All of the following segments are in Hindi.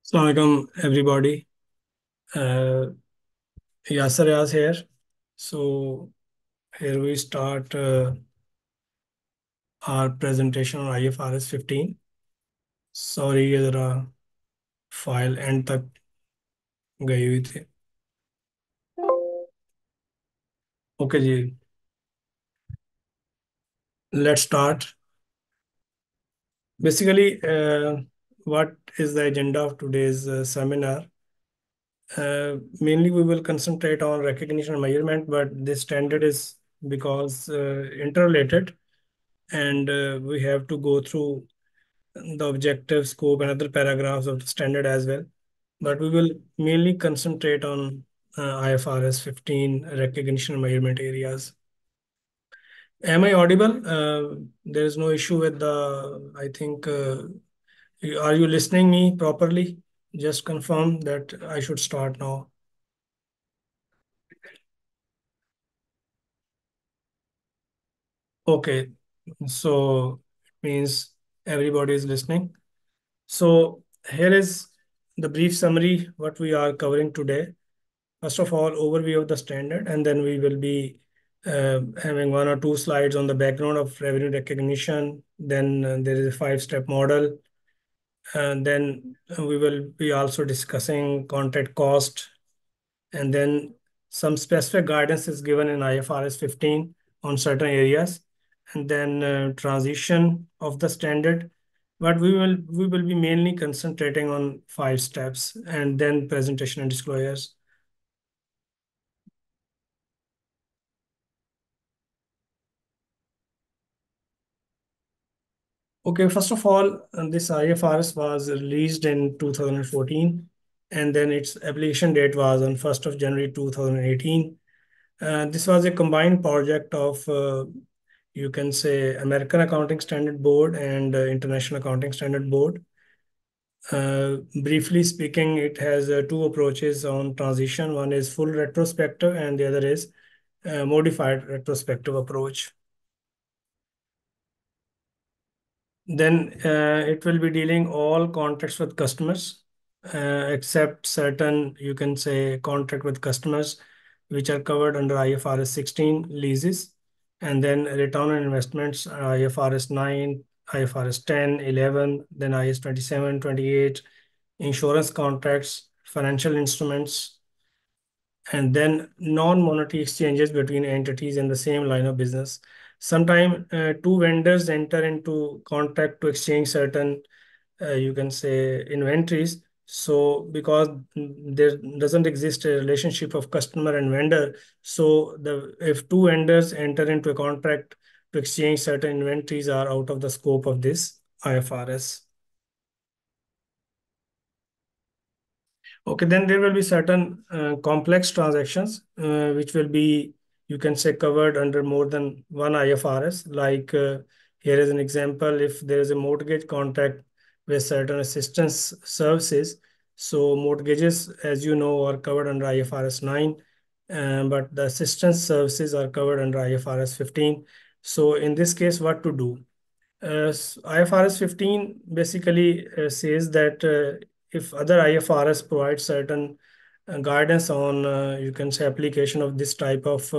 Assalamualaikum, everybody. Uh, Yasser Yas here. So here we start our presentation on IFRS 15. Sorry, ये जरा फाइल एंड तक गई हुई थी. ओके जी, let's start. Basically, what is the agenda of today's seminar? Mainly, we will concentrate on recognition and measurement, but this standard is because interrelated, and we have to go through the objective, scope, and other paragraphs of the standard as well. But we will mainly concentrate on IFRS 15 recognition and measurement areas. Am I audible? There is no issue with the, I think, are you listening me properly? Just confirm that I should start now. Okay, so it means everybody is listening. So here is the brief summary what we are covering today. First of all, overview of the standard, and then we will be having one or two slides on the background of revenue recognition. Then there is a five-step model. And then we will be also discussing contract cost, and then some specific guidance is given in IFRS 15 on certain areas, and then transition of the standard. But we will be mainly concentrating on five steps, and then presentation and disclosures. Okay, first of all, this IFRS was released in 2014, and then its application date was on 1st of January 2018. This was a combined project of, you can say, American Accounting Standard Board and International Accounting Standard Board. Briefly speaking, it has two approaches on transition. One is full retrospective, and the other is modified retrospective approach. Then it will be dealing all contracts with customers, except certain, you can say, contract with customers, which are covered under IFRS 16 leases, and then return on investments, IFRS 9, IFRS 10, 11, then IS 27, 28, insurance contracts, financial instruments, and then non-monetary exchanges between entities in the same line of business. Sometimes two vendors enter into contract to exchange certain, you can say, inventories. So because there doesn't exist a relationship of customer and vendor, so the if two vendors enter into a contract to exchange certain inventories are out of the scope of this IFRS. Okay, then there will be certain complex transactions which will be, you can say, covered under more than one IFRS. Like here is an example: if there is a mortgage contract with certain assistance services, so mortgages, as you know, are covered under IFRS 9, but the assistance services are covered under IFRS 15. So in this case, what to do? IFRS 15 basically says that if other IFRS provides certain guidance on, you can say, application of this type of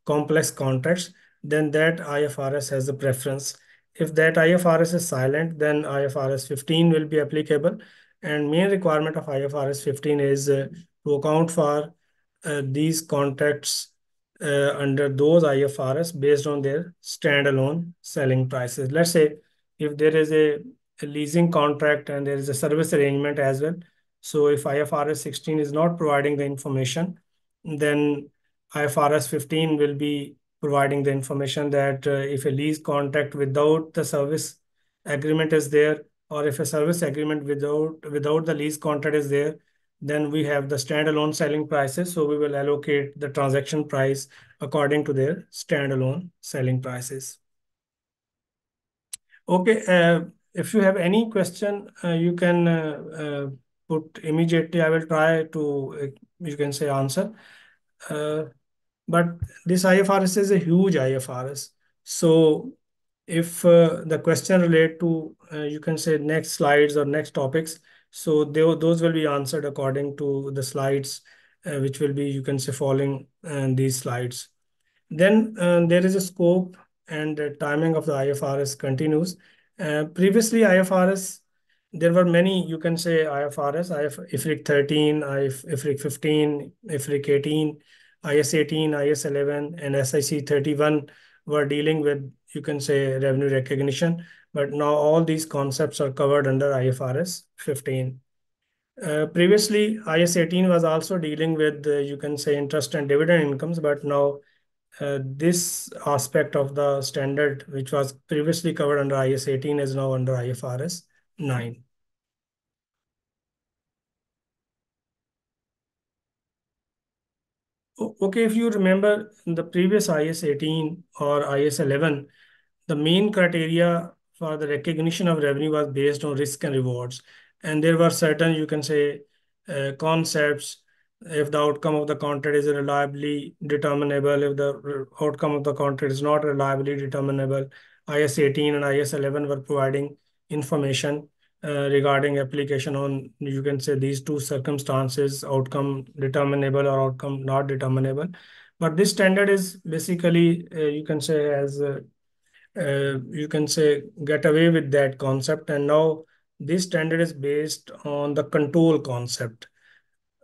complex contracts, then that IFRS has a preference. If that IFRS is silent, then IFRS 15 will be applicable. And main requirement of IFRS 15 is to account for these contracts under those IFRS based on their standalone selling prices. Let's say if there is a leasing contract and there is a service arrangement as well. So if IFRS 16 is not providing the information, then IFRS 15 will be providing the information that if a lease contract without the service agreement is there, or if a service agreement without the lease contract is there, then we have the standalone selling prices. So we will allocate the transaction price according to their standalone selling prices. Okay, if you have any question, you can put immediately. I will try to, you can say, answer. Uh, but this IFRS is a huge IFRS. So if the question relate to, you can say, next slides or next topics, So those will be answered according to the slides, which will be, you can say, following these slides. Then there is a scope and timing of the IFRS continues. Previously, IFRS, there were many, you can say, IFRS, IFRIC 13, IFRIC 15, IFRIC 18, IS 18, IS 11, and SIC 31 were dealing with, you can say, revenue recognition. But now all these concepts are covered under IFRS 15. Previously, IS 18 was also dealing with, you can say, interest and dividend incomes, but now this aspect of the standard, which was previously covered under IS 18, is now under IFRS 9. Okay, if you remember in the previous IS 18 or IS 11, the main criteria for the recognition of revenue was based on risk and rewards. And there were certain, you can say, concepts. If the outcome of the contract is reliably determinable, if the outcome of the contract is not reliably determinable, IS 18 and IS 11 were providing information regarding application on, you can say, these two circumstances, outcome determinable or outcome not determinable. But this standard is basically, you can say, as you can say, get away with that concept, and now this standard is based on the control concept,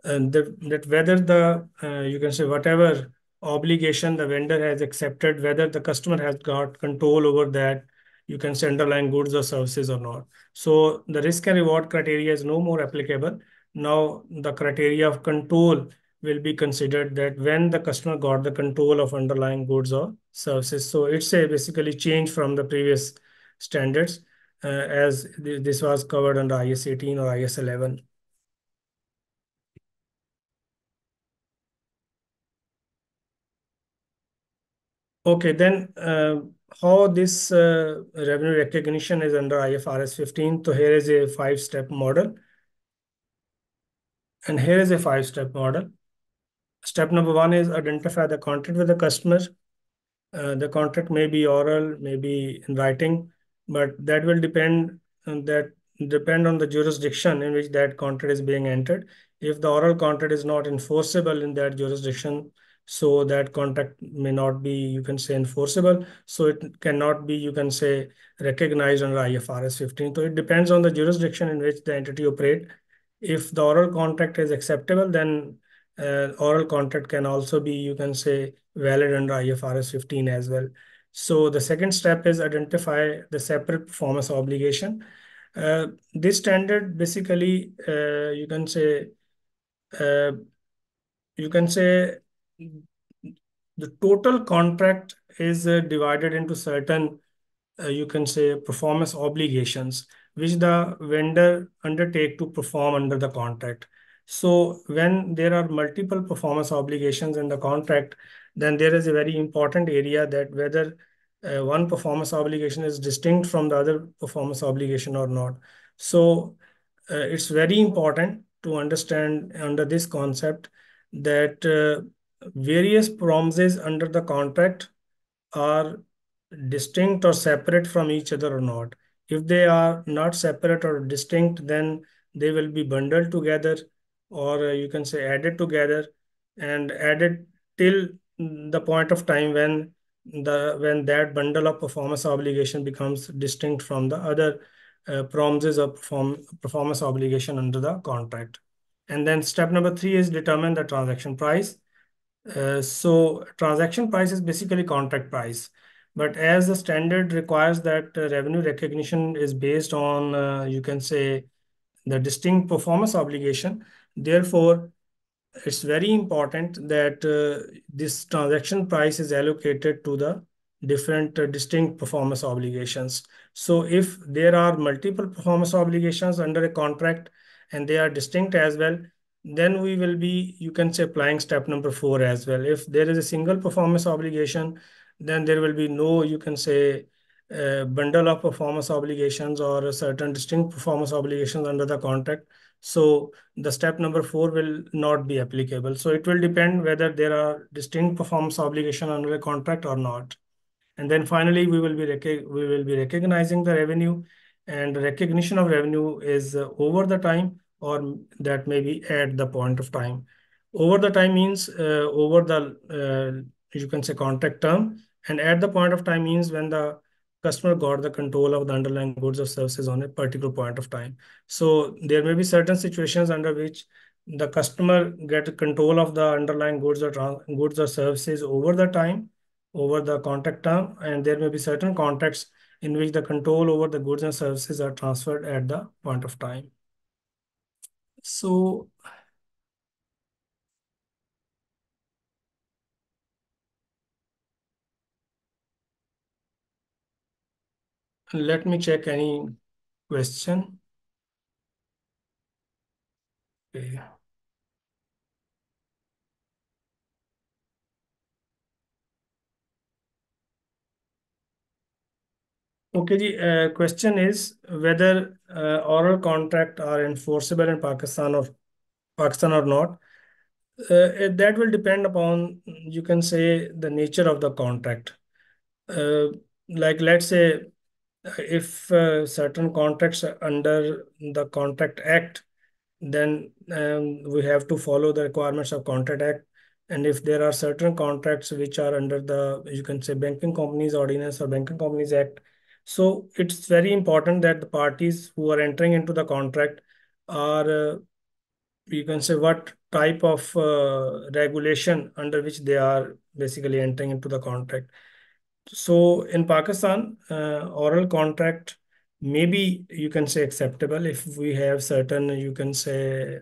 and that whether the you can say, whatever obligation the vendor has accepted, whether the customer has got control over that, you can say, underlying goods or services or not. So the risk and reward criteria is no more applicable. Now the criteria of control will be considered, that when the customer got the control of underlying goods or services. So it's a basically change from the previous standards, as this was covered under IS 18 or IS 11. Okay, then how this revenue recognition is under IFRS 15. So here is a five-step model. And here is a five-step model. Step number one is identify the contract with the customer. The contract may be oral, may be in writing, but that will depend on the jurisdiction in which that contract is being entered. If the oral contract is not enforceable in that jurisdiction, so that contract may not be, you can say, enforceable. So it cannot be, you can say, recognized under IFRS 15. So it depends on the jurisdiction in which the entity operate. If the oral contract is acceptable, then oral contract can also be, you can say, valid under IFRS 15 as well. So the second step is identify the separate performance obligation. This standard basically, uh, you can say the total contract is divided into certain, you can say, performance obligations which the vendor undertake to perform under the contract. So when there are multiple performance obligations in the contract, then there is a very important area, that whether one performance obligation is distinct from the other performance obligation or not. So it's very important to understand under this concept that various promises under the contract are distinct or separate from each other or not. If they are not separate or distinct, then they will be bundled together, or you can say added together, and added till the point of time when that bundle of performance obligation becomes distinct from the other promises of performance obligation under the contract. And then step number three is determine the transaction price. So transaction price is basically contract price. But as the standard requires that revenue recognition is based on, you can say, the distinct performance obligation, therefore, it's very important that this transaction price is allocated to the different distinct performance obligations. So if there are multiple performance obligations under a contract and they are distinct as well, then we will be, you can say, applying step number 4 as well. If there is a single performance obligation, then there will be no, you can say, bundle of performance obligations or a certain distinct performance obligations under the contract. So the step number 4 will not be applicable. So it will depend whether there are distinct performance obligation under a contract or not. And then finally, we will be recognizing the revenue and recognition of revenue is over the time, or that may be at the point of time. Over the time means over the you can say contract term, and at the point of time means when the customer got the control of the underlying goods or services on a particular point of time. So there may be certain situations under which the customer get control of the underlying goods or services over the time, over the contract term, and there may be certain contracts in which the control over the goods and services are transferred at the point of time. So let me check any question. Okay. Okay, question is whether oral contract are enforceable in Pakistan or not. That will depend upon, you can say, the nature of the contract. Uh, like let's say if certain contracts are under the Contract Act, then we have to follow the requirements of Contract Act. And if there are certain contracts which are under the, you can say, Banking Companies Ordinance or Banking Companies Act, so it's very important that the parties who are entering into the contract are, you can say, what type of regulation under which they are basically entering into the contract. So in Pakistan, oral contract maybe you can say acceptable if we have certain, you can say,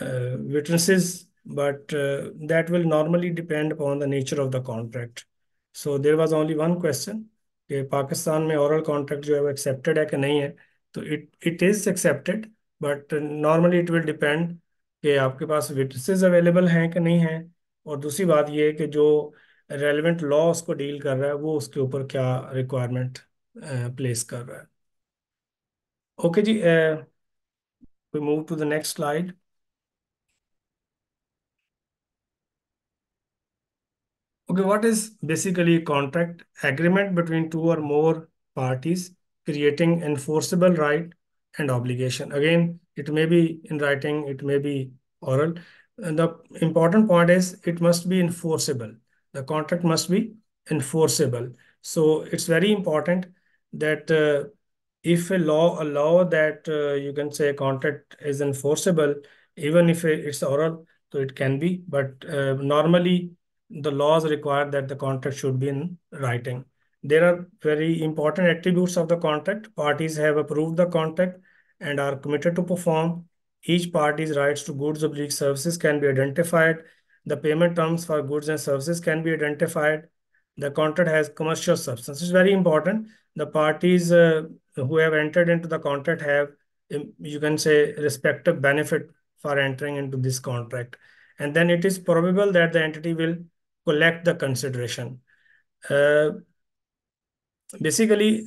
witnesses, but that will normally depend upon the nature of the contract. So there was only one question कि पाकिस्तान में oral contract जो है वो accepted है कि नहीं है. तो it is accepted, but normally it will depend कि आपके पास witnesses available हैं कि नहीं हैं, और दूसरी बात ये है कि जो relevant law उसको डील कर रहा है वो उसके ऊपर क्या requirement प्लेस कर रहा है. ओके जी, we move to the next slide. Okay, what is basically a contract? Agreement between two or more parties creating enforceable right and obligation. Again, it may be in writing, it may be oral. And the important point is it must be enforceable. The contract must be enforceable. So it's very important that if a law that you can say a contract is enforceable, even if it's oral, so it can be, but normally the laws require that the contract should be in writing. There are very important attributes of the contract. Parties have approved the contract and are committed to perform. Each party's rights to goods or services can be identified. The payment terms for goods and services can be identified. The contract has commercial substance. It's very important. The parties who have entered into the contract have, you can say, respective benefit for entering into this contract. And then it is probable that the entity will collect the consideration. Uh, Basically,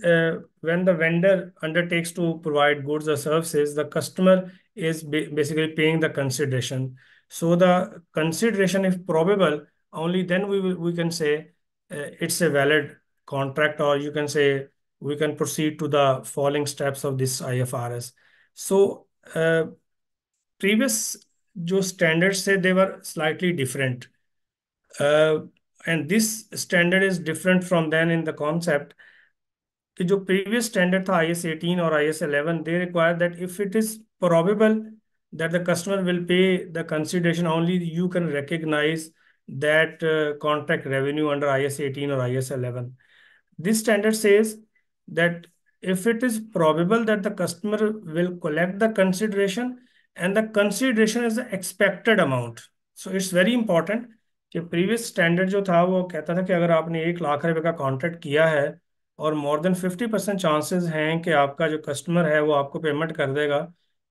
when the vendor undertakes to provide goods or services, the customer is basically paying the consideration. So the consideration, if probable, only then we can say it's a valid contract, or you can say we can proceed to the following steps of this IFRS. So previous जो standards say they were slightly different. Uh, and this standard is different from then in the concept कि जो previous standard था IS 18 or IS 11, they require that if it is probable that the customer will pay the consideration, only you can recognize that contract revenue under IS 18 or IS 11. This standard says that if it is probable that the customer will collect the consideration, and the consideration is the expected amount. So it's very important कि प्रीवियस स्टैंडर्ड जो था वो कहता था कि अगर आपने 1 लाख रुपए का कॉन्ट्रैक्ट किया है और मोर देन 50% चांसेस हैं कि आपका जो कस्टमर है वो आपको पेमेंट कर देगा,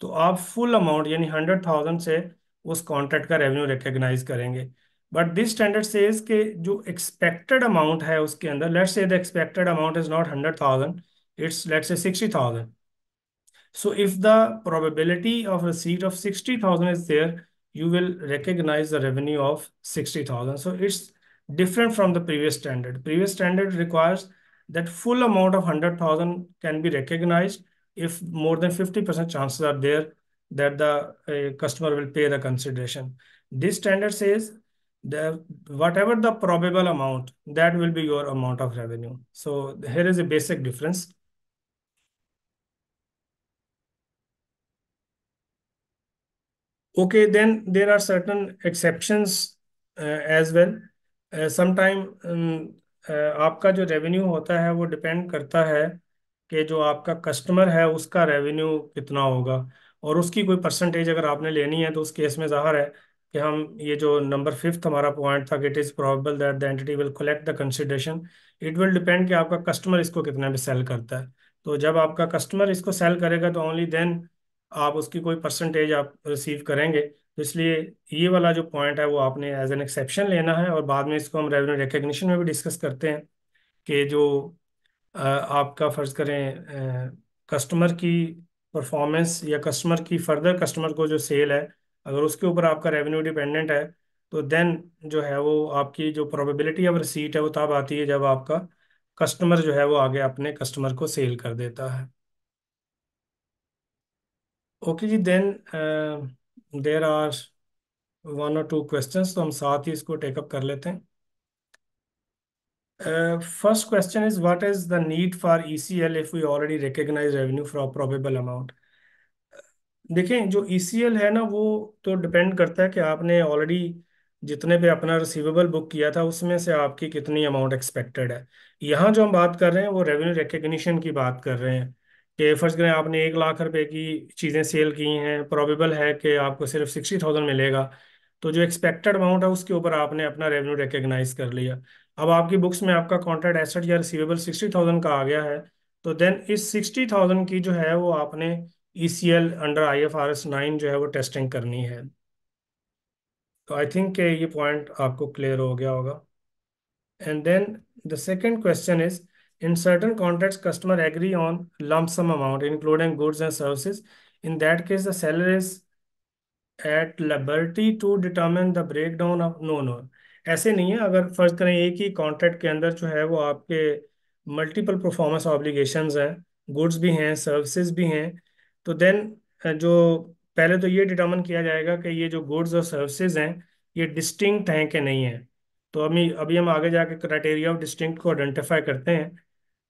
तो आप फुल अमाउंट यानी 100,000 से उस कॉन्ट्रैक्ट का रेवेन्यू रिकग्नाइज करेंगे. बट दिस स्टैंडर्ड सेज कि जो एक्सपेक्टेड अमाउंट है उसके अंदर, let's say the expected amount is not 100,000, it's let's say 60,000. So if the probability of receipt of 60,000 is there, you will recognize the revenue of 60,000. So it's different from the previous standard. Previous standard requires that full amount of 100,000 can be recognized if more than 50% chances are there that the customer will pay the consideration. This standard says that whatever the probable amount, that will be your amount of revenue. So here is a basic difference. Okay, then there are certain exceptions as well. Sometime आपका जो रेवेन्यू होता है वो डिपेंड करता है कि जो आपका कस्टमर है उसका रेवेन्यू कितना होगा, और उसकी कोई परसेंटेज अगर आपने लेनी है तो उस केस में ज़ाहिर है कि हम ये जो नंबर फिफ्थ हमारा पॉइंट था कि it is probable that the entity will collect the consideration, it will depend कि आपका कस्टमर इसको कितना में सेल करता है। तो जब आपका कस्टमर इसको सेल करेगा तो ओनली देन आप उसकी कोई परसेंटेज आप रिसीव करेंगे। तो इसलिए ये वाला जो पॉइंट है वो आपने एज एन एक्सेप्शन लेना है, और बाद में इसको हम रेवेन्यू रिकग्निशन में भी डिस्कस करते हैं कि जो आपका फर्ज करें कस्टमर की परफॉर्मेंस या कस्टमर की फर्दर कस्टमर को जो सेल है, अगर उसके ऊपर आपका रेवेन्यू डिपेंडेंट है तो देन जो है वो आपकी जो प्रोबेबिलिटी ऑफ रिसीट है वो तब आती है जब आपका कस्टमर जो है वो आगे अपने कस्टमर को सेल कर देता है। ओके जी, देन देर आर वन और टू क्वेश्चंस, तो हम साथ ही इसको टेकअप कर लेते हैं। First question is what is the need for ECL if we already recognise revenue for probable amount. देखें, जो ईसीएल है ना वो तो डिपेंड करता है कि आपने ऑलरेडी जितने पे अपना रिसीवेबल बुक किया था उसमें से आपकी कितनी अमाउंट एक्सपेक्टेड है। यहाँ जो हम बात कर रहे हैं वो रेवेन्यू रिकग्निशन की बात कर रहे हैं कि फर्ज करें आपने 1 लाख रुपए की चीज़ें सेल की हैं, प्रोबेबल है कि आपको सिर्फ 60,000 मिलेगा, तो जो एक्सपेक्टेड अमाउंट है उसके ऊपर आपने अपना रेवेन्यू रिकग्नाइज कर लिया। अब आपकी बुक्स में आपका कॉन्ट्रैक्ट एसेट या रिसीवेबल 60,000 का आ गया है, तो देन इस 60,000 की जो है वो आपने ईसीएल अंडर IFRS 9 जो है वो टेस्टिंग करनी है। तो आई थिंक ये पॉइंट आपको क्लियर हो गया होगा। And then the second question is in certain contracts customer agree on lump sum amount including goods and services, in that case the seller is at liberty to determine the breakdown of, no no, ऐसे नहीं है। अगर फर्ज करें एक ही कॉन्ट्रैक्ट के अंदर जो है वो आपके मल्टीपल परफॉर्मेंस ऑब्लिगेशंस हैं, गुड्स भी हैं सर्विसेज भी हैं, तो देन जो पहले तो ये डिटर्मिन किया जाएगा कि ये जो गुड्स और सर्विसेज हैं ये डिस्टिंक्ट हैं कि नहीं है। तो अभी अभी हम आगे जाके क्राइटेरिया ऑफ डिस्टिंक्ट को आइडेंटिफाई करते हैं,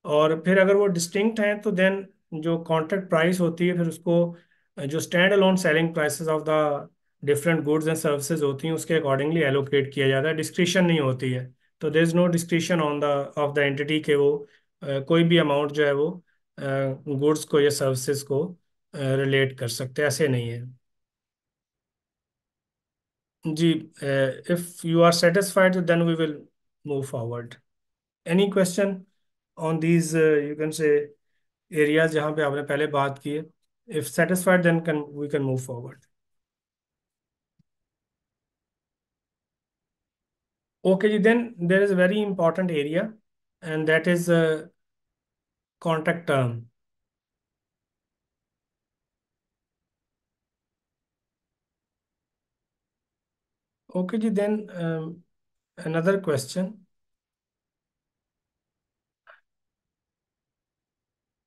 और फिर अगर वो डिस्टिंक्ट हैं तो देन जो कॉन्ट्रैक्ट प्राइस होती है फिर उसको जो stand alone selling prices of the different goods and services होती हैं उसके अकॉर्डिंगली एलोकेट किया जाता है, डिस्क्रिशन नहीं होती है। तो there is no discretion on the of the entity के वो कोई भी अमाउंट जो है वो गुड्स को या सर्विसेज को रिलेट कर सकते हैं, ऐसे नहीं है। जी, if you are satisfied then we will move forward. Any question on these you can say areas जहाँ पे आपने पहले बात की है? If satisfied then can we can move forward. Okay जी, then there is a very important area and that is contract term. Okay जी, then another question,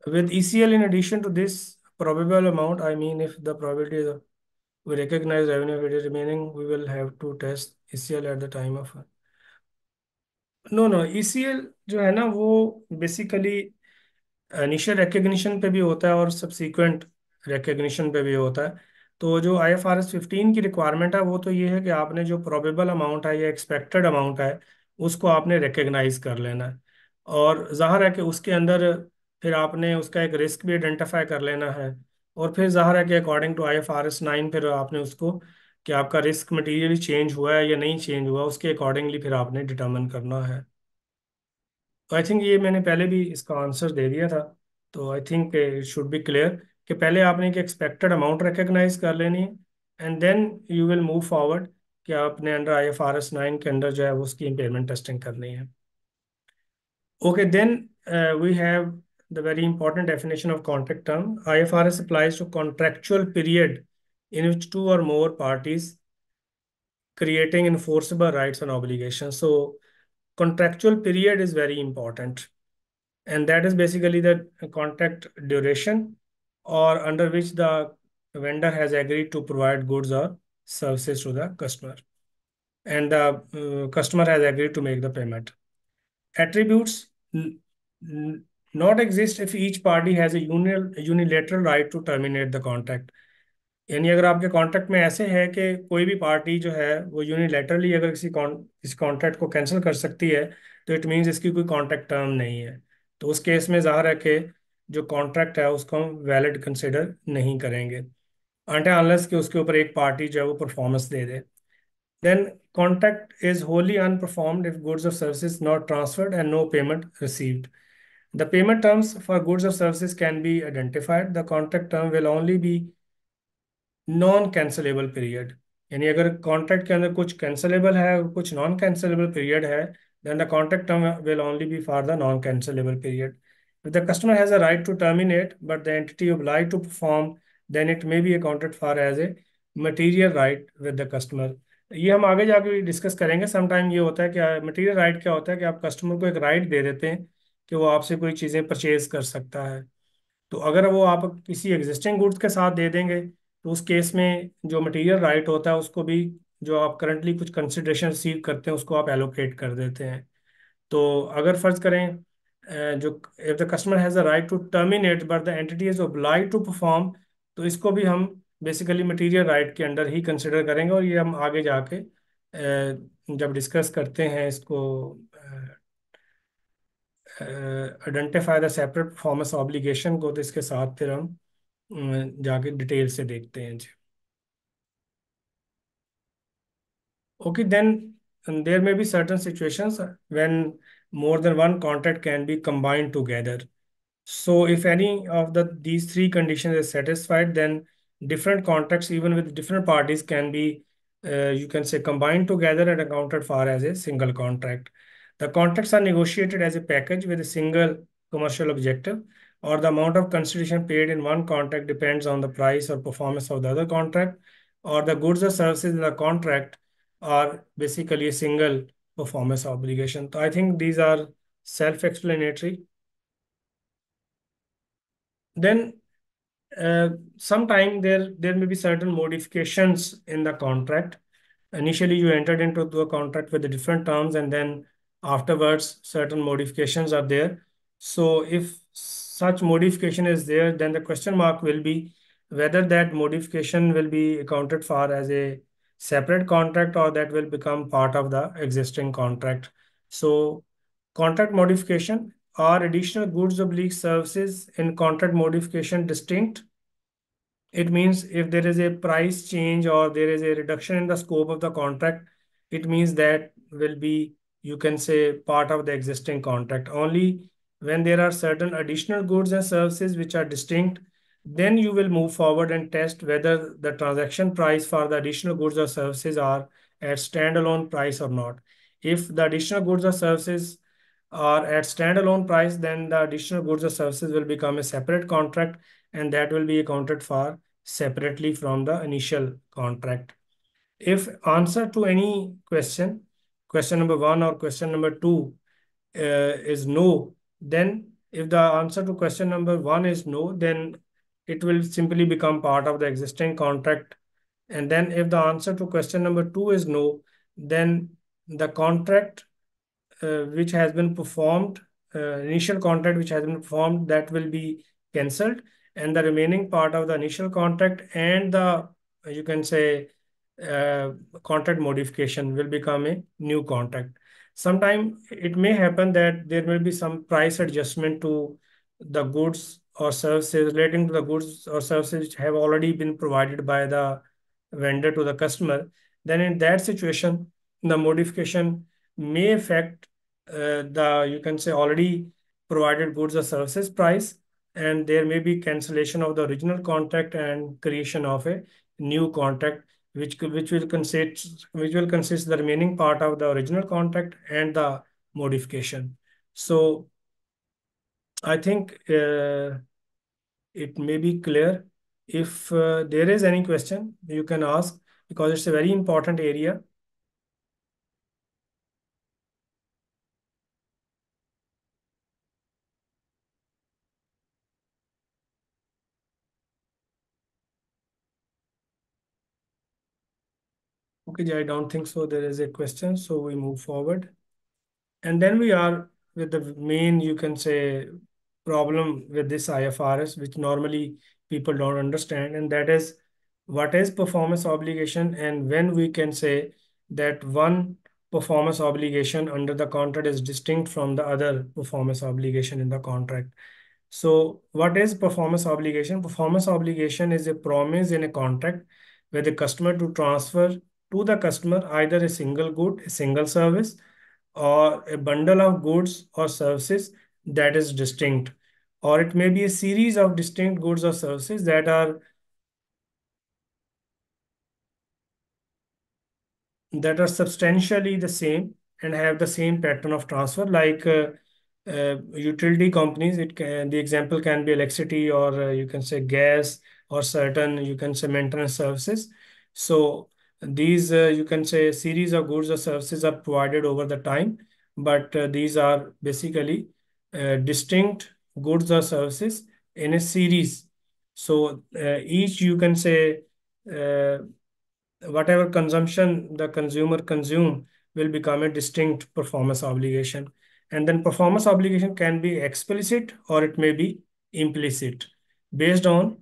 with ECL in addition to this probable amount, I mean if the probability is we recognize revenue, if it is remaining we will have to test ECL at the time of, no no, ECL जो है ना वो बेसिकली इनिशियल रिकग्निशन पे भी होता है और सब्सीक्वेंट रिकग्निशन पे भी होता है। तो जो IFRS 15 की रिक्वायरमेंट है वो तो ये है कि आपने जो प्रोबेबल अमाउंट है या एक्सपेक्टेड अमाउंट है उसको आपने रिकग्नाइज कर लेना है, और जाहिर है कि उसके अंदर फिर आपने उसका एक रिस्क भी आइडेंटिफाई कर लेना है, और फिर जाहिर है कि अकॉर्डिंग टू IFRS 9 फिर आपने उसको कि आपका रिस्क मटीरियली चेंज हुआ है या नहीं चेंज हुआ उसके अकॉर्डिंगली फिर आपने डिटर्मिन करना है। तो आई थिंक ये मैंने पहले भी इसका आंसर दे दिया था, तो I think it should be clear कि पहले आपने एक एक्सपेक्टेड अमाउंट रिकग्नाइज कर लेनी है and then you will move forward कि आपने अंडर IFRS 9 के अंदर जो है वो उसकी इम्पेयरमेंट टेस्टिंग करनी है। Okay, then we have the very important definition of contract term. IFRS applies to contractual period in which two or more parties creating enforceable rights and obligations. So contractual period is very important. and that is basically the contract duration or under which the vendor has agreed to provide goods or services to the customer, and the customer has agreed to make the payment. Attributes not exist if each party has a unilateral right to terminate the contract. यानी अगर आपके कॉन्ट्रैक्ट में ऐसे है कि कोई भी पार्टी जो है वो यूनिलैटरली अगर किसी कॉन्ट्रैक्ट को कैंसिल कर सकती है, तो इट मीन्स इसकी कोई कॉन्ट्रैक्ट टर्म नहीं है। तो उस केस में ज़ाहिर है कि जो कॉन्ट्रैक्ट है उसको हम वैलिड कंसिडर नहीं करेंगे, अनटिल अनलेस कि उसके ऊपर एक पार्टी जो है वो परफॉर्मेंस दे दे। Then contract is wholly unperformed if goods or services not transferred and no payment received. The payment terms for goods or services can be identified. The contract term will only be non cancellable period, यानी अगर कॉन्ट्रैक्ट के अंदर कुछ कैंसलेबल है और कुछ नॉन कैंसलेबल पीरियड है, then the contract term will only be for the non-cancelable period. If the customer has a right to terminate, but the entity obliged to perform, then it may be accounted for as a material right with the customer. ये हम आगे जाके डिस्कस करेंगे। समटाइम ये होता है कि मटेरियल राइट क्या होता है कि आप कस्टमर को एक राइट दे देते हैं कि वो आपसे कोई चीज़ें परचेज कर सकता है। तो अगर वो आप किसी एग्जिस्टिंग गुड्स के साथ दे देंगे, तो उस केस में जो मटेरियल राइट होता है उसको भी, जो आप करंटली कुछ कंसिडरेशन रिसीव करते हैं उसको आप एलोकेट कर देते हैं। तो अगर फर्ज करें जो if the customer has a right to terminate but the entity is obliged to perform, तो इसको भी हम बेसिकली मटेरियल राइट के अंडर ही कंसिडर करेंगे, और ये हम आगे जाके जब डिस्कस करते हैं इसको identify the separate performance obligation को, तो इसके साथ फिर हम जाके डिटेल से देखते हैं जी। Okay, then there may be certain situations when more than one contract can be combined together. So if any of these three conditions is satisfied, then different contracts, even with different parties, can be, you can say, combined together and accounted for as a single contract. The contracts are negotiated as a package with a single commercial objective, or the amount of consideration paid in one contract depends on the price or performance of the other contract, or the goods or services in the contract are basically a single performance obligation. So I think these are self-explanatory. Then sometime there may be certain modifications in the contract. Initially, you entered into a contract with the different terms, and then afterwards, certain modifications are there. So if such modification is there, then the question mark will be whether that modification will be accounted for as a separate contract or that will become part of the existing contract. So contract modification are additional goods oblique services in contract modification distinct. It means if there is a price change or there is a reduction in the scope of the contract, it means that will be, you can say, part of the existing contract. Only when there are certain additional goods and services which are distinct, then you will move forward and test whether the transaction price for the additional goods or services are at standalone price or not. If the additional goods or services are at standalone price, then the additional goods or services will become a separate contract, and that will be accounted for separately from the initial contract. If answer to any question, question number one or question number two, is no, then if the answer to question number one is no, then it will simply become part of the existing contract. And then if the answer to question number two is no, then the contract which has been performed, initial contract which has been performed, that will be cancelled, and the remaining part of the initial contract and the, you can say, uh, contract modification will become a new contract. Sometime it may happen that there will be some price adjustment to the goods or services, relating to the goods or services which have already been provided by the vendor to the customer. Then in that situation, the modification may affect the, you can say, already provided goods or services price, and there may be cancellation of the original contract and creation of a new contract, which will consist the remaining part of the original contract and the modification. So I think it may be clear. If there is any question, you can ask, because it's a very important area. Okay, I don't think so. There is a question, so we move forward. And then we are with the main, you can say, problem with this IFRS, which normally people don't understand, and that is what is performance obligation and when we can say that one performance obligation under the contract is distinct from the other performance obligation in the contract. So, what is performance obligation? Performance obligation is a promise in a contract where the customer to transfer to the customer either a single good, a single service, or a bundle of goods or services that is distinct. Or it may be a series of distinct goods or services that are substantially the same and have the same pattern of transfer, like utility companies. The example can be electricity, or you can say gas, or certain, you can say, maintenance services. So these, you can say, series of goods or services are provided over the time, but these are basically distinct goods or services in a series. So each, you can say, uh, whatever consumption the consumer consume will become a distinct performance obligation. And then performance obligation can be explicit or it may be implicit based on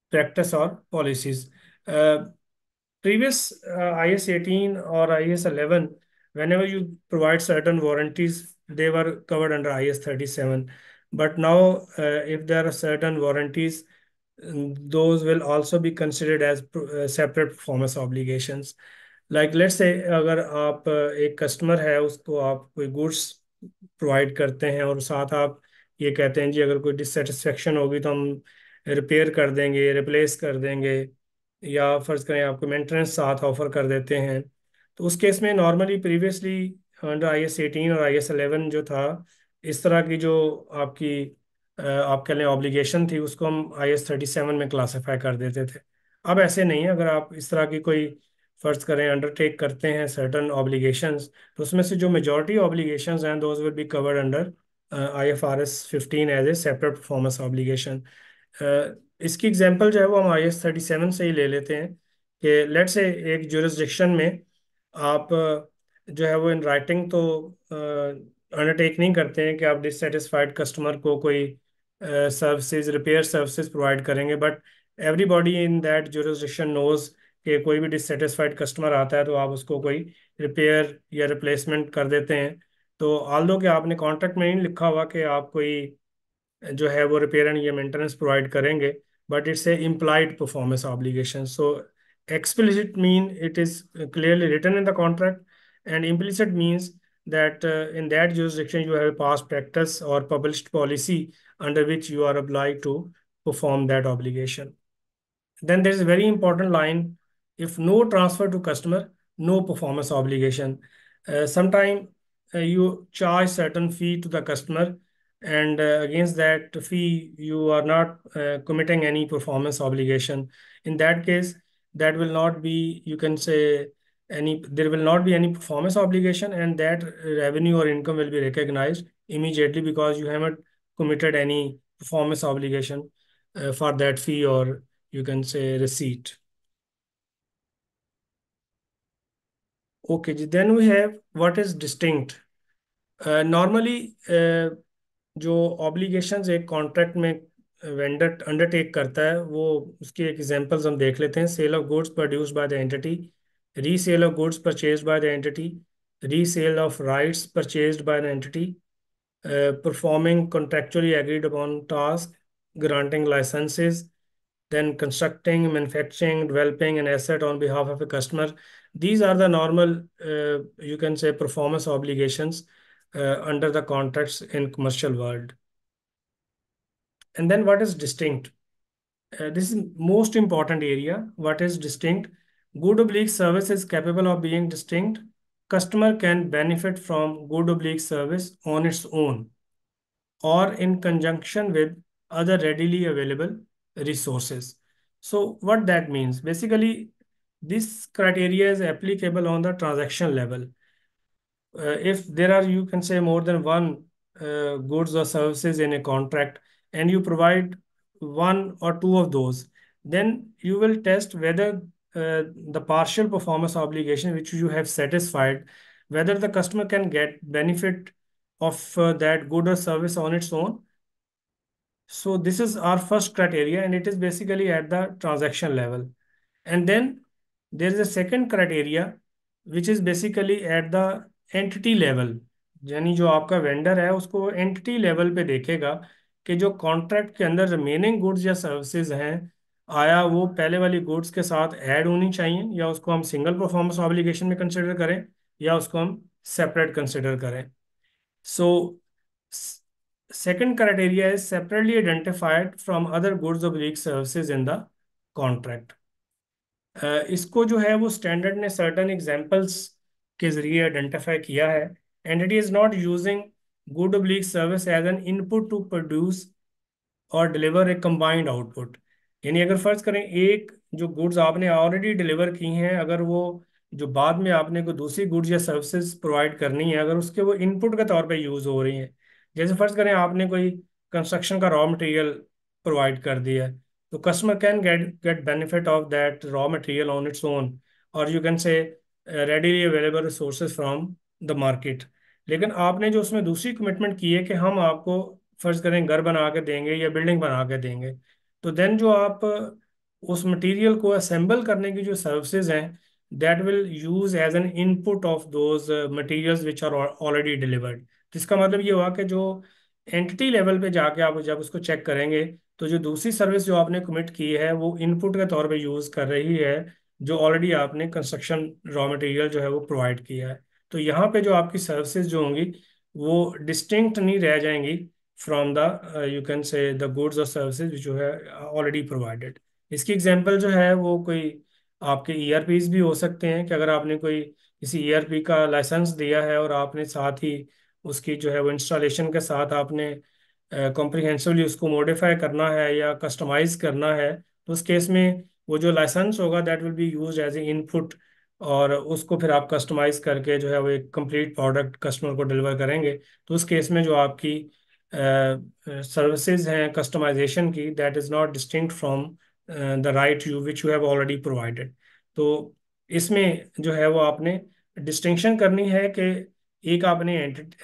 practice or policies. Uh, Previous IS 18 or IS 11, whenever you provide certain warranties, they were covered under IS 37. But now, if there are certain warranties, those will also be considered as separate performance obligations. Like let's say अगर आप एक कस्टमर है, उसको आप कोई गुड्स प्रोवाइड करते हैं और साथ आप ये कहते हैं जी अगर कोई डिससेटिस्फेक्शन होगी तो हम रिपेयर कर देंगे, रिप्लेस कर देंगे, या फर्ज करें आपको मेंटेनेंस साथ ऑफर कर देते हैं, तो उस केस में नॉर्मली प्रीवियसली अंडर IS 18 और IS 11 जो था, इस तरह की जो आपकी आप कह लें ऑब्लिगेशन थी, उसको हम IS 37 में क्लासिफाई कर देते थे। अब ऐसे नहीं है। अगर आप इस तरह की कोई फर्ज करें अंडरटेक करते हैं सर्टन ऑब्लिगेशंस, तो उसमें से जो मेजॉरिटी ऑब्लिगेशंस हैं those will be covered under IFRS 15 as a separate performance obligation. इसकी एग्जांपल जो है वो हम IS 37 से ही ले लेते हैं कि लेट्स से एक जुरिस्डिक्शन में आप जो है वो इन राइटिंग तो अंडरटेक नहीं करते हैं कि आप डिससेटिस्फाइड कस्टमर को कोई सर्विसेज, रिपेयर सर्विसेज प्रोवाइड करेंगे, but everybody in that jurisdiction knows कि कोई भी डिससेटिस्फाइड कस्टमर आता है तो आप उसको कोई रिपेयर या रिप्लेसमेंट कर देते हैं। तो ऑल्दो कि आपने कॉन्ट्रैक्ट में नहीं लिखा हुआ कि आप कोई जो है वो रिपेयर एंड या मेंटेनेंस प्रोवाइड करेंगे, but it's a implied performance obligation. So explicit mean it is clearly written in the contract, and implicit means that in that jurisdiction you have a past practice or published policy under which you are obliged to perform that obligation. Then there is a very important line: if no transfer to customer, no performance obligation. Sometime you charge certain fee to the customer, and against that fee, you are not committing any performance obligation. In that case, that will not be, you can say, there will not be any performance obligation, and that revenue or income will be recognized immediately because you haven't committed any performance obligation for that fee, or you can say receipt. Okay, then we have what is distinct. Normally जो ऑब्लिगेशंस एक कॉन्ट्रैक्ट में वेंडर अंडरटेक करता है, वो उसके एग्जांपल्स हम देख लेते हैं: sale of goods produced by the entity, resale of goods purchased by the entity, resale of rights purchased by the entity, performing contractually agreed upon tasks, granting licenses, then constructing, manufacturing, developing an asset on behalf of a customer. These are the normal, you can say, performance obligations under the contracts in commercial world. And then what is distinct? This is most important area. What is distinct? Good oblique service is capable of being distinct. Customer can benefit from good oblique service on its own or in conjunction with other readily available resources. So what that means, basically, this criteria is applicable on the transaction level. If there are, you can say, more than one goods or services in a contract, and you provide one or two of those, then you will test whether the partial performance obligation which you have satisfied, whether the customer can get benefit of that good or service on its own. So this is our first criteria, and it is basically at the transaction level. And then there is a second criteria which is basically at the entity level. यानी जो आपका वेंडर है उसको एंटिटी लेवल पे देखेगा कि जो कॉन्ट्रैक्ट के अंदर रिमेनिंग गुड्स या सर्विसेज हैं, आया वो पहले वाली गुड्स के साथ ऐड होनी चाहिए, या उसको हम सिंगल परफॉर्मेंस ऑब्लिगेशन में कंसिडर करें, या उसको हम सेपरेट कंसिडर करें. सो second criteria is separately identified from other goods or league services in the contract. इसको जो है वो स्टैंडर्ड ने सर्टन एग्जांपल्स के जरिए आइडेंटिफाई किया है. Entity is not using good oblique service as an input to produce और डिलीवर ए कंबाइंड आउटपुट. यानी अगर फर्ज करें एक जो गुड्स आपने ऑलरेडी डिलीवर की हैं, अगर वो जो बाद में आपने कोई दूसरी गुड्स या सर्विसेज प्रोवाइड करनी है, अगर उसके वो इनपुट के तौर पे यूज हो रही हैं, जैसे फर्ज करें आपने कोई कंस्ट्रक्शन का रॉ मटेरियल प्रोवाइड कर दिया है, तो customer can get benefit of that raw material on its own, और you can say readily available resources from the market. लेकिन आपने जो उसमें दूसरी कमिटमेंट की है कि हम आपको फर्ज करें घर बना के देंगे या बिल्डिंग बना के देंगे, तो देन जो आप उस मटेरियल को असेंबल करने की जो सर्विसेज हैं, that will use as an input of those materials which are already delivered. तो इसका मतलब ये हुआ कि जो एंटिटी लेवल पे जाके आप जब उसको चेक करेंगे, तो जो दूसरी सर्विस जो आपने कमिट की है वो इनपुट के तौर पे यूज कर रही है जो ऑलरेडी आपने कंस्ट्रक्शन रॉ मटेरियल जो है वो प्रोवाइड किया है. तो यहाँ पे जो आपकी सर्विसेज जो होंगी वो डिस्टिंक्ट नहीं रह जाएंगी फ्रॉम द यू कैन से द गुड्स और सर्विसेज जो है ऑलरेडी प्रोवाइडेड. इसकी एग्जांपल जो है वो कोई आपके ईआरपीज भी हो सकते हैं कि अगर आपने कोई किसी ईआरपी का लाइसेंस दिया है और आपने साथ ही उसकी जो है वो इंस्टॉलेशन के साथ आपने कॉम्प्रिहेंसिवली उसको मॉडिफाई करना है या कस्टमाइज करना है, तो उस केस में वो जो लाइसेंस होगा that will be use as a input, और उसको फिर आप कस्टमाइज करके जो है वो एक कंप्लीट प्रोडक्ट कस्टमर को डिलीवर करेंगे. तो उस केस में जो आपकी सर्विसेज हैं कस्टमाइजेशन की, that is not distinct from the right you which you have already provided. तो इसमें जो है वो आपने डिस्टिंक्शन करनी है कि एक आपने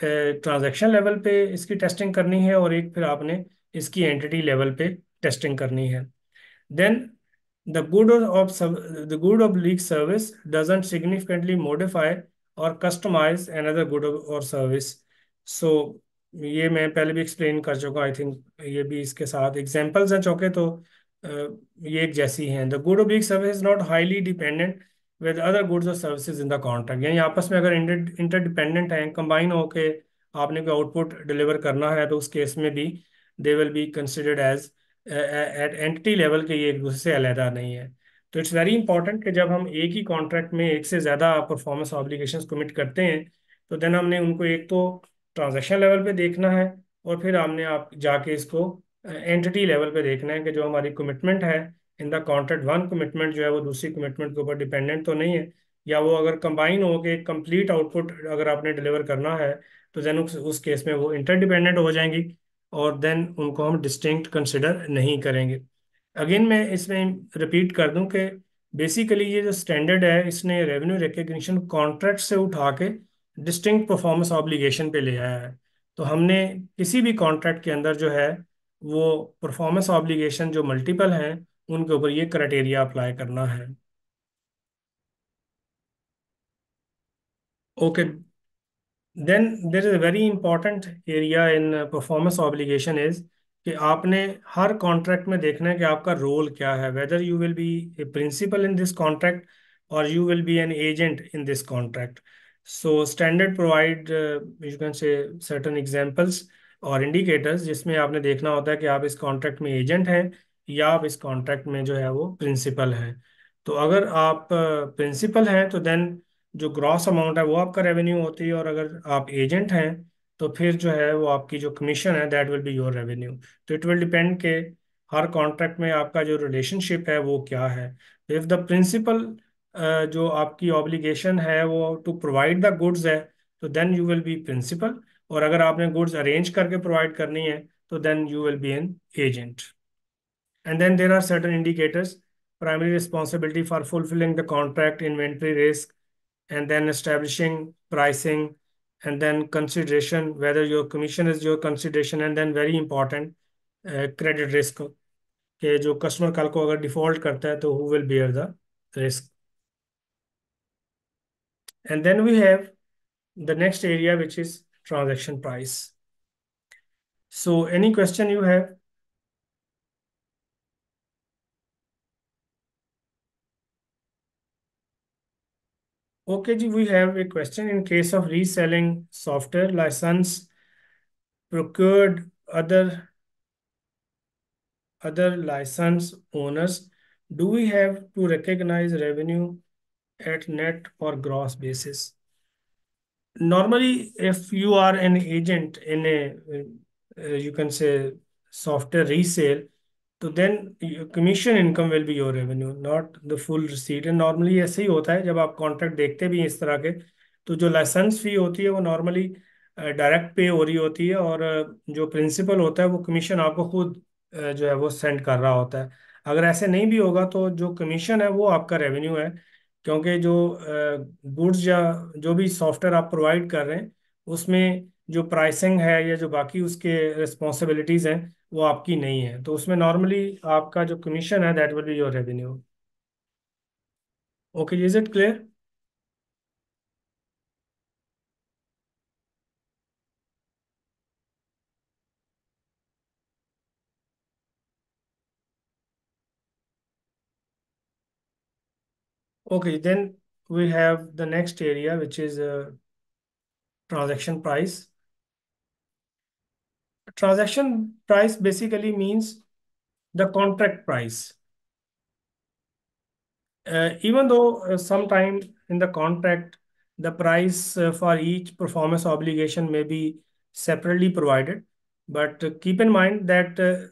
ट्रांजैक्शन लेवल पे इसकी टेस्टिंग करनी है और एक फिर आपने इसकी एंटिटी लेवल पे टेस्टिंग करनी है. Then the the good of leak service doesn't significantly modify or customize another good or service. So ये मैं पहले भी एक्सप्लेन कर चुका, आई थिंक ये भी इसके साथ एग्जांपल्स हैं चौके, तो ये एक जैसी हैं. The good of leak service is not highly dependent with other goods और सर्विसेज इन द कॉन्ट्रैक्ट. यानी आपस में अगर इंटरडिपेंडेंट हैं, कंबाइन होके आपने कोई आउटपुट डिलीवर करना है, तो उस केस में भी they will be considered as at entity level के, ये एक दूसरे से अलहदा नहीं है. तो इट्स वेरी इंपॉर्टेंट कि जब हम एक ही कॉन्ट्रैक्ट में एक से ज़्यादा परफॉर्मेंस ऑब्लिगेशंस कमिट करते हैं, तो देन हमने उनको एक तो ट्रांजैक्शन लेवल पे देखना है, और फिर हमने आप जाके इसको एंटिटी लेवल पे देखना है कि जो हमारी कमिटमेंट है in the contract, one commitment जो है वो दूसरी कमिटमेंट के ऊपर डिपेंडेंट तो नहीं है, या वो अगर कंबाइन हो के एक कंप्लीट आउटपुट अगर आपने डिलीवर करना है, तो देन उस केस में वो इंटरडिपेंडेंट हो जाएंगी, और देन उनको हम डिस्टिंक्ट कंसिडर नहीं करेंगे. अगेन मैं इसमें रिपीट कर दूं कि बेसिकली ये जो स्टैंडर्ड है इसने रेवेन्यू रिकग्निशन कॉन्ट्रैक्ट से उठा के डिस्टिंक्ट परफॉर्मेंस ऑब्लिगेशन पे ले आया है. तो हमने किसी भी कॉन्ट्रैक्ट के अंदर जो है वो परफॉर्मेंस ऑब्लिगेशन जो मल्टीपल हैं उनके ऊपर ये क्राइटेरिया अप्लाई करना है. Okay, then there is a very important area in performance obligation is कि आपने हर कॉन्ट्रैक्ट में देखना है कि आपका रोल क्या है, whether you will be a principal in this contract और you will be an agent in this contract. So standard provide you can say certain examples और इंडिकेटर्स जिसमें आपने देखना होता है कि आप इस कॉन्ट्रैक्ट में एजेंट हैं या आप इस कॉन्ट्रैक्ट में जो है वो प्रिंसिपल हैं. तो अगर आप प्रिंसिपल हैं तो देन जो ग्रॉस अमाउंट है वो आपका रेवेन्यू होती है, और अगर आप एजेंट हैं तो फिर जो है वो आपकी जो कमीशन है that will be your revenue. तो इट विल डिपेंड के हर कॉन्ट्रैक्ट में आपका जो रिलेशनशिप है वो क्या है. इफ द प्रिंसिपल जो आपकी ऑब्लिगेशन है वो टू प्रोवाइड द गुड्स है, तो then you will be principal, और अगर आपने गुड्स अरेंज करके प्रोवाइड करनी है तो then you will be an agent. And then there are certain indicators. primary responsibility for fulfilling the contract, inventory risk, and then establishing pricing, and then consideration, whether your commission is your consideration, and then very important, credit risk, कि जो कस्टमर कल को अगर डिफॉल्ट करता है तो who will bear the risk. And then we have the next area, which is transaction price. So any question you have? Okay, ji, we have a question. In case of reselling software license procured other license owners, do we have to recognize revenue at net or gross basis? Normally, if you are an agent in you can say software resale, तो then commission income will be your revenue, not the full receipt. And normally ऐसे ही होता है जब आप कॉन्ट्रैक्ट देखते भी हैं इस तरह के, तो जो लाइसेंस फी होती है वो नॉर्मली डायरेक्ट पे हो रही होती है, और जो प्रिंसिपल होता है वो कमीशन आपको खुद जो है वो सेंड कर रहा होता है. अगर ऐसे नहीं भी होगा तो जो कमीशन है वो आपका रेवेन्यू है, क्योंकि जो गुड्स या जो भी सॉफ्टवेयर आप प्रोवाइड कर रहे हैं उसमें जो प्राइसिंग है या जो बाकी उसके रिस्पॉन्सिबिलिटीज हैं वो आपकी नहीं है, तो उसमें नॉर्मली आपका जो कमीशन है that will be your revenue. Okay, is it clear? Okay, then we have the next area, which is transaction price. Transaction price basically means the contract price. Even though sometime in the contract, the price for each performance obligation may be separately provided, but keep in mind that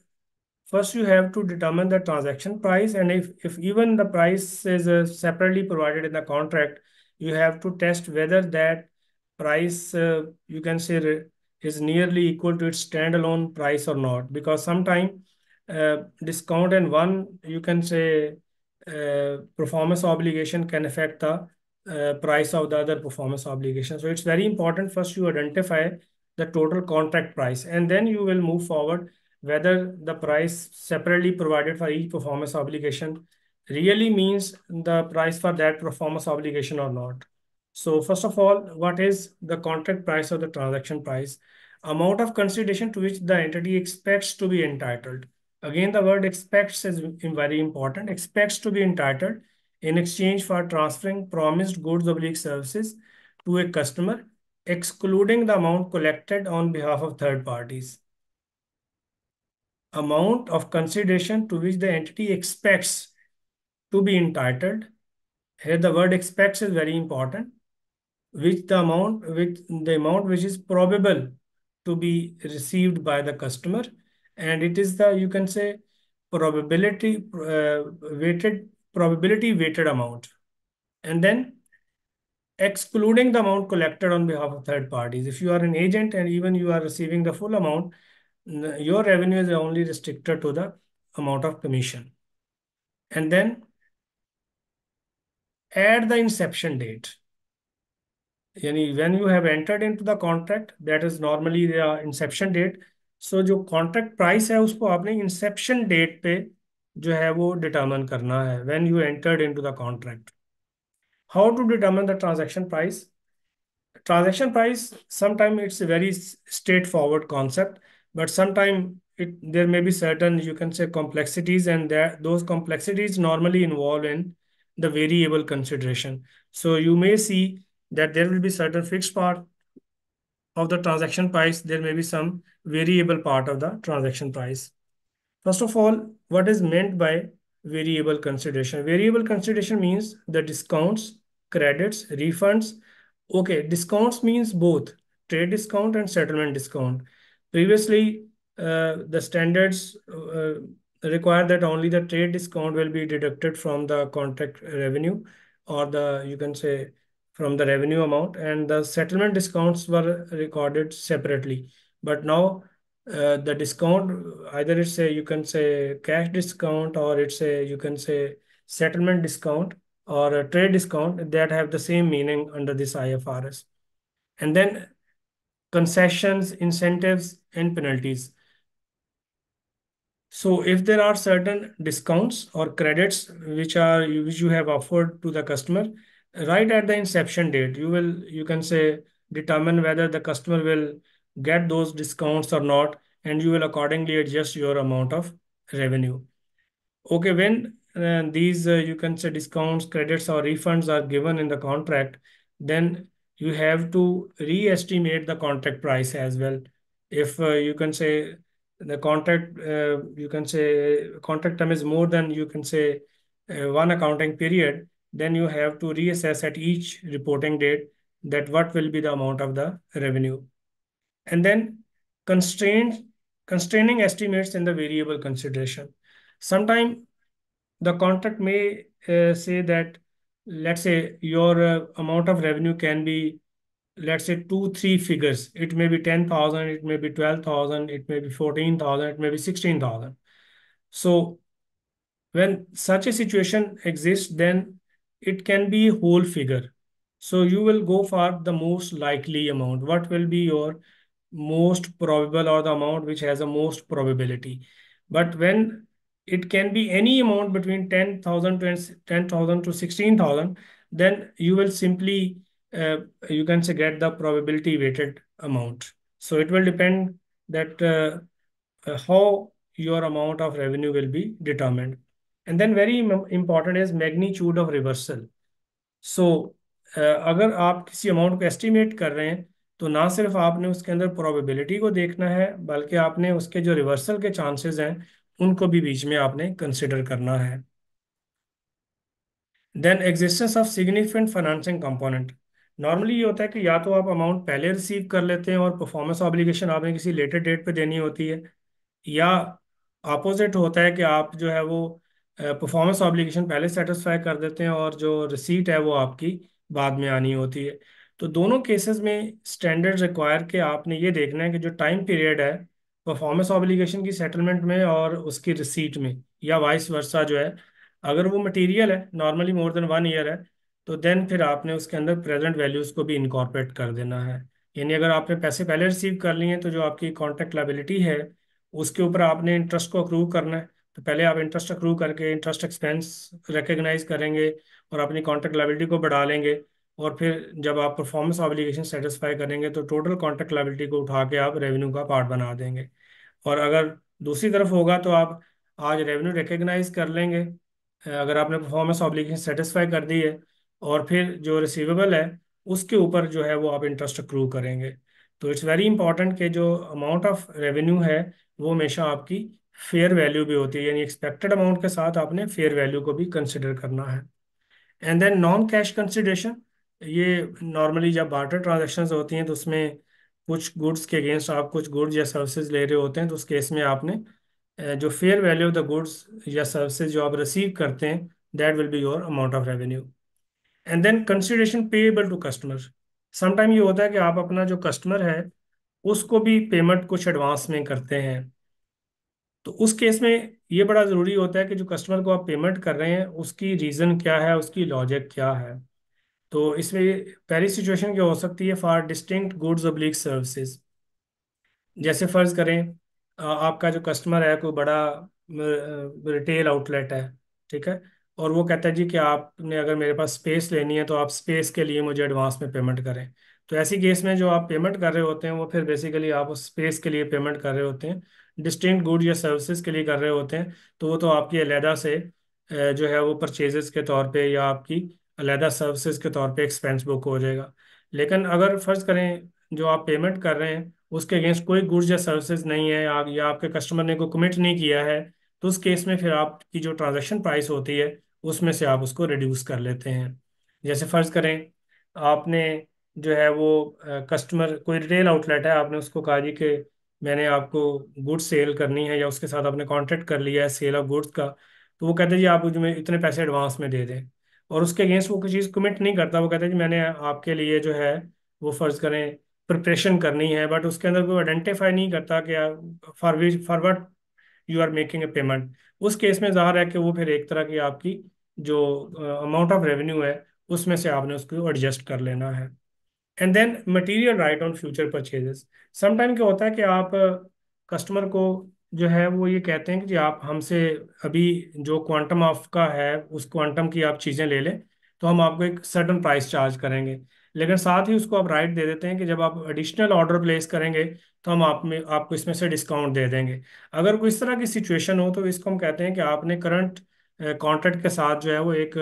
first you have to determine the transaction price, and if even the price is separately provided in the contract, you have to test whether that price you can say is nearly equal to its standalone price or not, because sometime discount in one you can say performance obligation can affect the price of the other performance obligation. So it's very important first you identify the total contract price, and then you will move forward whether the price separately provided for each performance obligation really means the price for that performance obligation or not. So first of all, what is the contract price or the transaction price? Amount of consideration to which the entity expects to be entitled. Again, the word expects is very important. Expects to be entitled in exchange for transferring promised goods or services to a customer, excluding the amount collected on behalf of third parties. Amount of consideration to which the entity expects to be entitled. Here the word expects is very important. Which the amount which is probable to be received by the customer, and it is the you can say probability weighted amount, and then excluding the amount collected on behalf of third parties. If you are an agent and even you are receiving the full amount, your revenue is only restricted to the amount of commission. And then add the inception date. यानी when you have entered into the contract, that is normally the inception date. So जो contract price है उसको आपने inception date पे जो है वो determine करना है when you entered into the contract. How to determine the transaction price? Transaction price, sometimes it's a very straightforward concept, but sometimes there may be certain you can say complexities, and those complexities normally involve in the variable consideration. So you may see that there will be certain fixed part of the transaction price, there may be some variable part of the transaction price. First of all, what is meant by variable consideration? Variable consideration means the discounts, credits, refunds. Okay, discounts means both trade discount and settlement discount. Previously, the standards require that only the trade discount will be deducted from the contract revenue, or the you can say from the revenue amount, and the settlement discounts were recorded separately. But now the discount, either it's a you can say cash discount, or it's a you can say settlement discount, or a trade discount that have the same meaning under this IFRS. And then concessions, incentives, and penalties. So if there are certain discounts or credits which you have offered to the customer, right at the inception date, you can say determine whether the customer will get those discounts or not, and you will accordingly adjust your amount of revenue. Okay, when these you can say discounts, credits, or refunds are given in the contract, then you have to re-estimate the contract price as well. If you can say the contract, you can say contract term is more than you can say one accounting period, then you have to reassess at each reporting date that what will be the amount of the revenue. And then constrained constraining estimates in the variable consideration. Sometimes the contract may say that, let's say your amount of revenue can be, let's say, two three figures. It may be 10,000, it may be 12,000, it may be 14,000, it may be 16,000. So when such a situation exists, then it can be a whole figure. So you will go for the most likely amount. What will be your most probable, or the amount which has the most probability? But when it can be any amount between 10,000 to 10,000 to 16,000, then you will simply you can say get the probability weighted amount. So it will depend that how your amount of revenue will be determined. And then very important is magnitude of reversal. So अगर आप किसी अमाउंट को एस्टिमेट कर रहे हैं, तो ना सिर्फ आपने उसके अंदर प्रोबेबिलिटी को देखना है, बल्कि आपने उसके जो रिवर्सल के चांसेस हैं उनको भी बीच में आपने कंसिडर करना है. Then existence of significant financing component. Normally ये होता है कि या तो आप अमाउंट पहले रिसीव कर लेते हैं और परफॉर्मेंस ऑब्लिगेशन आपने किसी लेटर डेट पे देनी होती है, या अपोजिट होता है कि आप जो है वो परफॉर्मेंस ऑब्लिगेशन पहले सेटिस्फाई कर देते हैं और जो रिसीट है वो आपकी बाद में आनी होती है. तो दोनों केसेस में स्टैंडर्ड रिक्वायर के आपने ये देखना है कि जो टाइम पीरियड है परफॉर्मेंस ऑब्लिगेशन की सेटलमेंट में और उसकी रिसीट में, या वाइस वर्सा जो है, अगर वो मटेरियल है नॉर्मली मोर देन 1 ईयर है, तो देन फिर आपने उसके अंदर प्रेजेंट वैल्यूज को भी इनकॉर्पोरेट कर देना है. यानी अगर आपने पैसे पहले रिसीव कर लिए हैं, तो जो आपकी कॉन्ट्रैक्ट लायबिलिटी है उसके ऊपर आपने इंटरेस्ट को अक्रू करना है. तो पहले आप इंटरेस्ट अक्रू करके इंटरेस्ट एक्सपेंस रिकग्नाइज करेंगे और अपनी कॉन्ट्रैक्ट लायबिलिटी को बढ़ा लेंगे. और फिर जब आप परफॉर्मेंस ऑब्लिगेशन सेटिस्फाई करेंगे तो टोटल कॉन्ट्रैक्ट लायबिलिटी को उठा के आप रेवेन्यू का पार्ट बना देंगे. और अगर दूसरी तरफ होगा तो आप आज रेवेन्यू रिकग्नाइज कर लेंगे अगर आपने परफॉर्मेंस ऑब्लिगेशन सेटिस्फाई कर दी है, और फिर जो रिसीवेबल है उसके ऊपर जो है वो आप इंटरेस्ट अक्रू करेंगे. तो इट्स वेरी इंपॉर्टेंट कि जो अमाउंट ऑफ रेवेन्यू है वो हमेशा आपकी फेयर वैल्यू भी होती है, यानी एक्सपेक्टेड अमाउंट के साथ आपने फेयर वैल्यू को भी कंसिडर करना है. And then non cash consideration. ये नॉर्मली जब बार्टर ट्रांजेक्शन्स होती हैं तो उसमें कुछ गुड्स के अगेंस्ट आप कुछ गुड्स या सर्विसेज ले रहे होते हैं, तो उस केस में आपने जो fair value of the goods या सर्विसेज जो आप रिसीव करते हैं, that will be your amount of revenue. And then consideration payable to customer. Sometime ये होता है कि आप अपना जो कस्टमर है उसको भी पेमेंट कुछ एडवांस में करते हैं. तो उस केस में ये बड़ा ज़रूरी होता है कि जो कस्टमर को आप पेमेंट कर रहे हैं उसकी रीज़न क्या है, उसकी लॉजिक क्या है. तो इसमें पहली सिचुएशन क्या हो सकती है, for distinct goods oblique services. जैसे फर्ज करें आपका जो कस्टमर है कोई बड़ा रिटेल आउटलेट है, ठीक है, और वो कहता है जी कि आपने अगर मेरे पास स्पेस लेनी है तो आप स्पेस के लिए मुझे एडवांस में पेमेंट करें. तो ऐसी केस में जो आप पेमेंट कर रहे होते हैं वो फिर बेसिकली आप उस स्पेस के लिए पेमेंट कर रहे होते हैं, डिस्टिंक्ट गुड या सर्विसेज के लिए कर रहे होते हैं. तो वो तो आपकी अलहदा से जो है वो परचेजेस के तौर पे या आपकी अलहदा सर्विसेज के तौर पे एक्सपेंस बुक हो जाएगा. लेकिन अगर फर्ज करें जो आप पेमेंट कर रहे हैं उसके अगेंस्ट कोई गुड्स या सर्विसेज नहीं है, या आपके कस्टमर ने कोई कमिट नहीं किया है, तो उस केस में फिर आपकी जो ट्रांजैक्शन प्राइस होती है उसमें से आप उसको रिड्यूस कर लेते हैं. जैसे फर्ज करें आपने जो है वो कस्टमर कोई रिटेल आउटलेट है, आपने उसको कहा जी कि मैंने आपको गुड्स सेल करनी है, या उसके साथ आपने कॉन्ट्रैक्ट कर लिया है सेल ऑफ गुड्स का. तो वो कहते हैं जी आप मुझे इतने पैसे एडवांस में दे दें, और उसके अगेंस्ट वो किसी चीज़ कमिट नहीं करता. वो कहते हैं जी मैंने आपके लिए जो है वो फर्ज करें प्रिपरेशन करनी है, बट उसके अंदर कोई आइडेंटिफाई नहीं करता कि for what you are making a payment. उस केस में ज़ाहिर है कि वो फिर एक तरह की आपकी जो अमाउंट ऑफ रेवेन्यू है उसमें से आपने उसको एडजस्ट कर लेना है। And then material right on future purchases. Sometime क्या होता है कि आप कस्टमर को जो है वो ये कहते हैं कि जी आप हमसे अभी जो क्वांटम ऑफ का है उस क्वांटम की आप चीज़ें ले लें, तो हम आपको एक सर्टन प्राइस चार्ज करेंगे। लेकिन साथ ही उसको आप राइट दे देते हैं कि जब आप एडिशनल ऑर्डर प्लेस करेंगे तो हम आपको इसमें से डिस्काउंट दे देंगे। अगर कोई इस तरह की सिचुएशन हो तो इसको हम कहते हैं कि आपने करंट कॉन्ट्रैक्ट के साथ जो है वो एक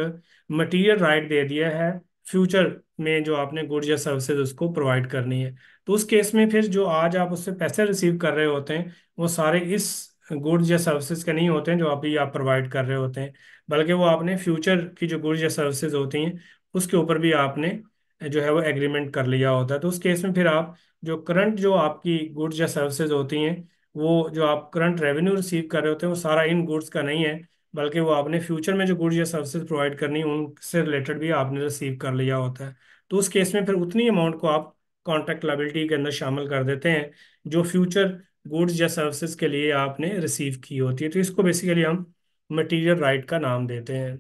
मटेरियल राइट दे दिया है फ्यूचर में जो आपने गुड्स या सर्विसेज उसको प्रोवाइड करनी है। तो उस केस में फिर जो आज आप उससे पैसे रिसीव कर रहे होते हैं वो सारे इस गुड्स या सर्विसेज के नहीं होते हैं जो अभी आप प्रोवाइड कर रहे होते हैं, बल्कि वो आपने फ्यूचर की जो गुड्स या सर्विसेज होती हैं उसके ऊपर भी आपने जो है वो एग्रीमेंट कर लिया होता है। तो उस केस में फिर आप जो करंट जो आपकी गुड्स या सर्विसेज होती हैं वो जो आप करंट रेवेन्यू रिसीव कर रहे होते हैं वो सारा इन गुड्स का नहीं है, बल्कि वो आपने फ्यूचर में जो गुड्स या सर्विसेज प्रोवाइड करनी है उनसे रिलेटेड भी आपने रिसीव कर लिया होता है। तो उस केस में फिर उतनी अमाउंट को आप कॉन्ट्रैक्ट लायबिलिटी के अंदर शामिल कर देते हैं जो फ्यूचर गुड्स या सर्विसेज के लिए आपने रिसीव की होती है। तो इसको बेसिकली हम मटेरियल राइट का नाम देते हैं।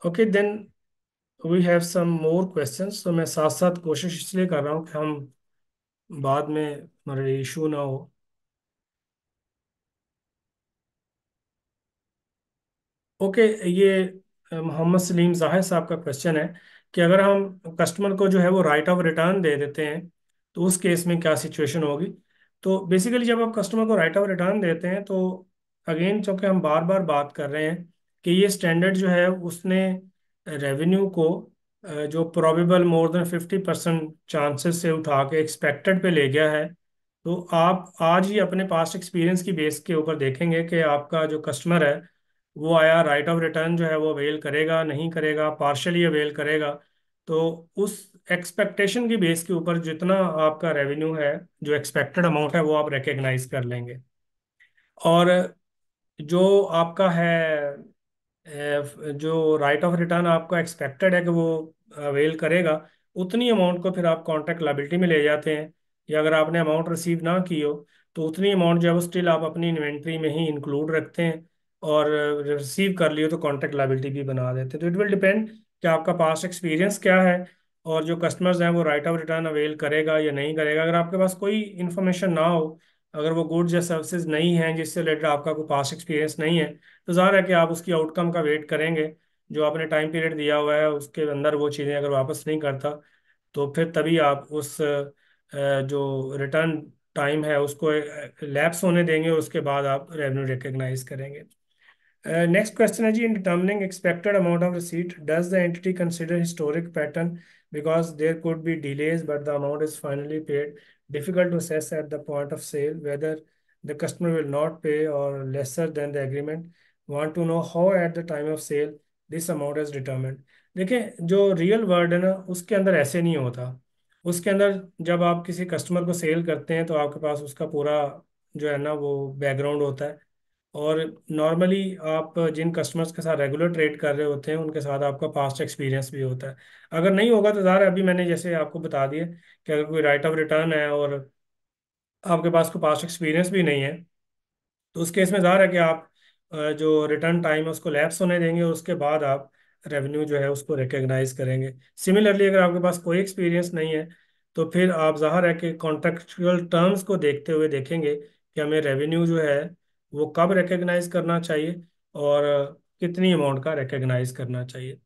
Okay then we have some more questions. तो मैं साथ साथ कोशिश इसलिए कर रहा हूँ कि हम बाद में हमारे इशू ना हो। ओके, ये मोहम्मद सलीम जाहिर साहब का क्वेश्चन है कि अगर हम कस्टमर को जो है वो राइट ऑफ रिटर्न दे देते हैं तो उस केस में क्या सिचुएशन होगी। तो बेसिकली जब आप कस्टमर को राइट ऑफ रिटर्न देते हैं तो अगेन चूंकि हम बार बार बात कर रहे हैं कि ये स्टैंडर्ड जो है उसने रेवेन्यू को जो प्रोबेबल मोर देन 50% चांसेस से उठा के एक्सपेक्टेड पे ले गया है। तो आप आज ही अपने पास्ट एक्सपीरियंस की बेस के ऊपर देखेंगे कि आपका जो कस्टमर है वो आया राइट ऑफ रिटर्न जो है वो अवेल करेगा नहीं करेगा, पार्शली अवेल करेगा। तो उस एक्सपेक्टेशन की बेस के ऊपर जितना आपका रेवेन्यू है जो एक्सपेक्टेड अमाउंट है वो आप रिकग्नाइज कर लेंगे। और जो आपका है जो राइट ऑफ रिटर्न आपका एक्सपेक्टेड है कि वो अवेल करेगा उतनी अमाउंट को फिर आप कॉन्ट्रैक्ट लायबिलिटी में ले जाते हैं। या अगर आपने अमाउंट रिसीव ना की हो तो उतनी अमाउंट जो है वो स्टिल आप अपनी इन्वेंट्री में ही इंक्लूड रखते हैं और रिसीव कर लियो तो कॉन्ट्रैक्ट लायबिलिटी भी बना देते हैं। तो इट विल डिपेंड कि आपका पास्ट एक्सपीरियंस क्या है और जो कस्टमर्स हैं वो राइट ऑफ रिटर्न अवेल करेगा या नहीं करेगा। अगर आपके पास कोई इन्फॉर्मेशन ना हो, अगर वो गुड्स या सर्विसेज नहीं हैं जिससे रिलेटेड आपका कोई पास्ट एक्सपीरियंस नहीं है, तो ज़ाहिर है कि आप उसकी आउटकम का वेट करेंगे। जो आपने टाइम पीरियड दिया हुआ है उसके अंदर वो चीज़ें अगर वापस नहीं करता तो फिर तभी आप उस जो रिटर्न टाइम है उसको लैप्स होने देंगे और उसके बाद आप रेवेन्यू रिकग्नाइज करेंगे। Next question है जी, in determining expected amount of receipt, does the entity consider historic pattern because there could be delays but the amount is finally paid? Difficult to assess at the point of sale whether the customer will not pay or lesser than the agreement. Want to know how at the time of sale this amount is determined. देखिए जो रियल वर्ल्ड है ना उसके अंदर ऐसे नहीं होता। उसके अंदर जब आप किसी कस्टमर को सेल करते हैं तो आपके पास उसका पूरा जो है ना वो बैकग्राउंड होता है। और नॉर्मली आप जिन कस्टमर्स के साथ रेगुलर ट्रेड कर रहे होते हैं उनके साथ आपका पास्ट एक्सपीरियंस भी होता है। अगर नहीं होगा तो ज़ाहिर है अभी मैंने जैसे आपको बता दिया कि अगर कोई राइट ऑफ रिटर्न है और आपके पास कोई पास्ट एक्सपीरियंस भी नहीं है तो उस केस में ज़ाहिर है कि आप जो रिटर्न टाइम है उसको लैप्स होने देंगे और उसके बाद आप रेवेन्यू जो है उसको रिकग्नाइज करेंगे। सिमिलरली अगर आपके पास कोई एक्सपीरियंस नहीं है तो फिर आप ज़ाहिर है कि कॉन्ट्रेक्चुअल टर्म्स को देखते हुए देखेंगे कि हमें रेवेन्यू जो है वो कब रिकग्नाइज करना चाहिए और कितनी अमाउंट का रिकग्नाइज करना चाहिए।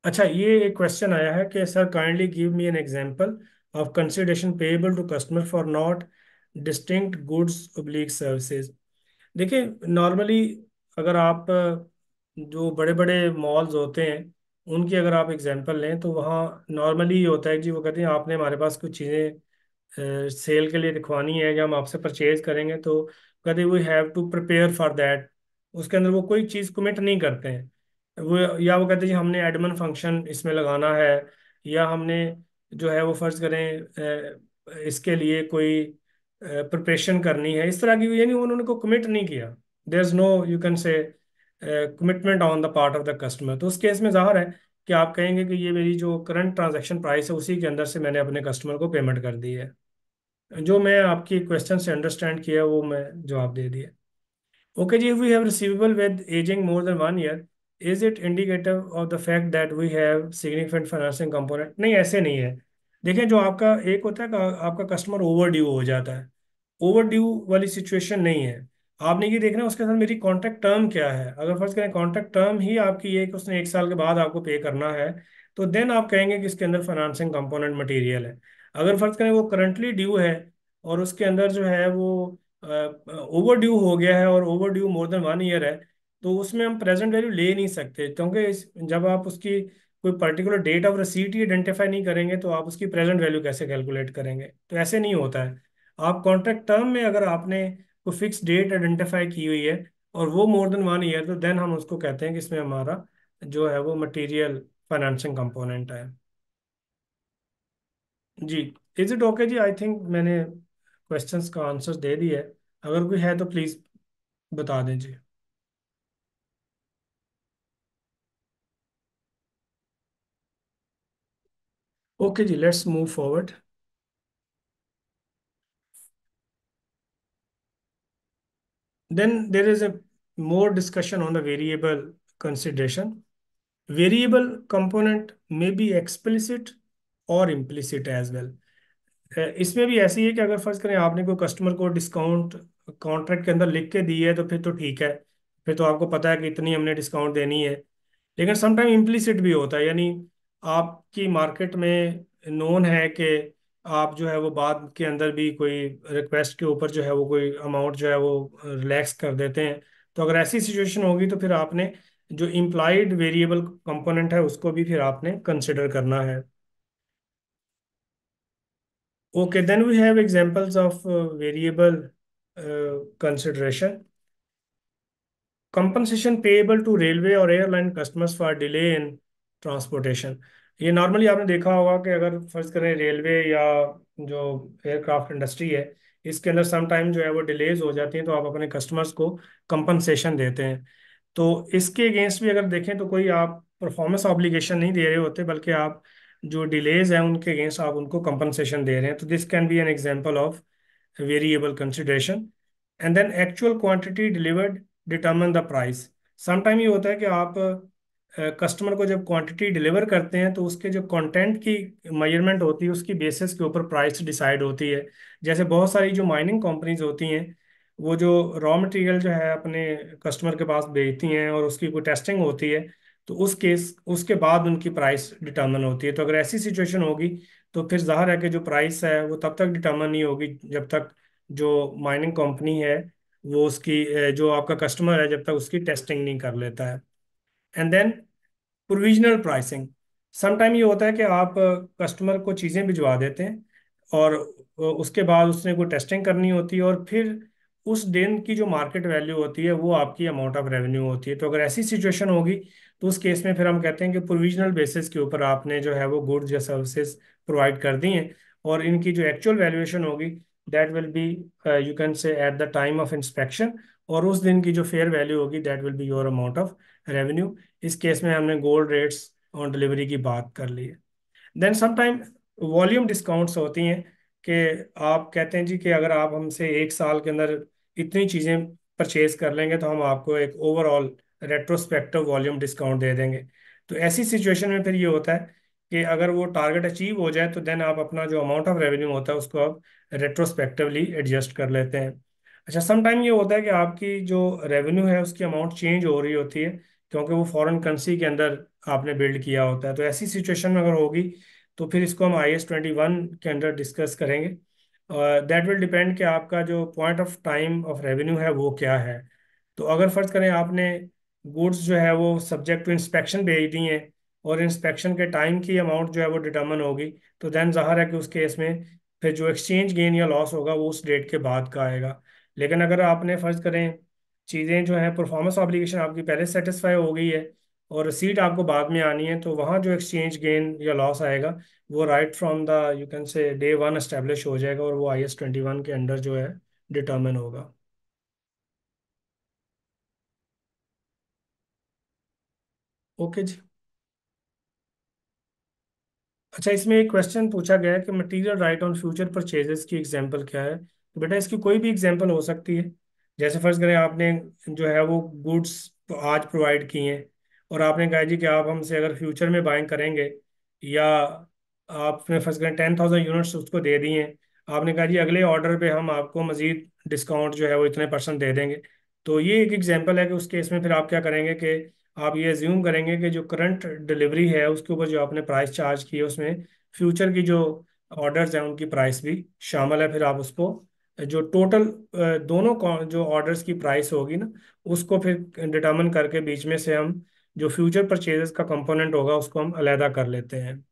अच्छा, ये एक क्वेश्चन आया है कि sir kindly give me an example of consideration payable to customer for not distinct goods oblique services. देखिए नॉर्मली अगर आप जो बड़े बड़े मॉल्स होते हैं उनकी अगर आप एग्जांपल लें तो वहाँ नॉर्मली ये होता है कि जी वो कहते हैं आपने हमारे पास कुछ चीज़ें सेल के लिए दिखवानी है या हम आपसे परचेज करेंगे तो कहते we have to prepare for that. उसके अंदर वो कोई चीज़ कमिट नहीं करते हैं। वो या वो कहते हैं जी हमने एडमन फंक्शन इसमें लगाना है या हमने जो है वो फर्ज करें इसके लिए कोई प्रिपरेशन करनी है इस तरह की, यानी उन्होंने को कमिट नहीं किया। There is no you can say commitment on the part of the customer. तो उस केस में ज़ाहिर है कि आप कहेंगे कि ये मेरी जो करंट ट्रांजैक्शन प्राइस है उसी के अंदर से मैंने अपने कस्टमर को पेमेंट कर दी है। जो मैं आपकी क्वेश्चन से अंडरस्टैंड किया वो मैं जवाब दे दिया। Okay, ji, if we have receivable with aging more than 1 year, is it indicative of the fact that we have significant financing component? नहीं, ऐसे नहीं है। देखिए, जो आपका एक होता है कि आपका कस्टमर ओवर ड्यू हो जाता है, ओवर ड्यू वाली सिचुएशन नहीं है। आपने ये देखना है उसके साथ मेरी कॉन्ट्रैक्ट टर्म क्या है। अगर फर्ज करें कॉन्ट्रैक्ट टर्म ही आपकी ये कि उसने 1 साल के बाद आपको पे करना है, तो देन आप कहेंगे कि इसके अंदर फाइनेंसिंग कंपोनेंट मटेरियल है। अगर फर्ज करें वो करंटली ड्यू है और उसके अंदर जो है वो ओवर ड्यू हो गया है और over due more than 1 year है, तो उसमें हम प्रेजेंट वैल्यू ले नहीं सकते, क्योंकि जब आप उसकी कोई पर्टिकुलर डेट ऑफ रिसीट ही आइडेंटिफाई नहीं करेंगे तो आप उसकी प्रेजेंट वैल्यू कैसे कैलकुलेट करेंगे। तो ऐसे नहीं होता है। आप कॉन्ट्रैक्ट टर्म में अगर आपने कोई फिक्स डेट आइडेंटिफाई की हुई है और वो मोर देन 1 ईयर, तो देन हम उसको कहते हैं कि इसमें हमारा जो है वो मटेरियल फाइनेंसिंग कंपोनेंट है। जी। इज इट ओके जी? आई थिंक मैंने क्वेश्चंस का आंसर दे दिया है। अगर कोई है तो प्लीज बता दें जी। ओके जी, let's move forward. Then there is a more discussion on the variable consideration. Variable component may be explicit और implicit as well. इसमें भी ऐसी है कि अगर फर्ज करें आपने कोई कस्टमर को डिस्काउंट कॉन्ट्रैक्ट के अंदर लिख के दी है तो फिर तो ठीक है, फिर तो आपको पता है कि इतनी हमने डिस्काउंट देनी है। लेकिन समटाइम इम्प्लिसिट भी होता है, यानी आपकी मार्केट में नोन है कि आप जो है वो बाद के अंदर भी कोई रिक्वेस्ट के ऊपर जो है वो कोई अमाउंट जो है वो रिलैक्स कर देते हैं। तो अगर ऐसी सिचुएशन होगी तो फिर आपने जो इम्प्लाइड वेरिएबल कंपोनेंट है उसको भी फिर आपने कंसिडर करना है। Okay, then we have examples of variable consideration. Compensation payable to railway और airline customers for delay in transportation. ये नॉर्मली आपने देखा होगा कि अगर फर्ज करें रेलवे या जो एयरक्राफ्ट इंडस्ट्री है, इसके अंदर सम टाइम जो है वो डिलेज हो जाती हैं तो आप अपने कस्टमर्स को कंपनसेशन देते हैं। तो इसके अगेंस्ट भी अगर देखें तो कोई आप परफॉर्मेंस ऑब्लिगेशन नहीं दे रहे होते, बल्कि आप जो डिलेज हैं उनके अगेंस्ट आप उनको कंपनसेशन दे रहे हैं। तो this can be N example of variable consideration. And then actual quantity delivered determine the price. Sometime ये होता है कि आप कस्टमर को जब क्वांटिटी डिलीवर करते हैं तो उसके जो कंटेंट की मेजरमेंट होती है उसकी बेसिस के ऊपर प्राइस डिसाइड होती है। जैसे बहुत सारी जो माइनिंग कंपनीज होती हैं, वो जो रॉ मटेरियल जो है अपने कस्टमर के पास भेजती हैं और उसकी कोई टेस्टिंग होती है, तो उस केस उसके बाद उनकी प्राइस डिटर्मन होती है। तो अगर ऐसी सिचुएशन होगी तो फिर जाहिर है कि जो प्राइस है वो तब तक डिटर्मन नहीं होगी जब तक जो माइनिंग कंपनी है वो उसकी जो आपका कस्टमर है जब तक उसकी टेस्टिंग नहीं कर लेता है। And then provisional pricing. Sometime ये होता है कि आप कस्टमर को चीज़ें भिजवा देते हैं और उसके बाद उसने कोई टेस्टिंग करनी होती है और फिर उस दिन की जो मार्केट वैल्यू होती है वो आपकी अमाउंट ऑफ रेवेन्यू होती है। तो अगर ऐसी सिचुएशन होगी तो उस केस में फिर हम कहते हैं कि प्रोविजनल बेसिस के ऊपर आपने जो है वो गुड्स या सर्विसेज प्रोवाइड कर दी हैं और इनकी जो एक्चुअल वैल्यूएशन होगी that will B you can से at the time of inspection, और उस दिन की जो फेयर वैल्यू होगी that will be your amount of revenue. इस केस में हमने गोल्ड रेट्स ऑन डिलीवरी की बात कर ली है। देन समटाइम वॉल्यूम डिस्काउंट्स होती हैं कि आप कहते हैं जी कि अगर आप हमसे 1 साल के अंदर इतनी चीज़ें परचेज कर लेंगे तो हम आपको एक ओवरऑल रेट्रोस्पेक्टिव वॉल्यूम डिस्काउंट दे देंगे। तो ऐसी सिचुएशन में फिर ये होता है कि अगर वो टारगेट अचीव हो जाए तो देन आप अपना जो अमाउंट ऑफ रेवेन्यू होता है उसको आप रेट्रोस्पेक्टिवली एडजस्ट कर लेते हैं। अच्छा, समटाइम ये होता है कि आपकी जो रेवेन्यू है उसकी अमाउंट चेंज हो रही होती है क्योंकि वो फॉरेन करेंसी के अंदर आपने बिल्ड किया होता है। तो ऐसी सिचुएशन में अगर होगी तो फिर इसको हम IS 21 के अंडर डिस्कस करेंगे। दैट विल डिपेंड कि आपका जो point of time of revenue है वो क्या है। तो अगर फर्ज करें आपने गुड्स जो है वो सब्जेक्ट टू इंस्पेक्शन भेज दी हैं और इंस्पेक्शन के टाइम की अमाउंट जो है वो डिटर्मन होगी, तो देन जाहिर है कि उस केस में फिर जो एक्सचेंज गेन या लॉस होगा वो उस डेट के बाद का आएगा। लेकिन अगर आपने फर्ज करें चीज़ें जो है परफॉर्मेंस ऑब्लिगेशन आपकी पहले सेटिस्फाई हो गई है और रिसीट आपको बाद में आनी है, तो वहाँ जो एक्सचेंज गेन या लॉस आएगा वो right from the you can से डे वन एस्टेब्लिश हो जाएगा और वो IS 21 के अंडर जो है डिटर्मिन होगा। ओके जी। अच्छा, इसमें एक क्वेश्चन पूछा गया है कि material right on future purchases की एग्जांपल क्या है। तो बेटा इसकी कोई भी एग्जांपल हो सकती है। जैसे फर्ज करें आपने जो है वो गुड्स तो आज प्रोवाइड किए हैं, और आपने कहा जी कि आप हमसे अगर फ्यूचर में बाइंग करेंगे, या आपने फर्ज करें 10,000 यूनिट्स उसको दे दिए हैं, आपने कहा जी अगले ऑर्डर पे हम आपको मजीद डिस्काउंट जो है वो इतने परसेंट दे देंगे। तो ये एक एग्जांपल है कि उस केस में फिर आप क्या करेंगे कि आप ये एज्यूम करेंगे कि जो करंट डिलीवरी है उसके ऊपर जो आपने प्राइस चार्ज की है उसमें फ्यूचर की जो ऑर्डर्स हैं उनकी प्राइस भी शामिल है। फिर आप उसको जो टोटल दोनों जो ऑर्डर्स की प्राइस होगी ना, उसको फिर डिटर्मिन करके बीच में से हम जो फ्यूचर परचेजेस का कंपोनेंट होगा उसको हम अलहदा कर लेते हैं।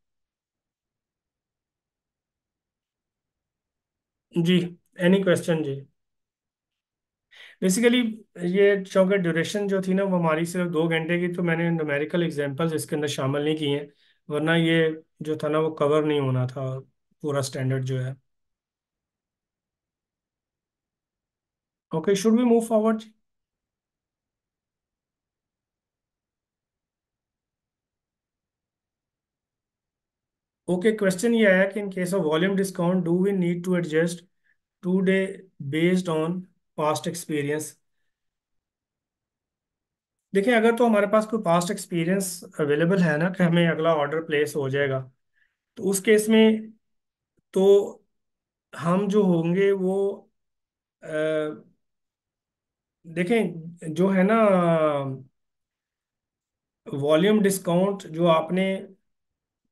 जी, एनी क्वेश्चन जी। बेसिकली ये चूंकि ड्यूरेशन जो थी ना वो हमारी सिर्फ 2 घंटे की, तो मैंने न्यूमेरिकल एग्जांपल्स इसके अंदर शामिल नहीं किए हैं, वरना ये जो था ना वो कवर नहीं होना था पूरा स्टैंडर्ड जो है। Okay, should we move forward? Okay, question ये आया कि in case of volume discount do we need to adjust today based on past experience. देखिए, अगर तो हमारे पास कोई पास्ट एक्सपीरियंस अवेलेबल है ना कि हमें अगला ऑर्डर प्लेस हो जाएगा, तो उस केस में तो हम जो होंगे वो देखें जो है ना वॉल्यूम डिस्काउंट जो आपने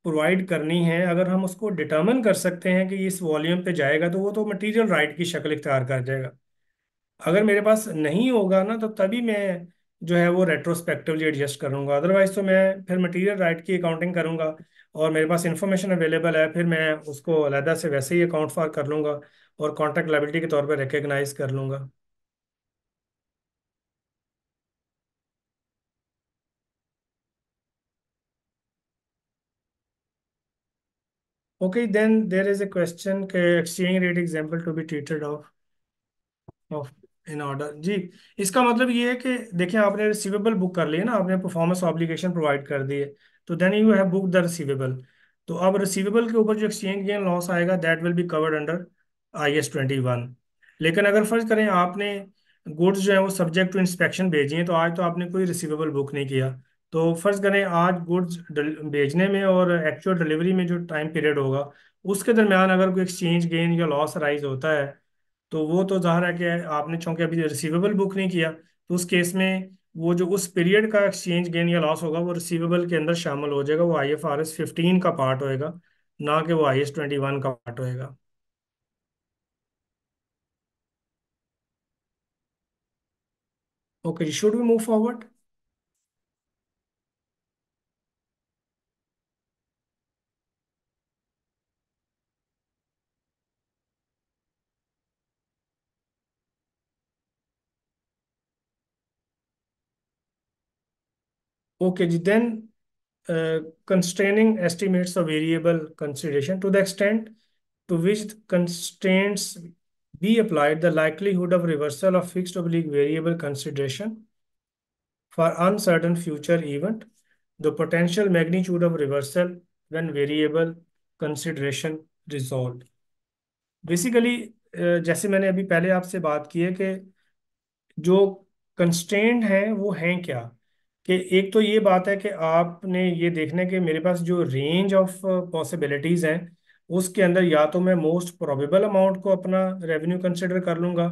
प्रोवाइड करनी है, अगर हम उसको डिटर्मिन कर सकते हैं कि इस वॉल्यूम पे जाएगा तो वो तो मटेरियल राइट की शक्ल इख्तियार कर जाएगा। अगर मेरे पास नहीं होगा ना तो तभी मैं जो है वो रेट्रोस्पेक्टिवली एडजस्ट करूंगा, अदरवाइज तो मैं फिर मटेरियल राइट की अकाउंटिंग करूंगा और मेरे पास इंफॉर्मेशन अवेलेबल है, फिर मैं उसको अलहदा से वैसे ही अकाउंट फॉर कर लूंगा और कॉन्ट्रैक्ट लायबिलिटी के तौर पर रिकग्नाइज कर लूंगा। Okay, then there is a question के exchange rate example to be treated of in order जी। इसका मतलब ये है कि देखिए आपने रिसीवेबल बुक कर लिया ना, आपने परफॉर्मेंस ऑब्लिगेशन प्रोवाइड कर दी है, तो then you have book the receivable. तो अब रिसीवेबल के ऊपर जो एक्सचेंज गेन लॉस आएगा that will be covered under IS 21। लेकिन अगर फर्ज करें आपने गुड्स जो है वो सब्जेक्ट टू इंस्पेक्शन भेजी हैं, तो आज तो आपने कोई रिसीवेबल बुक नहीं किया, तो फर्ज करें आज गुड्स भेजने में और एक्चुअल डिलीवरी में जो टाइम पीरियड होगा उसके दरमियान अगर कोई एक्सचेंज गेन या लॉस राइज होता है, तो वो तो जाहिर है कि आपने चूंकि अभी रिसीवेबल बुक नहीं किया, तो उस केस में वो जो उस पीरियड का एक्सचेंज गेन या लॉस होगा वो रिसीवेबल के अंदर शामिल हो जाएगा, वो IFRS 15 का पार्ट होएगा, ना कि वो IS 21 का पार्ट होएगा। Okay, should we move forward? Okay जी, then constraining estimates of variable consideration to the extent to which constraints be applied, the likelihood of reversal of fixed oblique variable consideration for uncertain future event, the potential magnitude of reversal when variable consideration resolved। Basically जैसे मैंने अभी पहले आपसे बात की है कि जो कंस्ट्रेंट हैं वो हैं क्या, कि एक तो ये बात है कि आपने ये देखना है कि मेरे पास जो रेंज ऑफ पॉसिबिलिटीज हैं उसके अंदर या तो मैं मोस्ट प्रोबेबल अमाउंट को अपना रेवेन्यू कंसिडर कर लूंगा,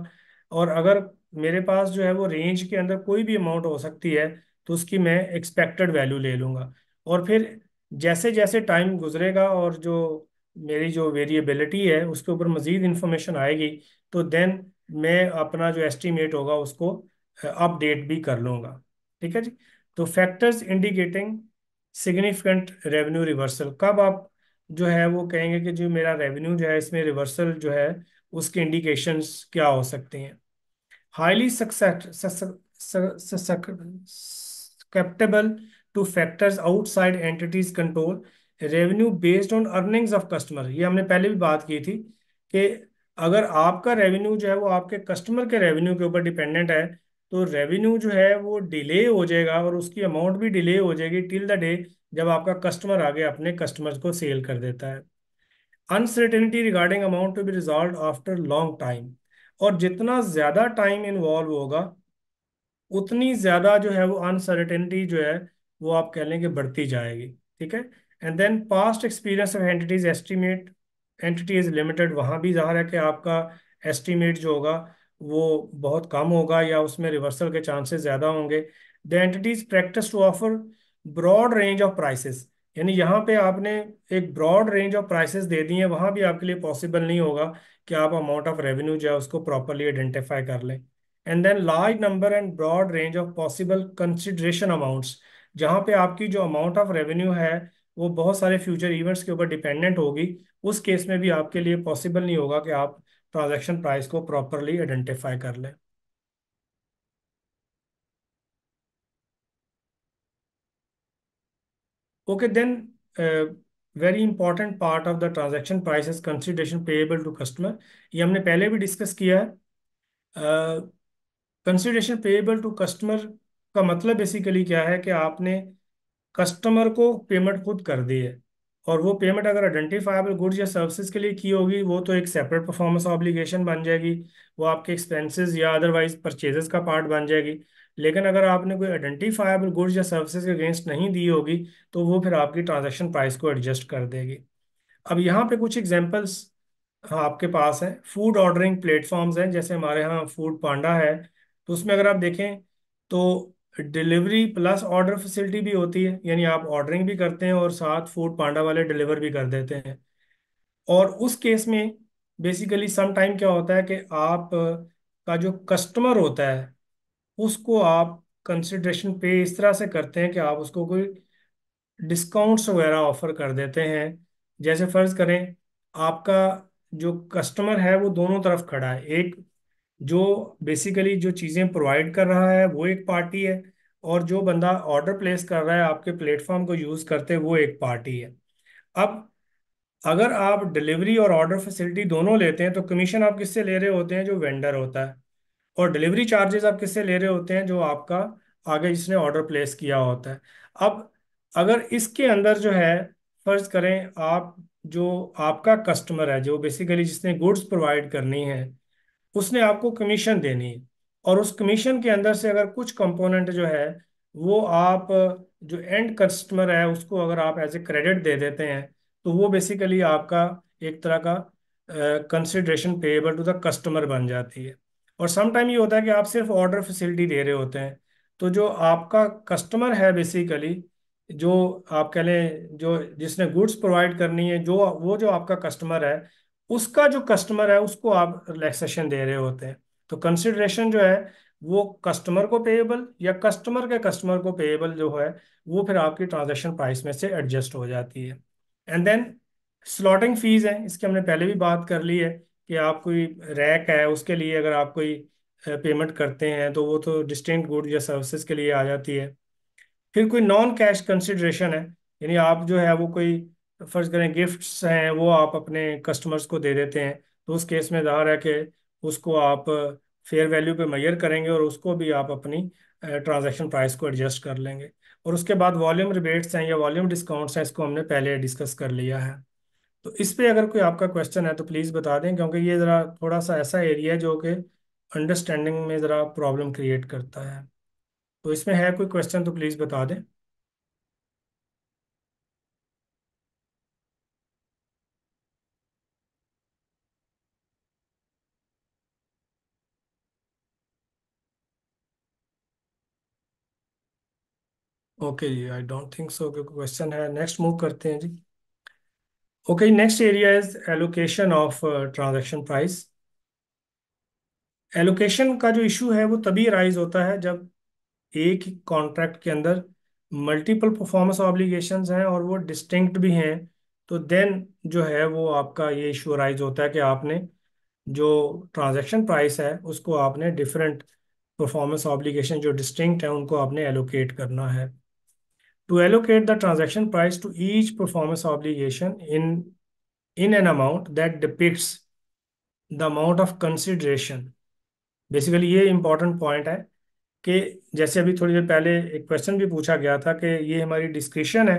और अगर मेरे पास जो है वो रेंज के अंदर कोई भी अमाउंट हो सकती है तो उसकी मैं एक्सपेक्टेड वैल्यू ले लूंगा। और फिर जैसे जैसे टाइम गुजरेगा और जो मेरी जो वेरिएबिलिटी है उसके ऊपर मजीद इंफॉर्मेशन आएगी, तो देन मैं अपना जो एस्टिमेट होगा उसको अपडेट भी कर लूंगा। ठीक है जी। तो factors indicating significant revenue reversal, कब आप जो है वो कहेंगे कि जो मेरा रेवेन्यू जो है इसमें रिवर्सल जो है उसके इंडिकेशंस क्या हो सकते हैं। highly susceptible to factors outside entities control, revenue based on earnings of customer, ये हमने पहले भी बात की थी कि अगर आपका रेवेन्यू जो है वो आपके कस्टमर के रेवेन्यू के ऊपर डिपेंडेंट है, तो रेवेन्यू जो है वो डिले हो जाएगा और उसकी अमाउंट भी डिले हो जाएगी टिल द डे जब आपका कस्टमर आगे अपने कस्टमर्स को सेल कर देता है। Uncertainty regarding amount to be resolve after long time, और जितना ज्यादा टाइम इन्वॉल्व होगा उतनी ज्यादा जो है वो अनसर्टेनिटी जो है वो आप कह लें कि बढ़ती जाएगी। ठीक है। And then past experience of entities estimate, entity is limited, वहां भी ज़ाहिर है कि आपका एस्टिमेट जो होगा वो बहुत कम होगा या उसमें रिवर्सल के चांसेस ज़्यादा होंगे। The entities practice to offer broad range of prices, यानी यहाँ पे आपने एक ब्रॉड रेंज ऑफ प्राइसेस दे दी हैं, वहां भी आपके लिए पॉसिबल नहीं होगा कि आप अमाउंट ऑफ रेवेन्यू जो है उसको प्रॉपरली आइडेंटिफाई कर लें। And then large number and broad range of possible consideration amounts, जहाँ पे आपकी जो अमाउंट ऑफ रेवेन्यू है वो बहुत सारे फ्यूचर इवेंट्स के ऊपर डिपेंडेंट होगी, उस केस में भी आपके लिए पॉसिबल नहीं होगा कि आप ट्रांजैक्शन प्राइस को प्रॉपरली आइडेंटिफाई कर लें। Okay then, very important part of the transaction price is consideration payable to customer. ये हमने पहले भी डिस्कस किया है। कंसिडरेशन पेएबल टू कस्टमर का मतलब बेसिकली क्या है कि आपने कस्टमर को पेमेंट खुद कर दी है, और वो पेमेंट अगर आइडेंटिफाइबल गुड्स या सर्विसेज के लिए की होगी वो तो एक सेपरेट परफॉर्मेंस ऑब्लिगेशन बन जाएगी, वो आपके एक्सपेंसेस या अदरवाइज परचेजेस का पार्ट बन जाएगी। लेकिन अगर आपने कोई आइडेंटिफाइबल गुड्स या सर्विसेज के अगेंस्ट नहीं दी होगी तो वो फिर आपकी ट्रांजैक्शन प्राइस को एडजस्ट कर देगी। अब यहाँ पे कुछ एग्जांपल्स हाँ आपके पास हैं। फूड ऑर्डरिंग प्लेटफॉर्म्स हैं, जैसे हमारे यहाँ फूड पांडा है, तो उसमें अगर आप देखें तो डिलीवरी प्लस ऑर्डर फैसिलिटी भी होती है, यानी आप ऑर्डरिंग भी करते हैं और साथ फूड पांडा वाले डिलीवर भी कर देते हैं। और उस केस में बेसिकली सम टाइम क्या होता है कि आप का जो कस्टमर होता है उसको आप कंसिडरेशन पे इस तरह से करते हैं कि आप उसको कोई डिस्काउंट्स वगैरह ऑफर कर देते हैं। जैसे फर्ज करें आपका जो कस्टमर है वो दोनों तरफ खड़ा है, एक जो बेसिकली जो चीज़ें प्रोवाइड कर रहा है वो एक पार्टी है, और जो बंदा ऑर्डर प्लेस कर रहा है आपके प्लेटफॉर्म को यूज़ करते वो एक पार्टी है। अब अगर आप डिलीवरी और ऑर्डर फैसिलिटी दोनों लेते हैं तो कमीशन आप किससे ले रहे होते हैं? जो वेंडर होता है। और डिलीवरी चार्जेस आप किससे ले रहे होते हैं? जो आपका आगे जिसने ऑर्डर प्लेस किया होता है। अब अगर इसके अंदर जो है फर्ज करें आप, जो आपका कस्टमर है जो बेसिकली जिसने गुड्स प्रोवाइड करनी है उसने आपको कमीशन देनी है, और उस कमीशन के अंदर से अगर कुछ कंपोनेंट जो है वो आप जो एंड कस्टमर है उसको अगर आप एज ए क्रेडिट दे देते हैं तो वो बेसिकली आपका एक तरह का consideration payable to the customer बन जाती है। और सम टाइम ये होता है कि आप सिर्फ ऑर्डर फैसिलिटी दे रहे होते हैं, तो जो आपका कस्टमर है बेसिकली, जो आप कह लें जो जिसने गुड्स प्रोवाइड करनी है, जो वो जो आपका कस्टमर है उसका जो कस्टमर है उसको आप रिलैक्सेशन दे रहे होते हैं। तो कंसिडरेशन जो है वो कस्टमर को पेएबल या कस्टमर के कस्टमर को पेएबल जो है वो फिर आपकी ट्रांजैक्शन प्राइस में से एडजस्ट हो जाती है। एंड देन स्लॉटिंग फीस है, इसकी हमने पहले भी बात कर ली है कि आप कोई रैक है उसके लिए अगर आप कोई पेमेंट करते हैं तो वो तो डिस्टिंक्ट गुड या सर्विसेज के लिए आ जाती है। फिर कोई नॉन कैश कंसिडरेशन है, यानी आप जो है वो कोई फर्ज करें गिफ्ट्स हैं वो आप अपने कस्टमर्स को दे देते हैं, तो उस केस में ज़ाहिर है कि उसको आप फेयर वैल्यू पे मेजर करेंगे और उसको भी आप अपनी ट्रांजैक्शन प्राइस को एडजस्ट कर लेंगे। और उसके बाद वॉल्यूम रिबेट्स हैं या वॉल्यूम डिस्काउंट्स हैं, इसको हमने पहले डिस्कस कर लिया है। तो इस पे अगर कोई आपका क्वेश्चन है तो प्लीज़ बता दें, क्योंकि ये ज़रा थोड़ा सा ऐसा एरिया है जो कि अंडरस्टैंडिंग में ज़रा प्रॉब्लम क्रिएट करता है। तो इसमें है कोई क्वेश्चन तो प्लीज़ बता दें। ओके जी, आई डोंट थिंक सो कि क्वेश्चन है। नेक्स्ट मूव करते हैं जी। Okay, next area is allocation of transaction price. Allocation का जो इशू है वो तभी राइज होता है जब एक ही कॉन्ट्रैक्ट के अंदर मल्टीपल परफॉर्मेंस ऑब्लिगेशंस हैं और वो डिस्टिंक्ट भी हैं। तो देन जो है वो आपका ये इशू राइज होता है कि आपने जो ट्रांजैक्शन प्राइस है उसको आपने डिफरेंट परफॉर्मेंस ऑब्लिगेशन जो डिस्टिंक्ट है उनको आपने एलोकेट करना है। To allocate the transaction price to each performance obligation in an amount that depicts the amount of consideration। Basically ये इंपॉर्टेंट पॉइंट है कि जैसे अभी थोड़ी देर पहले एक क्वेश्चन भी पूछा गया था कि ये हमारी डिस्क्रिप्शन है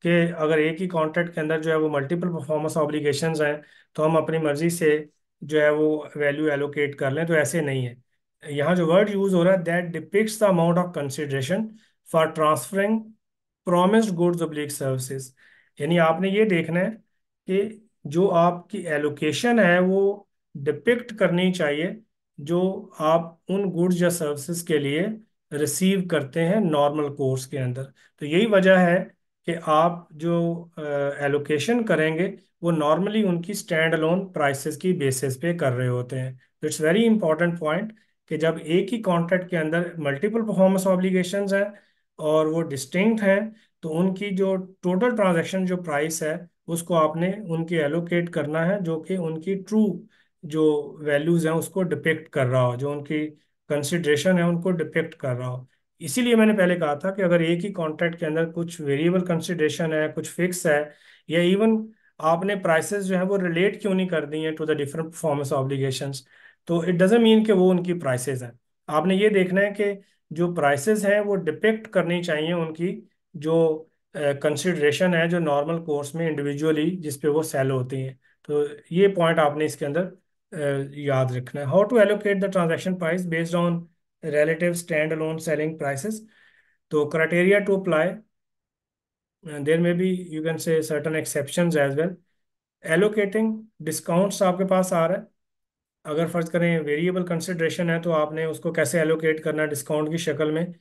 कि अगर एक ही कॉन्ट्रैक्ट के अंदर जो है वो मल्टीपल परफॉर्मेंस ऑब्लिगेशंस हैं तो हम अपनी मर्जी से जो है वो वैल्यू एलोकेट कर लें, तो ऐसे नहीं है। यहाँ जो वर्ड यूज हो रहा है, that depicts the amount of consideration for transferring promised goods oblique services. यानी आपने ये देखना है कि जो आपकी एलोकेशन है वो डिपिक्ट करनी चाहिए जो आप उन गुड्स या सर्विसेज के लिए रिसीव करते हैं नॉर्मल कोर्स के अंदर। तो यही वजह है कि आप जो एलोकेशन करेंगे वो नॉर्मली उनकी स्टैंड अलोन प्राइसेस की बेसिस पे कर रहे होते हैं। तो इट्स वेरी इंपॉर्टेंट पॉइंट कि जब एक ही कॉन्ट्रैक्ट के अंदर मल्टीपल परफॉर्मेंस ऑब्लिगेशंस हैं और वो डिस्टिंक्ट हैं, तो उनकी जो टोटल ट्रांजैक्शन जो प्राइस है उसको आपने उनकी एलोकेट करना है जो कि उनकी ट्रू जो वैल्यूज हैं उसको डिपिक्ट कर रहा हो, जो उनकी कंसिडरेशन है उनको डिपिक्ट कर रहा हो। इसीलिए मैंने पहले कहा था कि अगर एक ही कॉन्ट्रैक्ट के अंदर कुछ वेरिएबल कंसिडरेशन है, कुछ फिक्स है, या इवन आपने प्राइसेस जो है वो रिलेट क्यों नहीं कर दी हैं to the different performance obligations, तो इट डजेंट मीन कि वो उनकी प्राइसेस हैं। आपने ये देखना है कि जो प्राइसेस हैं वो डिपिक्ट करनी चाहिए उनकी जो कंसिडरेशन है जो नॉर्मल कोर्स में इंडिविजुअली जिस पे वो सेल होती हैं। तो ये पॉइंट आपने इसके अंदर याद रखना है। How to allocate the transaction price based on relative standalone selling prices। तो criteria to apply, there may be you can say certain exceptions as well। allocating discounts आपके पास आ रहा है, अगर फर्ज करें वेरिएबल कंसिडरेशन है तो आपने उसको कैसे एलोकेट करना है डिस्काउंट की शक्ल में।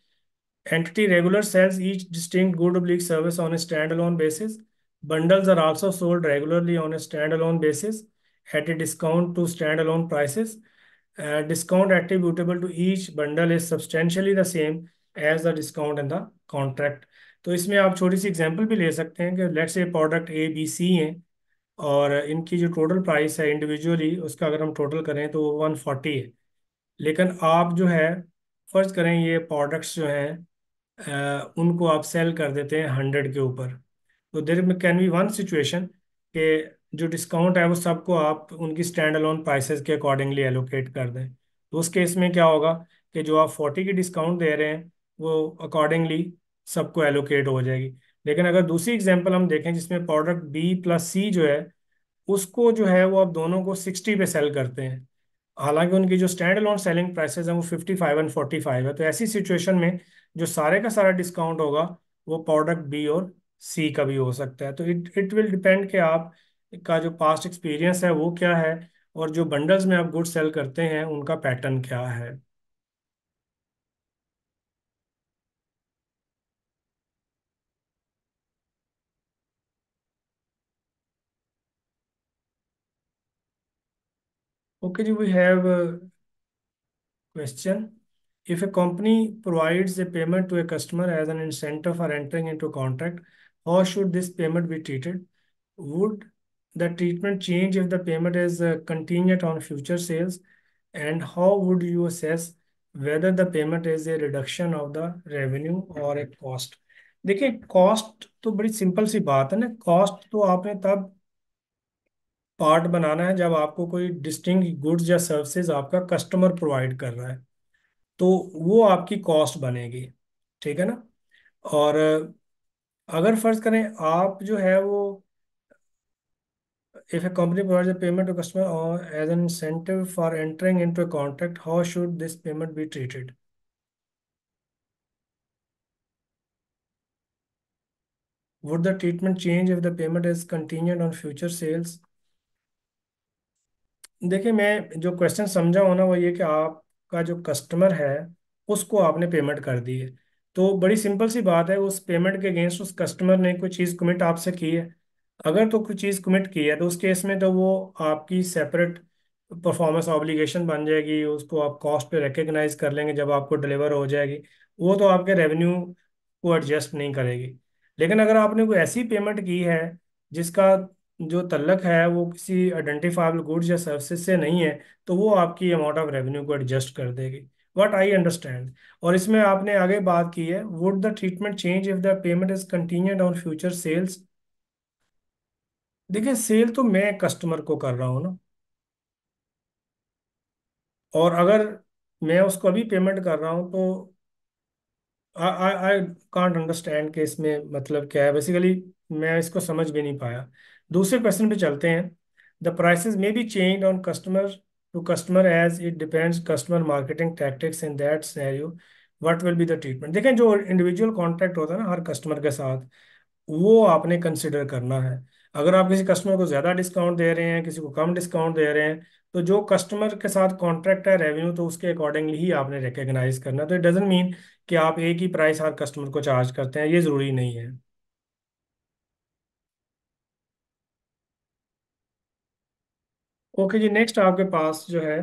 entity regular sells each distinct good oblique service on a standalone basis। bundles are also sold regularly on a standalone basis at a discount to standalone prices। discount attributable to each bundle is substantially the same as the discount in the contract। तो इसमें आप छोटी सी एग्जांपल भी ले सकते हैं कि let's say product A B C हैं और इनकी जो टोटल प्राइस है इंडिविजुअली उसका अगर हम टोटल करें तो वो 140 है। लेकिन आप जो है फर्ज करें ये प्रोडक्ट्स जो हैं उनको आप सेल कर देते हैं 100 के ऊपर। तो देर में कैन बी वन सिचुएशन कि जो डिस्काउंट है वो सबको आप उनकी स्टैंड अलोन प्राइसेस के अकॉर्डिंगली एलोकेट कर दें। तो उस केस में क्या होगा कि जो आप 40 की डिस्काउंट दे रहे हैं वो अकॉर्डिंगली सबको एलोकेट हो जाएगी। लेकिन अगर दूसरी एग्जांपल हम देखें जिसमें प्रोडक्ट बी प्लस सी जो है उसको जो है वो आप दोनों को 60 पे सेल करते हैं, हालांकि उनकी जो स्टैंड अलोन सेलिंग प्राइसेस हैं वो 55 एंड 45 है। तो ऐसी सिचुएशन में जो सारे का सारा डिस्काउंट होगा वो प्रोडक्ट बी और सी का भी हो सकता है। तो इट इट विल डिपेंड कि आप का जो पास्ट एक्सपीरियंस है वो क्या है और जो बंडल्स में आप गुड सेल करते हैं उनका पैटर्न क्या है। ओके जी, we have question. If a company provides a payment to a customer as an incentive for entering into a contract, how should this payment be treated? Would the treatment change if the payment is contingent on future sales? And how would you assess whether the payment is a reduction of the revenue or a cost? देखिए कॉस्ट तो बड़ी सिंपल सी बात है ना, कॉस्ट तो आपने तब पार्ट बनाना है जब आपको कोई डिस्टिंक्ट गुड्स या सर्विसेज आपका कस्टमर प्रोवाइड कर रहा है, तो वो आपकी कॉस्ट बनेगी। ठीक है ना। और अगर फर्ज करें आप जो है वो if a company provides a payment to customer और as an incentive for entering into a contract, how should this payment be treated? Would the treatment change if the payment is continued on future sales? देखिए मैं जो क्वेश्चन समझा हो ना वो ये कि आपका जो कस्टमर है उसको आपने पेमेंट कर दी है, तो बड़ी सिंपल सी बात है, उस पेमेंट के अगेंस्ट उस कस्टमर ने कोई चीज़ कमिट आपसे की है। अगर तो कोई चीज़ कमिट की है तो उस केस में तो वो आपकी सेपरेट परफॉर्मेंस ऑब्लिगेशन बन जाएगी, उसको आप कॉस्ट पे रिकग्नाइज कर लेंगे जब आपको डिलीवर हो जाएगी, वो तो आपके रेवेन्यू को एडजस्ट नहीं करेगी। लेकिन अगर आपने कोई ऐसी पेमेंट की है जिसका जो तल्लक है वो किसी आइडेंटिफाइबल गुड्स या सर्विसेज से नहीं है, तो वो आपकी अमाउंट ऑफ रेवेन्यू को एडजस्ट कर देगी। What I understand. और इसमें आपने आगे बात की है, would the treatment change if the payment is continued on future sales? देखिए सेल तो मैं कस्टमर को कर रहा हूँ ना, और अगर मैं उसको अभी पेमेंट कर रहा हूँ तो आई कांट अंडरस्टैंड कि इसमें मतलब क्या है बेसिकली। मैं इसको समझ भी नहीं पाया। दूसरे क्वेश्चन पे चलते हैं। The prices may be change on customer to customer as it depends customer marketing tactics in that scenario. What will be the treatment. देखें, जो इंडिविजुअल कॉन्ट्रैक्ट होता है ना हर कस्टमर के साथ, वो आपने कंसिडर करना है। अगर आप किसी कस्टमर को ज़्यादा डिस्काउंट दे रहे हैं, किसी को कम डिस्काउंट दे रहे हैं, तो जो कस्टमर के साथ कॉन्ट्रैक्ट है रेवेन्यू, तो उसके अकॉर्डिंगली ही आपने रिकग्नाइज करना है। तो इट डजेंट मीन कि आप एक ही प्राइस हर कस्टमर को चार्ज करते हैं, ये ज़रूरी नहीं है। ओके जी, नेक्स्ट आपके पास जो है,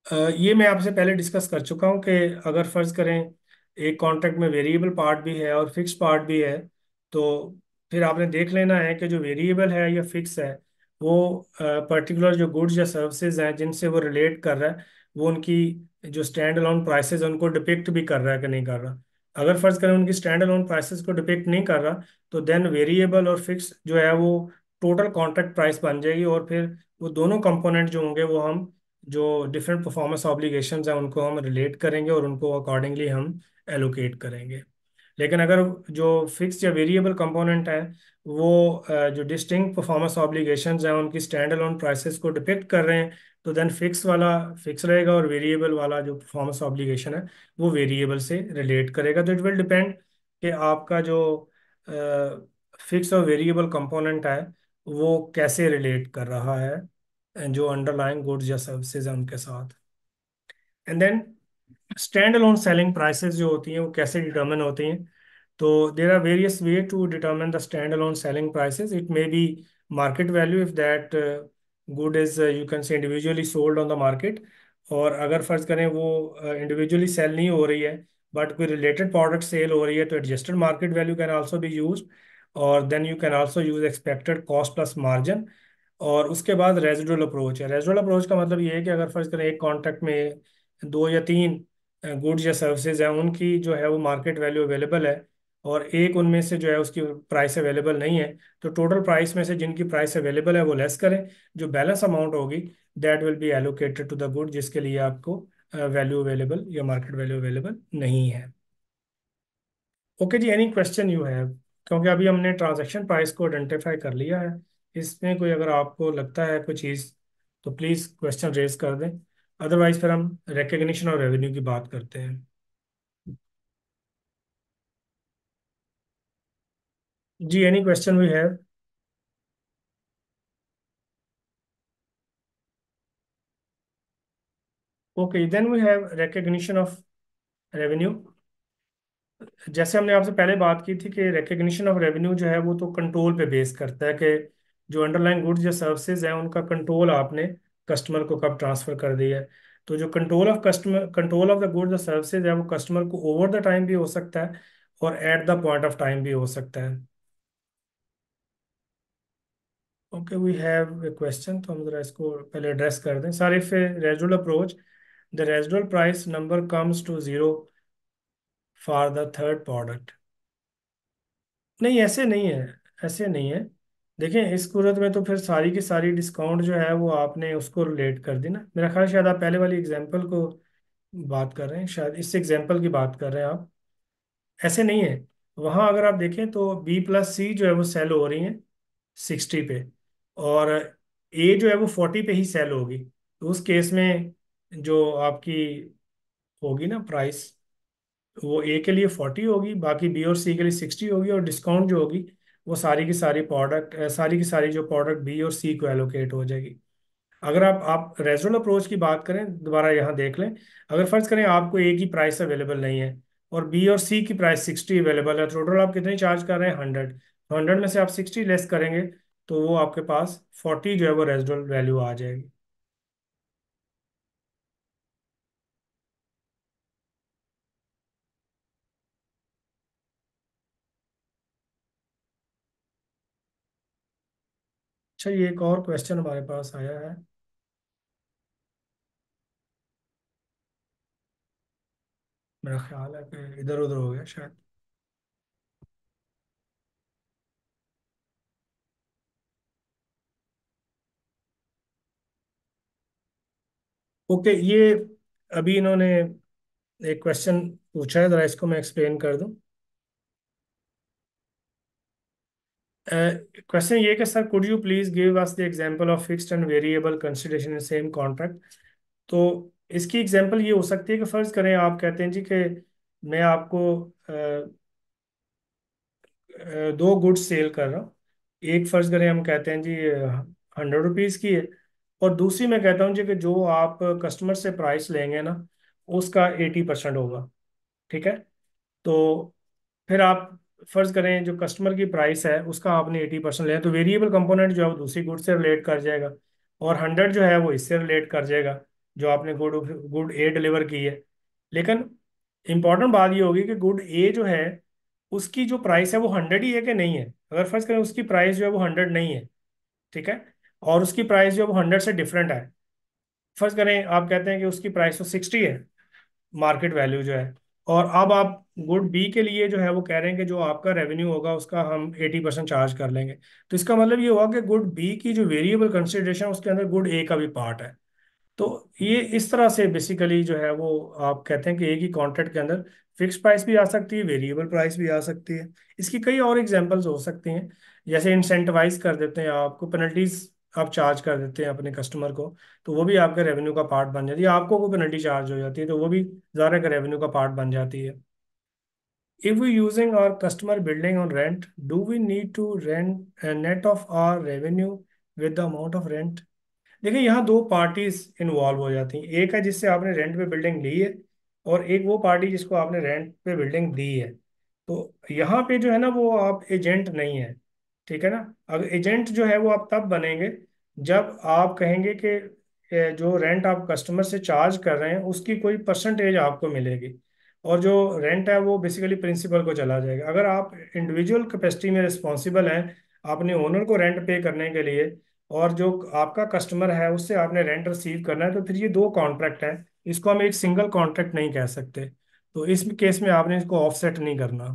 ये मैं आपसे पहले डिस्कस कर चुका हूँ कि अगर फर्ज करें एक कॉन्ट्रैक्ट में वेरिएबल पार्ट भी है और फिक्स पार्ट भी है, तो फिर आपने देख लेना है कि जो वेरिएबल है या फिक्स है, वो पर्टिकुलर जो गुड्स या सर्विसेज हैं जिनसे वो रिलेट कर रहा है, वो उनकी जो स्टैंड अलोन प्राइसेस उनको डिपिक्ट भी कर रहा है कि नहीं कर रहा। अगर फर्ज करें उनकी स्टैंड अलोन प्राइसेस को डिपिक्ट नहीं कर रहा, तो देन वेरिएबल और फिक्स जो है वो टोटल कॉन्ट्रैक्ट प्राइस बन जाएगी, और फिर वो दोनों कंपोनेंट जो होंगे वो हम जो डिफरेंट परफॉर्मेंस ऑब्लिगेशंस हैं उनको हम रिलेट करेंगे और उनको अकॉर्डिंगली हम एलोकेट करेंगे। लेकिन अगर जो फिक्स या वेरिएबल कंपोनेंट है वो जो डिस्टिंक्ट परफॉर्मेंस ऑब्लिगेशंस हैं उनकी स्टैंड अलोन प्राइसेस को डिपिक्ट कर रहे हैं, तो देन फिक्स वाला फिक्स रहेगा और वेरिएबल वाला जो परफॉर्मेंस ऑब्लिगेशन है वो वेरिएबल से रिलेट करेगा। तो इट विल डिपेंड कि आपका जो फिक्स और वेरिएबल कंपोनेंट है वो कैसे रिलेट कर रहा है जो अंडरलाइंग गुड्स या सर्विसेज हैं उनके साथ। And then standalone selling prices जो होती हैं वो कैसे डिटर्मिन होती हैं। तो there are various way to determine the standalone selling prices. It may be market value if that good is you can say individually sold on the market. और अगर फर्ज करें वो इंडिविजुअली सेल नहीं हो रही है बट कोई रिलेटेड प्रोडक्ट सेल हो रही है, तो adjusted market value can also be use. और then you can also use expected cost plus margin. और उसके बाद रेजिडुअल अप्रोच है। रेजिडुअल अप्रोच का मतलब ये है कि अगर फर्ज करें एक कॉन्ट्रैक्ट में दो या तीन गुड्स या सर्विसेज हैं, उनकी जो है वो मार्केट वैल्यू अवेलेबल है, और एक उनमें से जो है उसकी प्राइस अवेलेबल नहीं है, तो टोटल प्राइस में से जिनकी प्राइस अवेलेबल है वो लेस करें। जो बैलेंस अमाउंट होगी that will be allocated to the good जिसके लिए आपको वैल्यू अवेलेबल या मार्केट वैल्यू अवेलेबल नहीं है। ओके जी, एनी क्वेश्चन यू हैव। क्योंकि अभी हमने ट्रांजैक्शन प्राइस को आइडेंटिफाई कर लिया है, इसमें कोई अगर आपको लगता है कोई चीज़ तो प्लीज़ क्वेश्चन रेज कर दें। अदरवाइज फिर हम रिकग्निशन और रेवेन्यू की बात करते हैं। जी, any question we have. Okay, then we have recognition of revenue. जैसे हमने आपसे पहले बात की थी कि रिकग्निशन ऑफ रेवेन्यू जो है वो तो कंट्रोल पे बेस करता है कि जो अंडरलाइन गुड्स या सर्विसेज हैं उनका कंट्रोल आपने कस्टमर को कब ट्रांसफर कर दिया है। तो जो कंट्रोल ऑफ द गुड्स या सर्विसेज है वो कस्टमर को ओवर द टाइम भी हो सकता है और at the point of time भी हो सकता है। Okay, we have a question, तो हम जरा इसको पहले एड्रेस कर दें। Sir, if a residual approach the residual price number comes to zero for the third product. नहीं, ऐसे नहीं है। ऐसे नहीं है। देखें, इस सूरत में तो फिर सारी की सारी डिस्काउंट जो है वो आपने उसको रिलेट कर दी ना। मेरा ख्याल शायद आप पहले वाली एग्जांपल को बात कर रहे हैं, शायद इस एग्जांपल की बात कर रहे हैं आप। ऐसे नहीं है। वहाँ अगर आप देखें तो बी प्लस सी जो है वो सेल हो रही हैं 60 पे, और ए जो है वो 40 पे ही सेल होगी। तो उस केस में जो आपकी होगी ना प्राइस, वो ए के लिए 40 होगी, बाकी बी और सी के लिए 60 होगी, और डिस्काउंट जो होगी वो सारी की सारी जो प्रोडक्ट बी और सी को एलोकेट हो जाएगी। अगर आप रेजोनल अप्रोच की बात करें, दोबारा यहाँ देख लें। अगर फर्ज करें आपको ए की प्राइस अवेलेबल नहीं है और बी और सी की प्राइस 60 अवेलेबल है, टोटल आप कितनी चार्ज कर रहे हैं 100। 100 में से आप 60 लेस करेंगे तो वो आपके पास 40 जो है वो रेजोनल वैल्यू आ जाएगी। अच्छा, ये एक और क्वेश्चन हमारे पास आया है। मेरा ख्याल है कि इधर उधर हो गया शायद। ओके, ये अभी इन्होंने एक क्वेश्चन पूछा है, जरा इसको मैं एक्सप्लेन कर दूं। क्वेश्चन ये कि sir could you please give us the example of fixed and variable consideration in same contract. तो इसकी एग्जांपल ये हो सकती है कि फर्ज करें आप कहते हैं जी कि मैं आपको दो गुड्स सेल कर रहा हूँ। एक फर्ज करें हम कहते हैं जी 100 रुपीज़ की है, और दूसरी मैं कहता हूँ जी कि जो आप कस्टमर से प्राइस लेंगे ना उसका 80% होगा। ठीक है। तो फिर आप फर्ज करें जो कस्टमर की प्राइस है उसका आपने 80% लिया, तो वेरिएबल कंपोनेंट जो है वो दूसरी गुड से रिलेट कर जाएगा, और 100 जो है वो इससे रिलेट कर जाएगा जो आपने गुड गुड ए डिलीवर की है। लेकिन इंपॉर्टेंट बात ये होगी कि गुड ए जो है उसकी जो प्राइस है वो 100 ही है कि नहीं है। अगर फर्ज करें उसकी प्राइस जो है वो 100 नहीं है, ठीक है, और उसकी प्राइस जो है वो 100 से डिफरेंट है। फर्ज करें आप कहते हैं कि उसकी प्राइस तो 60 है, मार्केट वैल्यू जो है, और अब आप गुड बी के लिए जो है वो कह रहे हैं कि जो आपका रेवेन्यू होगा उसका हम 80% चार्ज कर लेंगे। तो इसका मतलब ये हुआ कि गुड बी की जो वेरिएबल कंसिडरेशन उसके अंदर गुड ए का भी पार्ट है। तो ये इस तरह से बेसिकली जो है वो आप कहते हैं कि एक ही कॉन्ट्रैक्ट के अंदर फिक्स प्राइस भी आ सकती है, वेरिएबल प्राइस भी आ सकती है। इसकी कई और एग्जांपल्स हो सकती हैं, जैसे इंसेंटिवाइज कर देते हैं आपको, पेनल्टीज आप चार्ज कर देते हैं अपने कस्टमर को, तो वो भी आपके रेवेन्यू का पार्ट बन जाती है। आपको कोई पेनल्टी चार्ज हो जाती है तो वो भी ज़ारा का रेवेन्यू का पार्ट बन जाती है। If we using our customer building on rent, do we need to rent a net of our revenue with the amount of rent? देखिए यहाँ दो पार्टीज इन्वॉल्व हो जाती हैं, एक है जिससे आपने रेंट पे बिल्डिंग ली है, और एक वो पार्टी जिसको आपने रेंट पे बिल्डिंग दी है। तो यहाँ पे जो है ना वो आप एजेंट नहीं है, ठीक है ना। अगर एजेंट जो है वो आप तब बनेंगे जब आप कहेंगे कि जो रेंट आप कस्टमर से चार्ज कर रहे हैं उसकी कोई परसेंटेज आपको मिलेगी, और जो रेंट है वो बेसिकली प्रिंसिपल को चला जाएगा। अगर आप इंडिविजुअल कैपेसिटी में रिस्पॉन्सिबल हैं अपने ओनर को रेंट पे करने के लिए, और जो आपका कस्टमर है उससे आपने रेंट रिसीव करना है, तो फिर ये दो कॉन्ट्रैक्ट हैं, इसको हम एक सिंगल कॉन्ट्रैक्ट नहीं कह सकते। तो इस केस में आपने इसको ऑफसेट नहीं करना।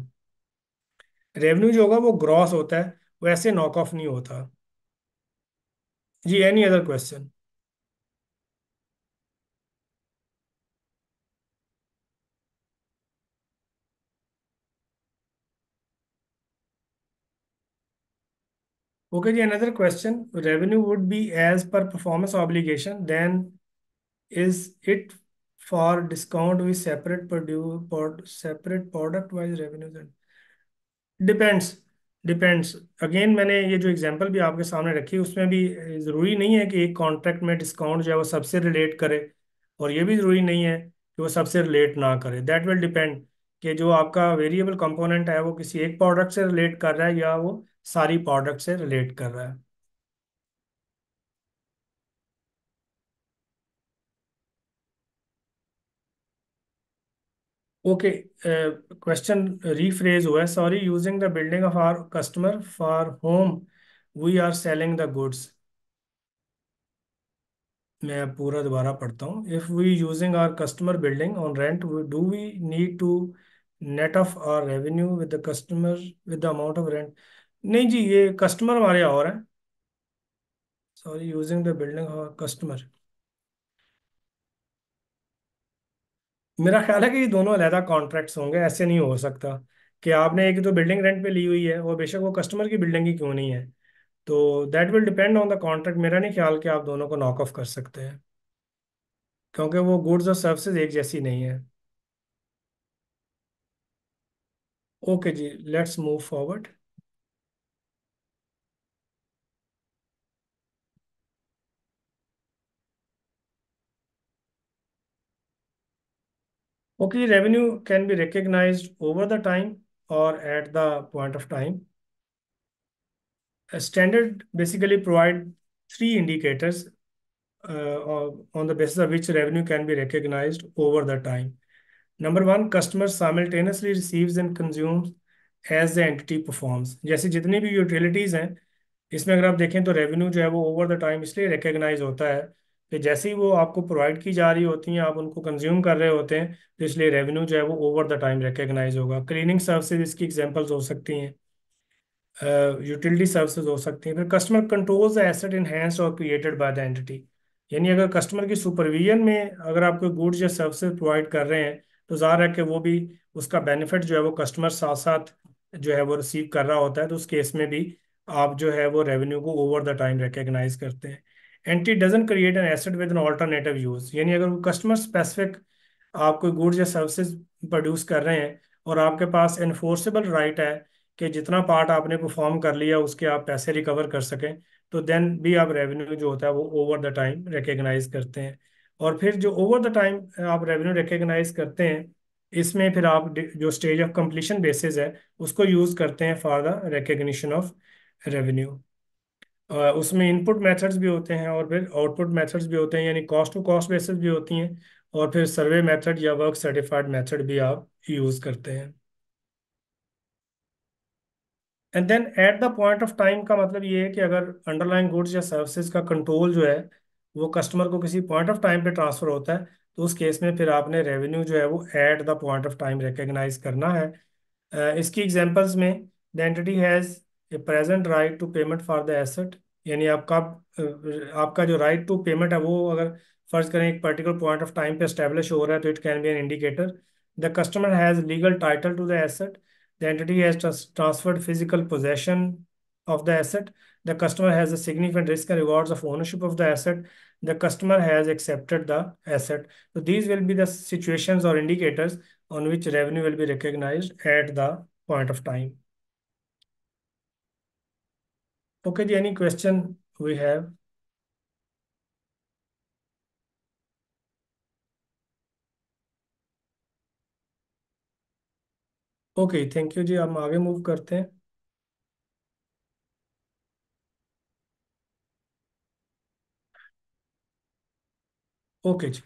रेवेन्यू जो होगा वो ग्रॉस होता है, वो ऐसे नॉक ऑफ नहीं होता। जी, एनी अदर क्वेश्चन? ओके जी, another question, revenue would be as per performance obligation, then is it for discount with separate product wise revenue? Depends, depends. Again मैंने ये जो एग्जांपल भी आपके सामने रखी उसमें भी ज़रूरी नहीं है कि एक कॉन्ट्रैक्ट में डिस्काउंट जो है वो सबसे रिलेट करे, और ये भी ज़रूरी नहीं है कि वो सबसे रिलेट ना करे। दैट विल डिपेंड कि जो आपका वेरिएबल कंपोनेंट है वो किसी एक प्रोडक्ट से रिलेट कर रहा है या वो सारी प्रोडक्ट से रिलेट कर रहा है। ओके, क्वेश्चन रीफ्रेज हुआ है, sorry, using the building of our customer for home we are selling the goods. मैं पूरा दोबारा पढ़ता हूँ। If we using our customer building on rent, do we need to net off our revenue with the customer with the amount of rent? नहीं जी, ये कस्टमर हमारे और हैं। Sorry, using the building of customer, मेरा ख्याल है कि ये दोनों अलहदा कॉन्ट्रैक्ट्स होंगे, ऐसे नहीं हो सकता कि आपने एक तो बिल्डिंग रेंट पे ली हुई है और बेशक वो कस्टमर की बिल्डिंग ही क्यों नहीं है। तो that will depend on the contract. मेरा नहीं ख्याल कि आप दोनों को नॉक ऑफ कर सकते हैं, क्योंकि वो गुड्स और सर्विसेज एक जैसी नहीं है। ओके जी, let's move forward. Okay, revenue can be recognized over the time or at the point of time. A standard basically provide three indicators on the basis of which revenue can be recognized over the time. Number one, customer simultaneously receives and consumes as the entity performs. जैसे जितनी भी यूटिलिटीज हैं इसमें अगर आप देखें तो रेवेन्यू जो है वो ओवर द टाइम इसलिए रिकग्नाइज होता है कि जैसे ही वो आपको प्रोवाइड की जा रही होती हैं आप उनको कंज्यूम कर रहे होते हैं, तो इसलिए रेवेन्यू जो है वो ओवर द टाइम रिकग्नाइज होगा। क्लीनिंग सर्विसेज इसकी एग्जांपल्स हो सकती हैं, यूटिलिटी सर्विसेज हो सकती हैं। फिर customer controls the asset enhanced और क्रिएटेड बाय द एंटिटी। यानी अगर कस्टमर की सुपरविजन में अगर आप कोई गुड्स या सर्विसेज प्रोवाइड कर रहे हैं, तो जाहिर है कि वो भी उसका बेनिफिट जो है वो कस्टमर साथ साथ जो है वो रिसीव कर रहा होता है, तो उस केस में भी आप जो है वो रेवेन्यू को ओवर द टाइम रिकग्नाइज करते हैं। And it doesn't create an asset with an alternative use, यानी अगर वो कस्टमर स्पेसिफिक आप कोई गुड्स या सर्विसेज प्रोड्यूस कर रहे हैं और आपके पास एनफोर्सेबल राइट है कि जितना पार्ट आपने परफॉर्म कर लिया उसके आप पैसे रिकवर कर सकें, तो देन भी आप रेवेन्यू जो होता है वो ओवर द टाइम रिकग्नाइज करते हैं। और फिर जो ओवर द टाइम आप रेवेन्यू रिकग्नाइज करते हैं, इसमें फिर आप जो स्टेज ऑफ कंप्लीशन बेसिस है उसको यूज करते हैं for the recognition of revenue. उसमें इनपुट मेथड्स भी होते हैं और फिर आउटपुट मेथड्स भी होते हैं, यानी कॉस्ट टू कॉस्ट बेसिस भी होती हैं, और फिर सर्वे मेथड या वर्क सर्टिफाइड मेथड भी आप यूज करते हैं। And then at the point of time का मतलब ये है कि अगर अंडरलाइंग गुड्स या सर्विसेज का कंट्रोल जो है वो कस्टमर को किसी पॉइंट ऑफ टाइम पे ट्रांसफर होता है, तो उस केस में फिर आपने रेवेन्यू जो है वो at the point of time recognise करना है। इसकी एग्जांपल्स में the entity has a present right to payment for the asset, यानी आपका जो राइट टू पेमेंट है वो अगर फर्ज करें एक पर्टिकुलर पॉइंट ऑफ टाइम पे एस्टेब्लिश हो रहा है, तो it can be an indicator. The customer has legal title to the asset, the entity has transferred physical possession of the asset, the customer has a significant risk and rewards of ownership of the asset, the customer has accepted the asset. So these will be the situations or indicators on which revenue will be recognized at the point of time. Okay, any question we have? Okay, thank you जी, हम आगे मूव करते हैं। ओके जी,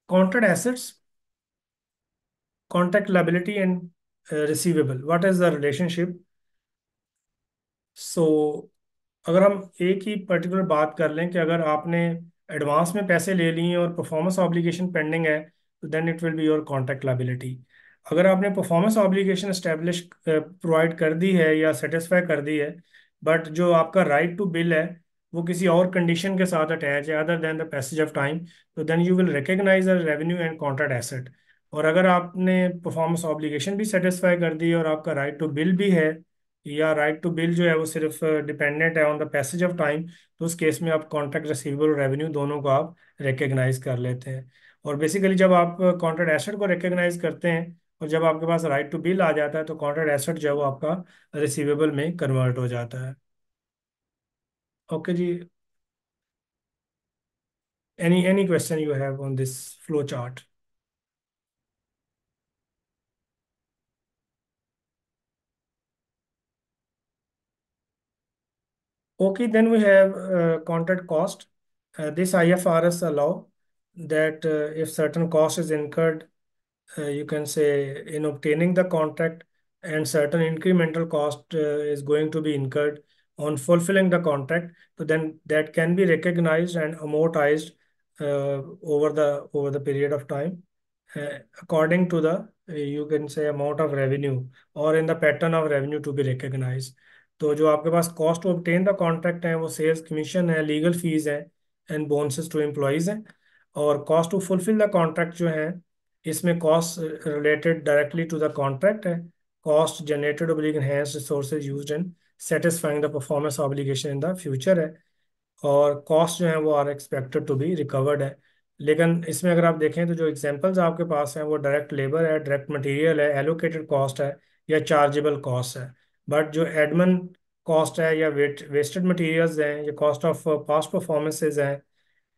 contract assets, contract liability and receivable, what is the relationship? So अगर हम एक ही पर्टिकुलर बात कर लें कि अगर आपने एडवांस में पैसे ले लिए और परफॉर्मेंस ऑब्लिगेशन पेंडिंग है, तो then it will be your contract liability. अगर आपने परफॉर्मेंस ऑब्लिगेशन एस्टेब्लिश प्रोवाइड कर दी है या सेटिस्फाई कर दी है, बट जो आपका राइट टू बिल है वो किसी और कंडीशन के साथ अटैच है other than the passage of time, तो then you will recognise the revenue and contract asset. और अगर आपने परफॉर्मेंस ऑब्लिगेशन भी सेटिस्फाई कर दी और आपका राइट टू बिल भी है, या राइट टू बिल जो है वो सिर्फ डिपेंडेंट है on the passage of time, तो उस केस में आप कॉन्ट्रैक्ट रिसीवेबल रेवेन्यू दोनों को आप रिकग्नाइज कर लेते हैं। और बेसिकली जब आप कॉन्ट्रैक्ट एसेट को रिकग्नाइज करते हैं और जब आपके पास राइट टू बिल आ जाता है, तो कॉन्ट्रैक्ट एसेट जो है वो आपका रिसीवेबल में कन्वर्ट हो जाता है। ओके जी, any question you have on this flow chart? Okay, then we have contract cost. This IFRS allow that if certain cost is incurred, you can say in obtaining the contract, and certain incremental cost is going to be incurred on fulfilling the contract, so then that can be recognized and amortized over the period of time, according to the you can say amount of revenue or in the pattern of revenue to be recognized. तो जो आपके पास cost to obtain the contract है वो सेल्स कमीशन है, लीगल फीस है एंड बोनसेस टू एम्प्लॉयज हैं। और cost to fulfil the contract जो है, इसमें cost related directly to the contract है, cost generated oblige enhanced resources used in satisfying the performance obligation in the future है, और कॉस्ट जो है वो are expected to be recovered है। लेकिन इसमें अगर आप देखें तो जो एग्जांपल्स आपके पास हैं वो डायरेक्ट लेबर है, डायरेक्ट मटेरियल है, एलोकेटेड कॉस्ट है, या चार्जेबल कॉस्ट है। बट जो एडमिन कॉस्ट है या वेस्टेड मटेरियल्स हैं या कॉस्ट ऑफ पास्ट परफॉर्मेंसेज हैं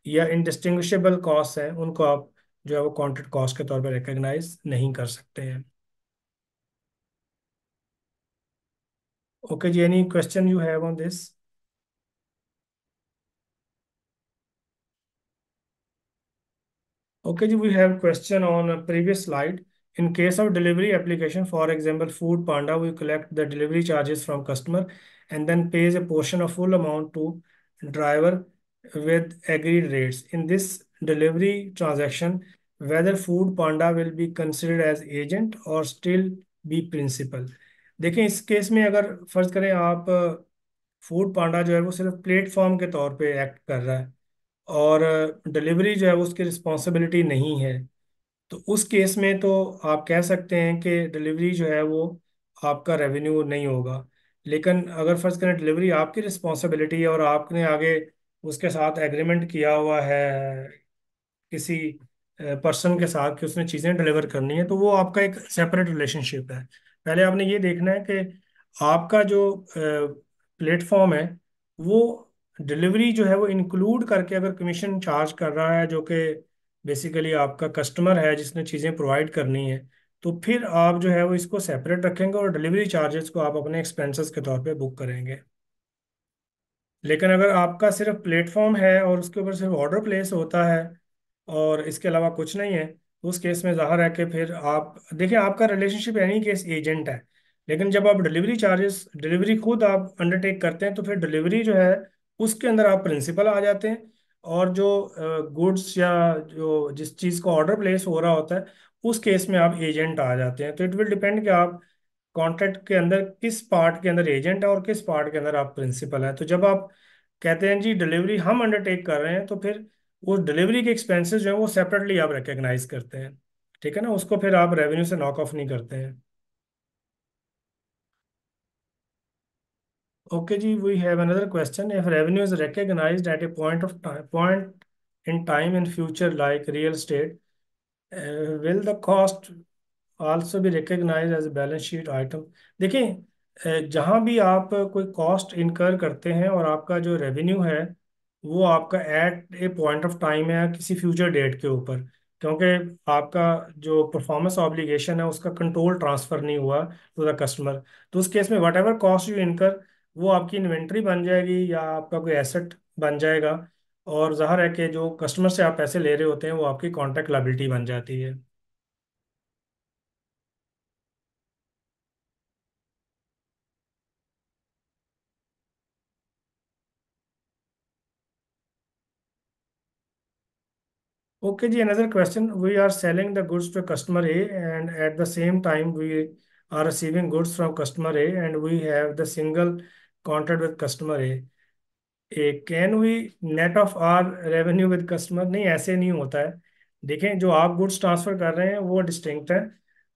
या इनडिस्टिंग्विशेबल कॉस्ट हैं, उनको आप जो है वो कॉन्ट्रैक्ट कॉस्ट के तौर पर रिकग्नाइज नहीं कर सकते हैं। ओके जी, any question you have on this? Okay, ji, we have question on a previous slide. In case of delivery application, for example, Food Panda, we collect the delivery charges from customer and then pays a portion of full amount to driver with agreed rates. In this delivery transaction, whether Food Panda will be considered as agent or still be principal. देखें, इस केस में अगर फर्ज करें आप फूड पांडा जो है वो सिर्फ प्लेटफॉर्म के तौर पे एक्ट कर रहा है, और डिलीवरी जो है वो उसकी रिस्पॉन्सिबिलिटी नहीं है, तो उस केस में तो आप कह सकते हैं कि डिलीवरी जो है वो आपका रेवेन्यू नहीं होगा। लेकिन अगर फर्ज करें डिलीवरी आपकी रिस्पॉन्सिबिलिटी है और आपने आगे उसके साथ एग्रीमेंट किया हुआ है किसी पर्सन के साथ कि उसने चीज़ें डिलीवर करनी है, तो वो आपका एक सेपरेट रिलेशनशिप है। पहले आपने ये देखना है कि आपका जो प्लेटफॉर्म है वो डिलीवरी जो है वो इंक्लूड करके अगर कमीशन चार्ज कर रहा है, जो कि बेसिकली आपका कस्टमर है जिसने चीज़ें प्रोवाइड करनी है, तो फिर आप जो है वो इसको सेपरेट रखेंगे और डिलीवरी चार्जेस को आप अपने एक्सपेंसेस के तौर पे बुक करेंगे। लेकिन अगर आपका सिर्फ प्लेटफॉर्म है और उसके ऊपर सिर्फ ऑर्डर प्लेस होता है और इसके अलावा कुछ नहीं है, तो उस केस में ज़ाहिर है कि फिर आप देखिए आपका रिलेशनशिप एनी केस एजेंट है। लेकिन जब आप डिलीवरी चार्जेस डिलीवरी खुद आप अंडरटेक करते हैं, तो फिर डिलीवरी जो है उसके अंदर आप प्रिंसिपल आ जाते हैं। और जो गुड्स या जो जिस चीज़ का ऑर्डर प्लेस हो रहा होता है उस केस में आप एजेंट आ जाते हैं। तो इट विल डिपेंड कि आप कॉन्ट्रैक्ट के अंदर किस पार्ट के अंदर एजेंट है और किस पार्ट के अंदर आप प्रिंसिपल है। तो जब आप कहते हैं जी डिलीवरी हम अंडरटेक कर रहे हैं, तो फिर वो डिलीवरी के एक्सपेंसेस जो है वो सेपरेटली आप रिकग्नाइज करते हैं। ठीक है ना, उसको फिर आप रेवेन्यू से नॉक ऑफ नहीं करते हैं। ओके जी, we have another question. If revenue is recognised at a point in time in future like real estate, will the cost also भी recognise as balance sheet item. देखिए, जहाँ भी आप कोई कॉस्ट इनकर करते हैं और आपका जो रेवेन्यू है वो आपका at a point of time है किसी फ्यूचर डेट के ऊपर, क्योंकि आपका जो परफॉर्मेंस ऑब्लिगेशन है उसका कंट्रोल ट्रांसफर नहीं हुआ टू द कस्टमर। तो उस केस में वट एवर कॉस्ट यू इनकर वो आपकी इन्वेंट्री बन जाएगी या आपका कोई एसेट बन जाएगा। और जाहिर है कि जो कस्टमर से आप पैसे ले रहे होते हैं वो आपकी कॉन्ट्रैक्ट लायबिलिटी बन जाती है। Okay, ji, another question. We are selling the goods to customer A, and at the same time, we are receiving goods from customer A, and we have the single contract with customer A. Can we net off our revenue with customer? नहीं, ऐसे नहीं होता है। देखें, जो आप गुड्स ट्रांसफर कर रहे हैं वो डिस्टिंक्ट है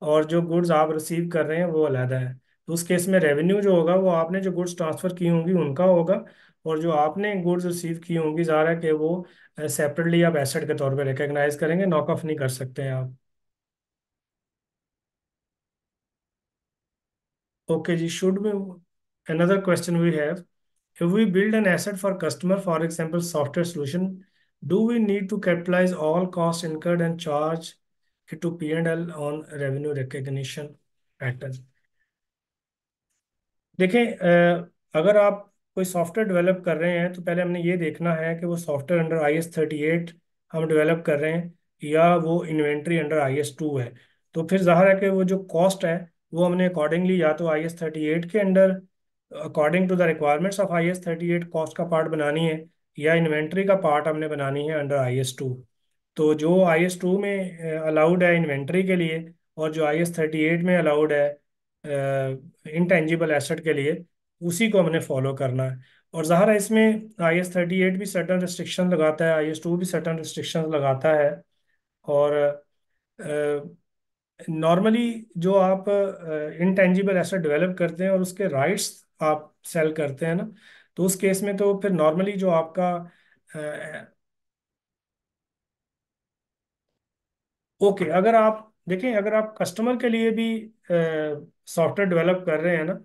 और जो गुड्स आप रिसीव कर रहे हैं वो अलहदा है। तो उस केस में रेवेन्यू जो होगा वो आपने जो गुड्स ट्रांसफर की होंगी उनका होगा, और जो आपने गुड्स रिसीव की होंगी ज़ाहिर है कि वो सेपरेटली आप एसेट के तौर पे रिकग्नाइज करेंगे, नॉक ऑफ नहीं कर सकते हैं आप। ओके जी, शुड भी another question we have. If we build an asset for customer, for example, software solution, do we need to capitalize all costs incurred and charge it to P&L on revenue recognition pattern? देखें, अगर आप कोई सॉफ्टवेयर डेवलप कर रहे हैं तो पहले हमने ये देखना है कि वो सॉफ्टवेयर अंडर IS-38 हम डेवलप कर रहे हैं या वो इन्वेंट्री अंडर IS-2 है। तो फिर जाहिर है कि वो जो कॉस्ट है वो हमने अकॉर्डिंगली या तो IS-38 के under according to the requirements of IS-38 cost का पार्ट बनानी है, या इन्वेंट्री का पार्ट हमने बनानी है अंडर IS-2। तो जो IS-2 में अलाउड है इन्वेंट्री के लिए और जो IS-38 में अलाउड है इंटेंजिबल एसेट के लिए, उसी को हमने फॉलो करना है। और ज़ाहिर है इसमें IS-38 भी सर्टन रिस्ट्रिक्शन लगाता है, IS-2 भी सर्टन रिस्ट्रिक्शन लगाता है। और नॉर्मली जो आप इंटेंजिबल एसेट डेवलप करते हैं और उसके राइट्स आप सेल करते हैं ना, तो उस केस में तो फिर नॉर्मली जो आपका ओके, अगर आप देखें, अगर आप कस्टमर के लिए भी सॉफ्टवेयर डेवलप कर रहे हैं ना,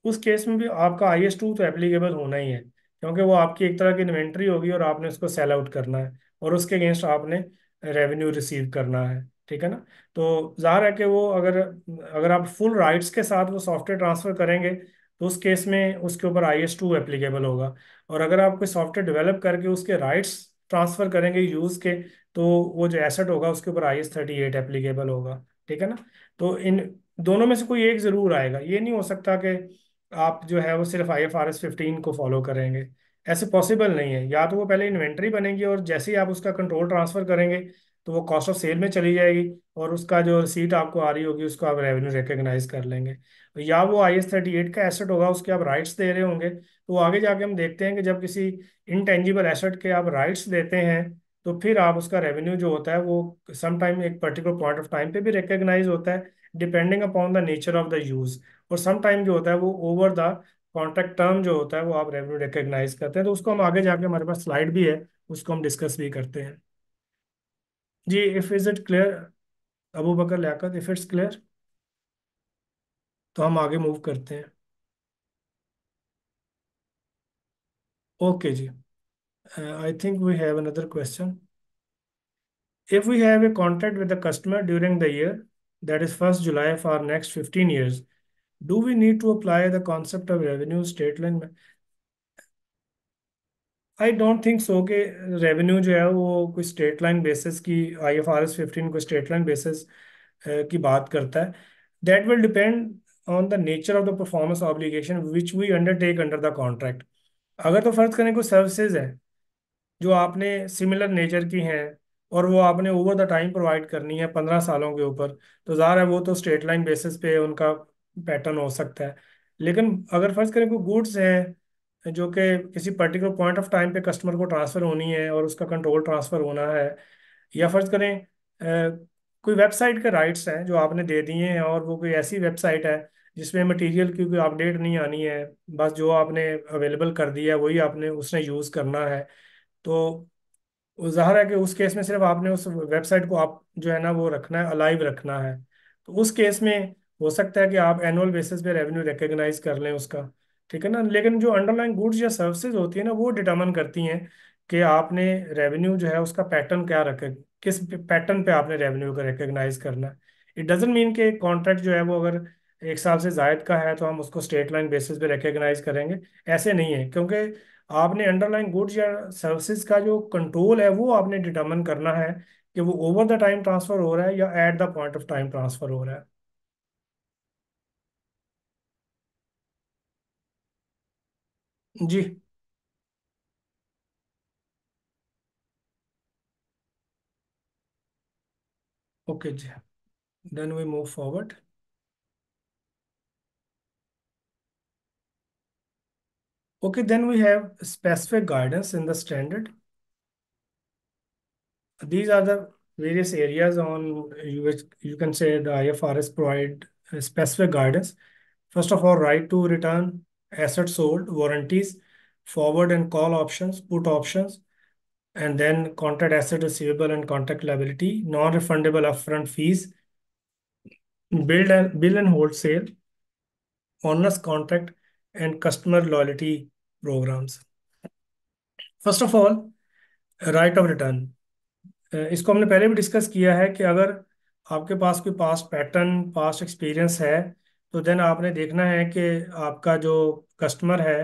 उस केस में भी आपका IS-2 तो एप्लीकेबल होना ही है, क्योंकि वो आपकी एक तरह की इन्वेंट्री होगी और आपने उसको सेल आउट करना है और उसके अगेंस्ट आपने रेवेन्यू रिसीव करना है। ठीक है ना। तो जाहिर है कि वो अगर अगर आप फुल राइट्स के साथ वो सॉफ्टवेयर ट्रांसफर करेंगे तो उस केस में उसके ऊपर IS-2 एप्लीकेबल होगा। और अगर आप कोई सॉफ्टवेयर डेवलप करके उसके राइट्स ट्रांसफर करेंगे यूज़ के, तो वो जो एसेट होगा उसके ऊपर IS-38 एप्लीकेबल होगा। ठीक है ना। तो इन दोनों में से कोई एक जरूर आएगा, ये नहीं हो सकता कि आप जो है वो सिर्फ IFRS 15 को फॉलो करेंगे। ऐसे पॉसिबल नहीं है। या तो वो पहले इन्वेंट्री बनेगी और जैसे ही आप उसका कंट्रोल ट्रांसफर करेंगे तो वो कॉस्ट ऑफ सेल में चली जाएगी, और उसका जो रिसीट आपको आ रही होगी उसको आप रेवेन्यू रिकग्नाइज कर लेंगे। या वो IS-38 का एसेट होगा, उसके आप राइट्स दे रहे होंगे, तो आगे जाके हम देखते हैं कि जब किसी इनटेंजिबल एसेट के आप राइट्स देते हैं, तो फिर आप उसका रेवेन्यू जो होता है वो सम टाइम एक पर्टिकुलर पॉइंट ऑफ टाइम पे भी रिकग्नाइज होता है, depending upon the nature of the use. और सम टाइम जो होता है वो ओवर द कॉन्ट्रैक्ट टर्म जो होता है वो आप रेवेन्यू रिकग्नाइज करते हैं। तो उसको हम आगे जाके, हमारे पास स्लाइड भी है, उसको हम डिस्कस भी करते हैं। जी, if is it clear Abu Bakar Liaquat, if it's clear तो हम आगे मूव करते हैं। ओके जी, I think we have another question. If we have a contract with the customer during the year, that is 1st July for next 15 years, do we need to apply the concept of revenue straight line? I don't think so कि रेवेन्यू जो है वो कोई स्ट्रेट लाइन बेसिस की, IFRS 15 को स्ट्रेट लाइन बेसिस की बात करता है। That will depend on the nature of the performance obligation which we undertake under the contract. अगर तो फर्ज करें कोई सर्विसेज है जो आपने सिमिलर नेचर की हैं, और वो आपने ओवर द टाइम प्रोवाइड करनी है 15 सालों के ऊपर, तो ज़ाहिर है वो तो स्ट्रेट लाइन बेसिस पे उनका पैटर्न हो सकता है। लेकिन अगर फर्ज करें कोई गुड्स हैं जो कि किसी पर्टिकुलर पॉइंट ऑफ टाइम पे कस्टमर को ट्रांसफ़र होनी है और उसका कंट्रोल ट्रांसफ़र होना है, या फर्ज करें कोई वेबसाइट के राइट्स हैं जो आपने दे दिए हैं, और वो कोई ऐसी वेबसाइट है जिसमें मटेरियल की कोई अपडेट नहीं आनी है, बस जो आपने अवेलेबल कर दिया है वही आपने उसने यूज़ करना है, तो वो ज़ाहिर है कि उस केस में सिर्फ आपने उस वेबसाइट को आप जो है ना वो रखना है, अलाइव रखना है। तो उस केस में हो सकता है कि आप एनुअल बेसिस पे रेवेन्यू रिकग्नाइज कर लें उसका, ठीक है ना। लेकिन जो अंडरलाइन गुड्स या सर्विसेज होती है ना, वो डिटर्मन करती हैं कि आपने रेवेन्यू जो है उसका पैटर्न क्या रखे, किस पैटर्न पे आपने रेवेन्यू को रिकग्नाइज करना है। इट डजेंट मीन कि कॉन्ट्रैक्ट जो है वो अगर 1 साल से जायद का है तो हम उसको स्ट्रेट लाइन बेसिस पे रिकग्नाइज करेंगे, ऐसे नहीं है। क्योंकि आपने अंडरलाइन गुड्स या सर्विसेज का जो कंट्रोल है वो आपने डिटर्मन करना है कि वो ओवर द टाइम ट्रांसफर हो रहा है या at the point of time transfer हो रहा है। जी, ओके जी, then we move forward. Okay, then we have specific guidance in the standard. These are the various areas on which you can say the IFRS provide specific guidance. First of all, right to return, assets sold, warranties, forward and call options, put options, and then contract asset receivable and contract liability, non-refundable upfront fees, bill and wholesale, honest contract, and customer loyalty programs. First of all, right of return. इसको हमने पहले भी डिस्कस किया है कि अगर आपके पास कोई पास्ट पैटर्न, पास्ट एक्सपीरियंस है, तो देन आपने देखना है कि आपका जो कस्टमर है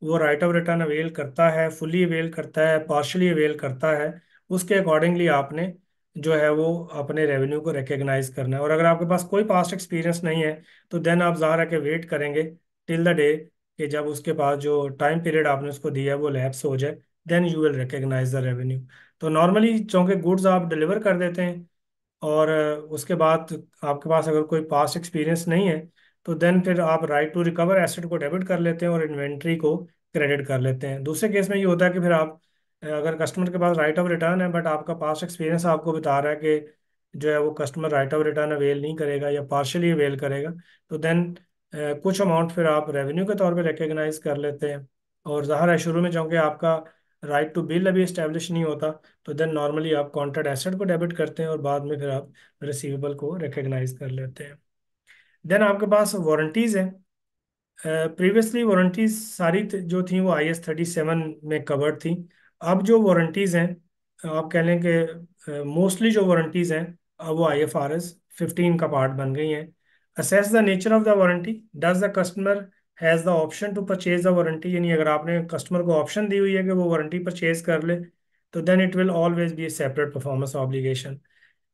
वो राइट ऑफ रिटर्न अवेल करता है, फुली अवेल करता है, पार्शली अवेल करता है, उसके अकॉर्डिंगली आपने जो है वो अपने रेवेन्यू को रिकग्नाइज करना है। और अगर आपके पास कोई पास्ट एक्सपीरियंस नहीं है, तो देन आप ज़ाहिर है कि वेट करेंगे टिल द डे कि जब उसके पास जो टाइम पीरियड आपने उसको दिया है वो लैप्स हो जाए, then you will recognise the revenue. तो नॉर्मली चूंकि गुड्स आप डिलीवर कर देते हैं, और उसके बाद आपके पास अगर कोई पास्ट एक्सपीरियंस नहीं है, तो देन फिर आप राइट टू रिकवर एसेट को डेबिट कर लेते हैं और इन्वेंट्री को क्रेडिट कर लेते हैं। दूसरे केस में ये होता है कि फिर आप अगर कस्टमर के पास राइट ऑफ रिटर्न है बट आपका पास्ट एक्सपीरियंस आपको बता रहा है कि जो है वो customer right of return avail नहीं करेगा या पार्शली अवेल करेगा, तो देन कुछ अमाउंट फिर आप रेवेन्यू के तौर पे रिकग्नाइज कर लेते हैं। और ज़ाहिर है शुरू में चूंकि आपका राइट टू बिल अभी इस्टेब्लिश नहीं होता, तो देन नॉर्मली आप कॉन्ट्रैक्ट एसेट को डेबिट करते हैं और बाद में फिर आप रिसीवेबल को रिकग्नाइज कर लेते हैं। देन आपके पास वारंटीज़ हैं। प्रीवियसली वारंटीज सारी जो थी वो IS-37 में कवर्ड थी। अब जो वारंटीज़ हैं, आप कह लें कि मोस्टली जो वारंटीज़ हैं अब वो IFRS 15 का पार्ट बन गई हैं। Assess the nature of the warranty, does the customer has the option to purchase the warranty, यानी अगर आपने कस्टमर को ऑप्शन दी हुई है कि वो वारंटी परचेज कर ले, तो then it will always be a separate performance obligation.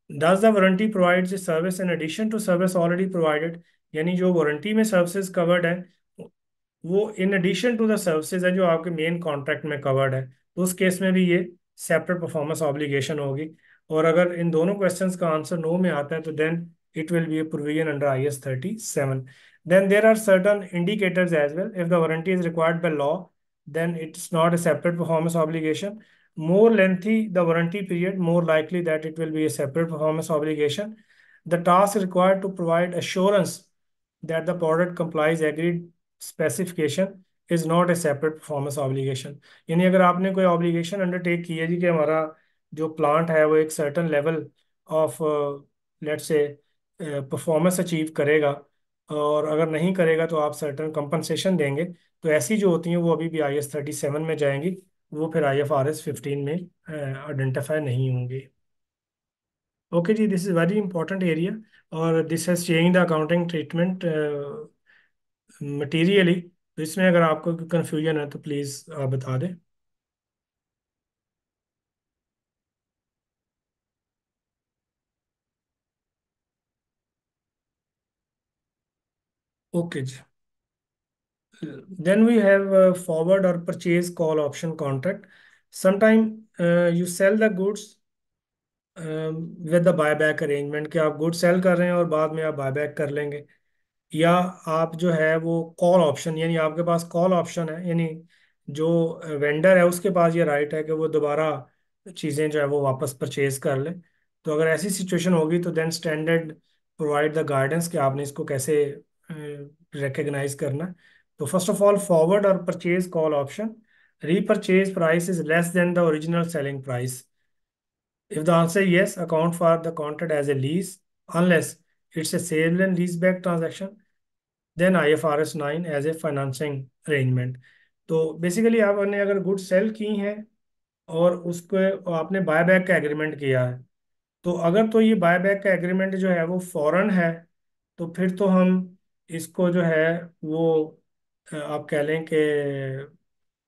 Does the warranty provides a service in addition to service already provided, यानी जो वारंटी में सर्विसेज कवर्ड है वो in addition to the services है जो आपके मेन कॉन्ट्रैक्ट में कवर्ड है, तो उस केस में भी ये सेपरेट परफॉर्मेंस ऑब्लिगेशन होगी। और अगर इन दोनों क्वेश्चंस का आंसर नो में आता है तो then it will be a provision under IS 37. Then there are certain indicators as well. If the warranty is required by law, then it's not a separate performance obligation. More lengthy the warranty period, more likely that it will be a separate performance obligation. The task required to provide assurance that the product complies agreed specification is not a separate performance obligation. यानी अगर आपने कोई obligation undertake की है जी कि हमारा जो प्लांट है वो एक certain level of let's say performance achieve करेगा, और अगर नहीं करेगा तो आप सर्टन कंपनसेशन देंगे, तो ऐसी जो होती हैं वो अभी भी IS 37 में जाएंगी, वो फिर IFRS 15 में आइडेंटिफाई नहीं होंगे। ओके जी, this is very important area, और this has change the accounting treatment materially. तो इसमें अगर आपको कंफ्यूजन है तो प्लीज़ आप बता दें। ओके जी, then we have forward or purchase call option contract. Sometime you sell the goods with the buyback arrangement, कि आप गुड सेल कर रहे हैं और बाद में आप बायबैक कर लेंगे, या आप जो है वो कॉल ऑप्शन, यानी आपके पास कॉल ऑप्शन है, यानी जो वेंडर है उसके पास ये राइट है कि वो दोबारा चीज़ें जो है वो वापस परचेज कर ले। तो अगर ऐसी सिचुएशन होगी तो then standard provide the guidance कि आपने इसको कैसे रिकग्नाइज करना है। तो फर्स्ट ऑफ ऑल, फॉरवर्ड और purchase call option, repurchase price is less than the original selling price. If the answer is yes, account for the contract as a lease unless it's a sale and lease back transaction, then IFRS 9 as a financing arrangement. तो बेसिकली आपने अगर गुड सेल की हैं और उसको आपने बाय बैक का एग्रीमेंट किया है, तो अगर तो ये बाय बैक का एग्रीमेंट जो है वो फॉरेन है, तो फिर तो हम इसको जो है वो आप कह लें कि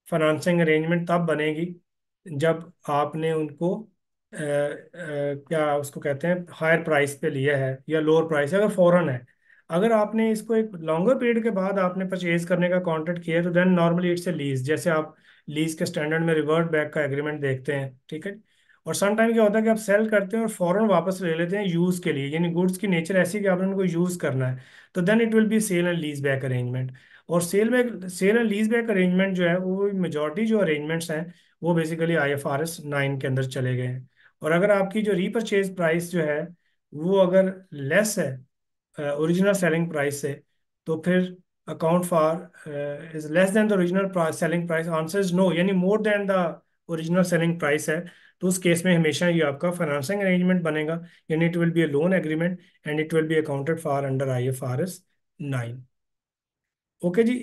फाइनेंसिंग अरेंजमेंट तब बनेगी जब आपने उनको क्या उसको कहते हैं हायर प्राइस पे लिया है या लोअर प्राइस है, अगर फॉरेन है। अगर आपने इसको एक लॉन्गर पीरियड के बाद आपने परचेज करने का कॉन्ट्रैक्ट किया है तो then normally it's a lease, जैसे आप लीज के स्टैंडर्ड में रिवर्ट बैक का एग्रीमेंट देखते हैं, ठीक है। और सम टाइम क्या होता है कि आप सेल करते हैं और फॉरेन वापस ले लेते हैं यूज के लिए, यानी गुड्स की नेचर ऐसी है कि आपने उनको यूज करना है, तो then it will be sale and lease back arrangement. और sale and lease back arrangement जो है वो मेजॉरिटी जो अरेंजमेंट्स हैं वो बेसिकली IFRS 9 के अंदर चले गए हैं। और अगर आपकी जो रीपरचेज प्राइस जो है वो अगर लेस है ओरिजिनल सेलिंग प्राइस से, तो फिर account for is less than the original selling price, answer is no, यानी more than the original selling price है, तो उस केस में हमेशा ये आपका फाइनेंसिंग अरेंजमेंट बनेगा, यानी it will be a loan agreement and it will be accounted for under IFRS 9। Okay जी,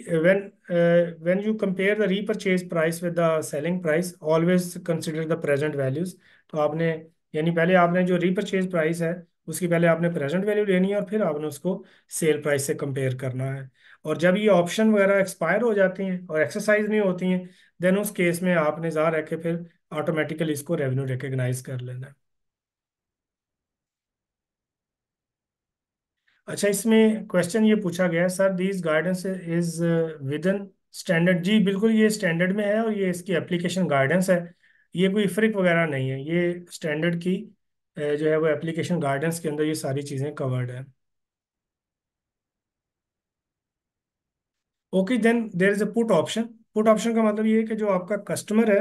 when you compare the repurchase price with the selling price, always consider the present values। तो आपने यानी पहले आपने जो रीपरचेज प्राइस है उसकी पहले आपने प्रेजेंट वैल्यू लेनी है और फिर आपने उसको सेल प्राइस से कंपेयर करना है। और जब ये ऑप्शन वगैरह एक्सपायर हो जाती हैं और एक्सरसाइज नहीं होती हैं, देन उस केस में आपने ज़ाहिर है कि फिर ऑटोमेटिकली इसको रेवेन्यू रिकग्नाइज कर लेना है। अच्छा, इसमें क्वेश्चन ये पूछा गया है, sir these guidance is within standard. जी बिल्कुल, ये स्टैंडर्ड में है और ये इसकी एप्लीकेशन गाइडेंस है, ये कोई फ्रिक वगैरह नहीं है, ये स्टैंडर्ड की जो है वो एप्लीकेशन गाइडेंस के अंदर ये सारी चीज़ें कवर्ड है। Okay, then there is a put option. Put option का मतलब ये है कि जो आपका कस्टमर है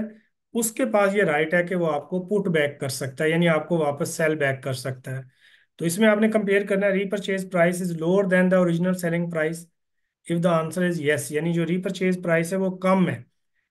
उसके पास ये राइट है कि वो आपको पुट बैक कर सकता है, यानी आपको वापस सेल बैक कर सकता है। तो इसमें आपने कंपेयर करना है, repurchase price is lower than the original selling price. If the answer is yes, यानी जो रीपरचेज प्राइस है वो कम है।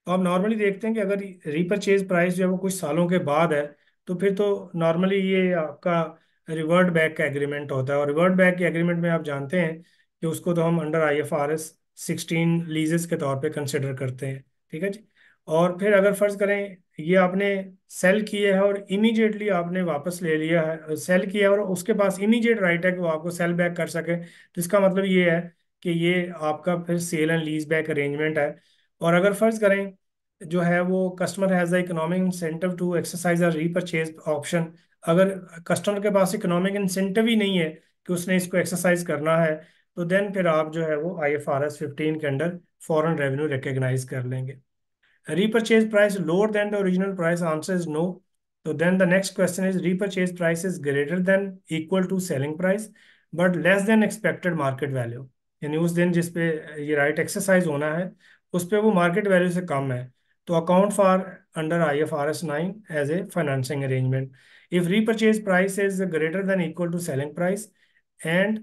तो आप नॉर्मली देखते हैं कि अगर रीपरचेज प्राइस जो है वो कुछ सालों के बाद है, तो फिर तो नॉर्मली ये आपका रिवर्ट बैक का एग्रीमेंट होता है, और रिवर्ट बैक के एग्रीमेंट में आप जानते हैं कि उसको तो हम अंडर IFRS 16 लीजेस के तौर पे कंसिडर करते हैं, ठीक है जी। और फिर अगर फर्ज करें ये आपने सेल किया है और इमीडिएटली आपने वापस ले लिया है, सेल किया है और उसके पास इमीडिएट राइट है कि वो आपको सेल बैक कर सके, तो इसका मतलब ये है कि ये आपका फिर sale and lease back arrangement है। और अगर फर्ज करें जो है वो customer has the economic incentive to exercise a repurchase option, अगर कस्टमर के पास इकोनॉमिक इंसेंटिव ही नहीं है कि उसने इसको एक्सरसाइज करना है, तो देन फिर आप जो है वो IFRS 15 के अंडर फॉरेन रेवेन्यू रिकग्नाइज कर लेंगे। Repurchase price lower than the original price, answer is no, तो then the next question is repurchase price is greater than equal to selling price but less than expected market value. यानी उस दिन जिस पे ये राइट एक्सरसाइज होना है उस पे वो मार्केट वैल्यू से कम है, तो account for under IFRS 9 as a financing arrangement. If repurchase price is greater than equal to selling price and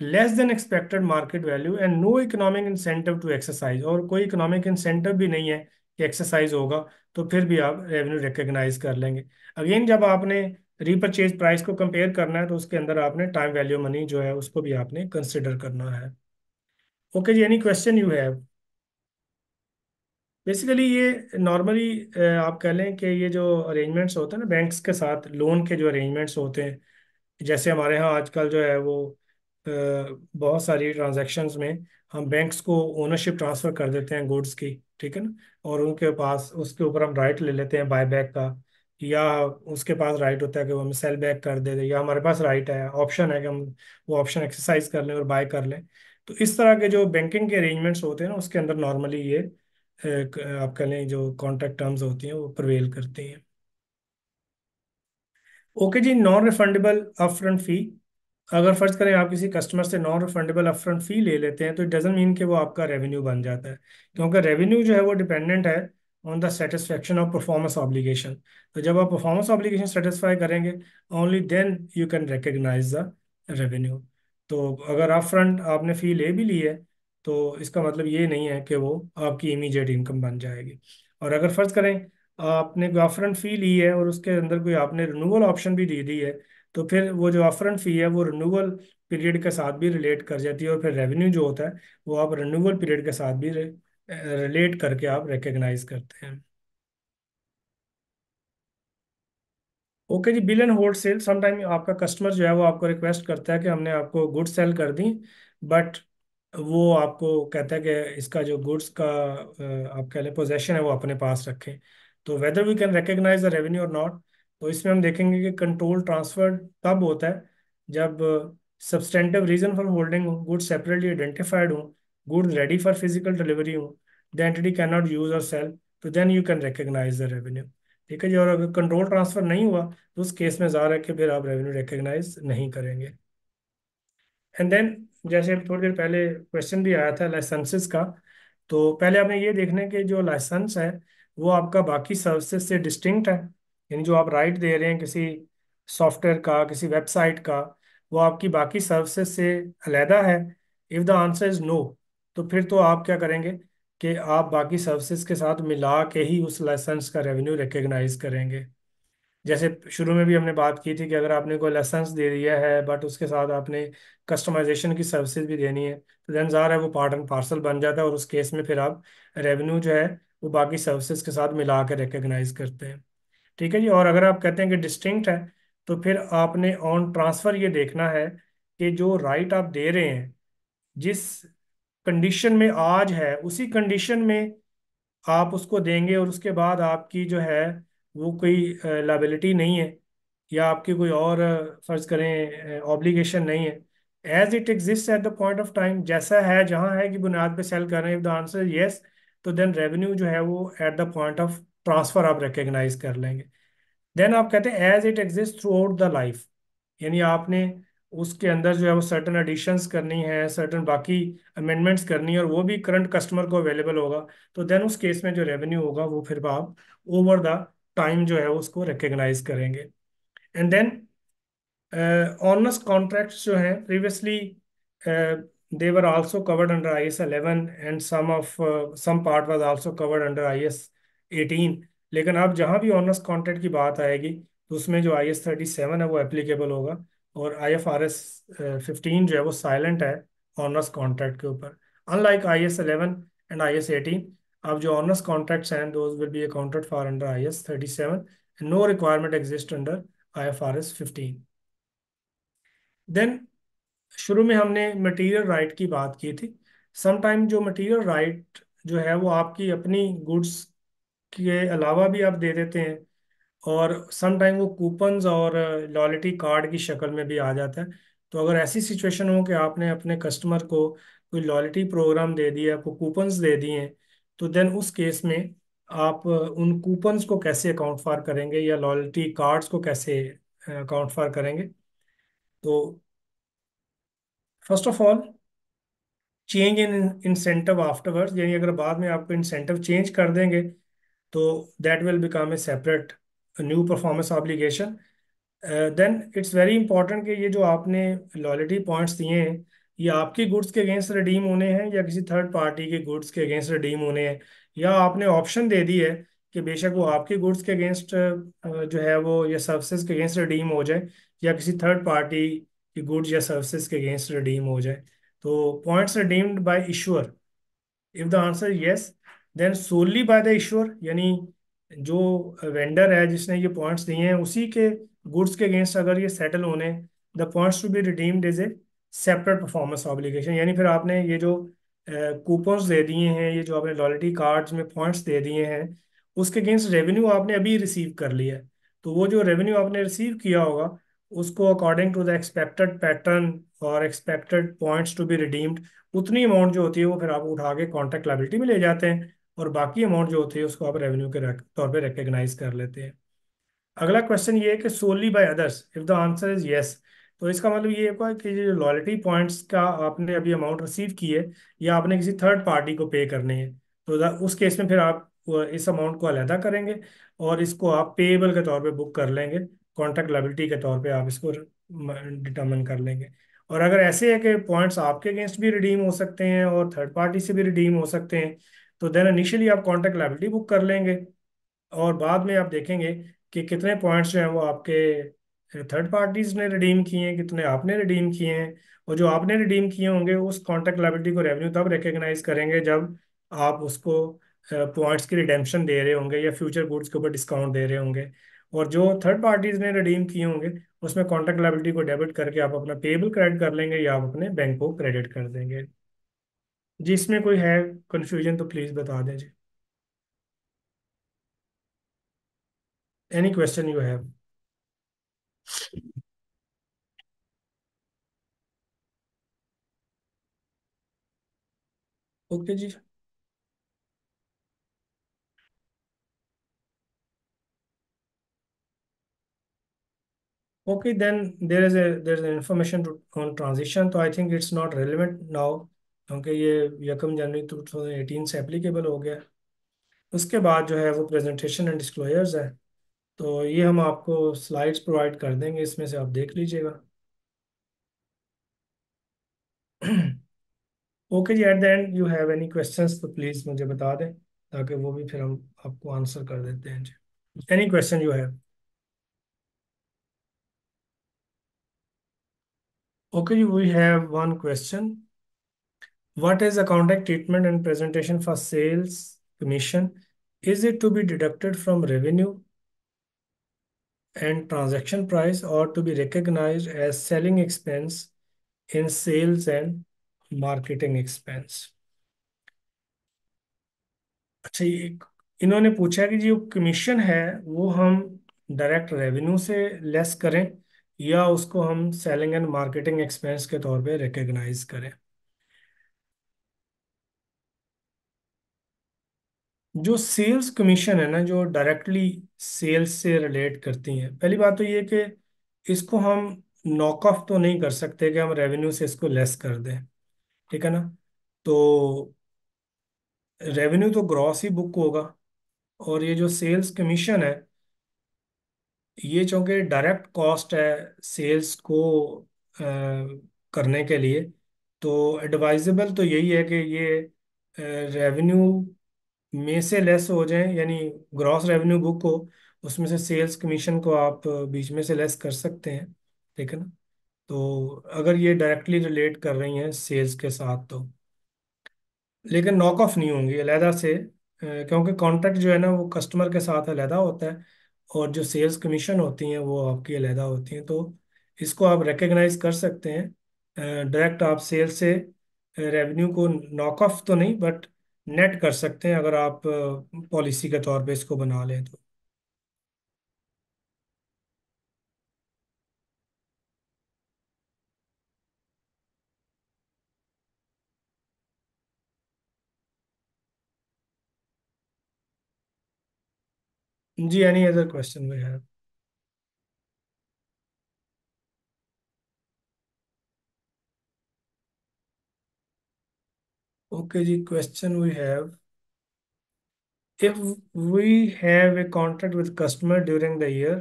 less than expected market value and no economic incentive to exercise, और कोई इकोनॉमिक इंसेंटिव भी नहीं है कि एक्सरसाइज होगा, तो फिर भी आप रेवेन्यू रिकग्नाइज कर लेंगे। अगेन जब आपने रीपरचेज प्राइस को कंपेयर करना है तो उसके अंदर आपने टाइम वैल्यू मनी जो है उसको भी आपने कंसिडर करना है। ओके जी, any question you have? Basically ये नॉर्मली आप कह लें कि ये जो अरेंजमेंट्स होते हैं ना बैंक्स के साथ, लोन के जो अरेंजमेंट्स होते हैं, जैसे हमारे यहाँ आजकल जो है वो बहुत सारी ट्रांजैक्शंस में हम बैंक्स को ओनरशिप ट्रांसफर कर देते हैं गुड्स की, ठीक है ना, और उनके पास उसके ऊपर हम राइट ले लेते हैं बाय बैक का, या उसके पास राइट होता है कि वो हमें सेल बैक कर दे दे, या हमारे पास राइट है, ऑप्शन है कि हम वो ऑप्शन एक्सरसाइज कर लें और बाय कर लें। तो इस तरह के जो बैंकिंग के अरेंजमेंट्स होते हैं ना उसके अंदर नॉर्मली ये आप कह लें जो कॉन्ट्रैक्ट टर्म्स होती हैं वो प्रिवेल करती हैं। ओके जी, नॉन रिफंडेबल अपफ्रंट फी। अगर फर्ज करें आप किसी कस्टमर से नॉन रिफंडेबल अपफ्रंट फी ले लेते हैं तो इट डजंट मीन कि वो आपका रेवेन्यू बन जाता है, क्योंकि रेवेन्यू जो है वो डिपेंडेंट है on the satisfaction of performance obligation. तो जब आप परफॉर्मेंस ऑब्लिगेशन सेटिस्फाई करेंगे only then you can recognise the revenue. तो अगर अपफ्रंट आपने फी ले भी ली है तो इसका मतलब ये नहीं है कि वो आपकी इमीडिएट इनकम बन जाएगी। और अगर फर्ज करें आपने कोई अपफ्रंट फी ली है और उसके अंदर कोई आपने रिन्यूअल ऑप्शन भी दे दी है, तो फिर वो जो अपफ्रंट फी है वो रिन्यूअल पीरियड के साथ भी रिलेट कर जाती है, और फिर रेवेन्यू जो होता है वो आप रिन्यूअल पीरियड के साथ भी रिलेट करके आप रिकग्नाइज करते हैं। ओके जी, bill and hold sale. Sometime आपका कस्टमर जो है वो आपको रिक्वेस्ट करता है कि हमने आपको गुड्स सेल कर दी, बट वो आपको कहता है कि इसका जो गुड्स का आप कह लें पोजेशन है वो अपने पास रखें। तो whether we can recognise the revenue और नॉट, तो इसमें हम देखेंगे कि कंट्रोल ट्रांसफर तब होता है जब सब्सटेंटिव रीजन फॉर होल्डिंग हो, गुड्स सेपरेटली आइडेंटिफाइड हो, goods ready for physical delivery हो, the entity can not use और सेल, तो then you can recognise the revenue. ठीक है जी, और अगर कंट्रोल ट्रांसफर नहीं हुआ तो उस केस में ज़ाहिर है कि फिर आप रेवेन्यू रिकग्नाइज नहीं करेंगे। एंड देन जैसे थोड़ी देर पहले क्वेश्चन भी आया था लाइसेंसेस का, तो पहले आपने ये देखना है कि जो लाइसेंस है वो आपका बाकी सर्विसेज से डिस्टिंक्ट है, यानी जो आप राइट दे रहे हैं किसी सॉफ्टवेयर का, किसी वेबसाइट का, वो आपकी बाकी सर्विसेज से अलहदा है। If the answer is no, तो फिर तो आप क्या करेंगे कि आप बाकी सर्विसेज के साथ मिला के ही उस लाइसेंस का रेवेन्यू रिकग्नाइज करेंगे। जैसे शुरू में भी हमने बात की थी कि अगर आपने कोई लाइसेंस दे दिया है बट उसके साथ आपने कस्टमाइजेशन की सर्विसेज भी देनी है, तो देन ज़ाहिर है वो पार्ट एंड पार्सल बन जाता है, और उस केस में फिर आप रेवेन्यू जो है वो बाकी सर्विसेज के साथ मिला के रिकग्नाइज करते हैं। ठीक है जी, और अगर आप कहते हैं कि डिस्टिंक्ट है, तो फिर आपने ऑन ट्रांसफ़र ये देखना है कि जो राइट आप दे रहे हैं जिस कंडीशन में आज है उसी कंडीशन में आप उसको देंगे, और उसके बाद आपकी जो है वो कोई लाइबिलिटी नहीं है, या आपकी कोई और फर्ज करें ऑब्लिगेशन नहीं है। As it exist at the point of time, जैसा है जहाँ है की बुनियाद पे सेल कर रहे हैं, इफ द आंसर यस, तो देन रेवेन्यू जो है वो at the point of transfer आप रिकग्नाइज कर लेंगे। देन आप कहते हैं as it exist throughout the life, यानी आपने उसके अंदर जो है वो सर्टन एडिशंस करनी है, सर्टन बाकी अमेंडमेंट्स करनी है, और वो भी करंट कस्टमर को अवेलेबल होगा, तो देन उस केस में जो रेवेन्यू होगा वो फिर आप ओवर द टाइम जो है उसको रिकग्नाइज करेंगे। एंड देन ऑनर्स कॉन्ट्रैक्ट्स जो हैं previously they were also covered under IS 11 and some part was also covered under IS 18, लेकिन अब जहाँ भी ऑनर्स कॉन्ट्रैक्ट की बात आएगी तो उसमें जो IS 37 है वो एप्लीकेबल होगा, और IFRS 15 जो है वो साइलेंट है ऑनर्स कॉन्ट्रैक्ट के ऊपर, अनलाइक IS 11 एंड IS 18। अब जो ऑनर्स कॉन्ट्रैक्ट्स हैं those will be accounted for under IS 37, no requirement exist under IFRS 15। Then शुरू में हमने मटेरियल राइट की बात की थी। समटाइम जो मटेरियल राइट जो है वो आपकी अपनी गुड्स के अलावा भी आप दे देते हैं, और समटाइम वो कूपन्स और लॉयल्टी कार्ड की शक्ल में भी आ जाता है। तो अगर ऐसी सिचुएशन हो कि आपने अपने कस्टमर को कोई लॉयल्टी प्रोग्राम दे दिया, आपको कूपन्स दे दिए हैं, तो देन उस केस में आप उन कूपन्स को कैसे अकाउंट फॉर करेंगे या लॉयल्टी कार्ड्स को कैसे अकाउंट फॉर करेंगे। तो first of all, change in incentive afterwards, यानी अगर बाद में आपको इंसेंटिव चेंज कर देंगे तो that will become a separate new performance obligation. Then it's very important कि ये जो आपने लॉयल्टी पॉइंट्स दिए हैं, ये आपकी गुड्स के अगेंस्ट रिडीम होने हैं या किसी थर्ड पार्टी के गुड्स के अगेंस्ट रिडीम होने हैं, या आपने ऑप्शन दे दी है कि बेशक वो आपके गुड्स के अगेंस्ट जो है वो या सर्विसेज के अगेंस्ट रिडीम हो जाए, या किसी थर्ड पार्टी की गुड्स या सर्विसेज के अगेंस्ट रिडीम हो जाए। तो points redeemed by issuer, if the answer yes, then solely by the issuer, यानी जो वेंडर है जिसने ये पॉइंट्स दिए हैं उसी के गुड्स के अगेंस्ट अगर ये सेटल होने, the points to be redeemed is a separate performance obligation. यानी फिर आपने ये जो कूपन्स दे दिए हैं, ये जो आपने लॉयल्टी कार्ड्स में पॉइंट्स दे दिए हैं, उसके अगेंस्ट रेवेन्यू आपने अभी रिसीव कर लिया है। तो वो जो रेवेन्यू आपने रिसीव किया होगा, उसको according to the expected pattern और expected points to be redeemed, उतनी अमाउंट जो होती है वो फिर आप उठा के कॉन्ट्रैक्ट लायबिलिटी में ले जाते हैं, और बाकी अमाउंट जो होती है उसको आप रेवेन्यू के तौर पे रिकग्नाइज कर लेते हैं। अगला क्वेश्चन ये है कि solely by others, if the answer is yes, तो इसका मतलब ये है कि जो लॉयल्टी पॉइंट्स का आपने अभी अमाउंट रिसीव की है, या आपने किसी थर्ड पार्टी को पे करने हैं, तो उस केस में फिर आप इस अमाउंट को अलहदा करेंगे और इसको आप पेएबल के तौर पे बुक कर लेंगे, कॉन्ट्रैक्ट लायबिलिटी के तौर पे आप इसको डिटर्मिन कर लेंगे। और अगर ऐसे है कि पॉइंट्स आपके अगेंस्ट भी रिडीम हो सकते हैं और थर्ड पार्टी से भी रिडीम हो सकते हैं, तो देन इनिशियली आप कॉन्ट्रैक्ट लायबिलिटी बुक कर लेंगे, और बाद में आप देखेंगे कि कितने पॉइंट्स जो हैं वो आपके थर्ड पार्टीज ने रिडीम किए हैं, कितने आपने रिडीम किए हैं। और जो आपने रिडीम किए होंगे उस कॉन्ट्रैक्ट लायबिलिटी को रेवेन्यू तब रिकग्नाइज करेंगे जब आप उसको पॉइंट्स की रिडेम्पशन दे रहे होंगे या फ्यूचर गुड्स के ऊपर डिस्काउंट दे रहे होंगे। और जो थर्ड पार्टीज ने रिडीम किए होंगे उसमें कॉन्ट्रैक्ट लायबिलिटी को डेबिट करके आप अपना पेएबल क्रेडिट कर लेंगे या आप अपने बैंक को क्रेडिट कर देंगे। जिसमें कोई है कंफ्यूजन तो प्लीज बता दें जी। Any question you have. Okay जी। Okay, then there is an information on transition, तो I think it's not relevant now, क्योंकि ये 1 जनवरी 2018 से एप्लीकेबल हो गया। उसके बाद जो है वो प्रेजेंटेशन एंड डिस्क्लोजर्स है, तो ये हम आपको स्लाइड्स प्रोवाइड कर देंगे, इसमें से आप देख लीजिएगा। ओके जी, at the end you have any questions तो प्लीज़ मुझे बता दें, ताकि वो भी फिर हम आपको आंसर कर देते हैं जी। Any question you have. Okay जी, we have one question. What is accounting treatment and presentation for sales commission? Is it to be deducted from revenue and transaction price or to be recognized as selling expense in sales and marketing expense? अच्छा, ये इन्होंने पूछा कि जो कमीशन है वो हम डायरेक्ट रेवेन्यू से लेस करें या उसको हम सेलिंग एंड मार्केटिंग एक्सपेंस के तौर पे रिकग्नाइज करें। जो सेल्स कमीशन है ना, जो डायरेक्टली सेल्स से रिलेट करती हैं, पहली बात तो ये कि इसको हम नॉक ऑफ तो नहीं कर सकते कि हम रेवेन्यू से इसको लेस कर दें, ठीक है ना। तो रेवेन्यू तो ग्रॉस ही बुक होगा, और ये जो सेल्स कमीशन है, ये चूंकि डायरेक्ट कॉस्ट है सेल्स को करने के लिए, तो एडवाइजेबल तो यही है कि ये रेवेन्यू में से लेस हो जाए, यानी ग्रॉस रेवेन्यू बुक हो, उसमें से सेल्स कमीशन को आप बीच में से लेस कर सकते हैं, ठीक है ना। तो अगर ये डायरेक्टली रिलेट कर रही हैं सेल्स के साथ तो, लेकिन नॉक ऑफ नहीं होंगी अलहदा से, क्योंकि कॉन्ट्रैक्ट जो है ना वो कस्टमर के साथ अलहदा होता है, और जो सेल्स कमीशन होती हैं वो आपकी अलहदा होती हैं। तो इसको आप रिकग्नाइज कर सकते हैं, डायरेक्ट आप सेल्स से रेवेन्यू को नॉक ऑफ तो नहीं, बट नेट कर सकते हैं अगर आप पॉलिसी के तौर पे इसको बना लें तो। जी, any other question we have? Okay जी, question we have, if we have a contract with customer during the year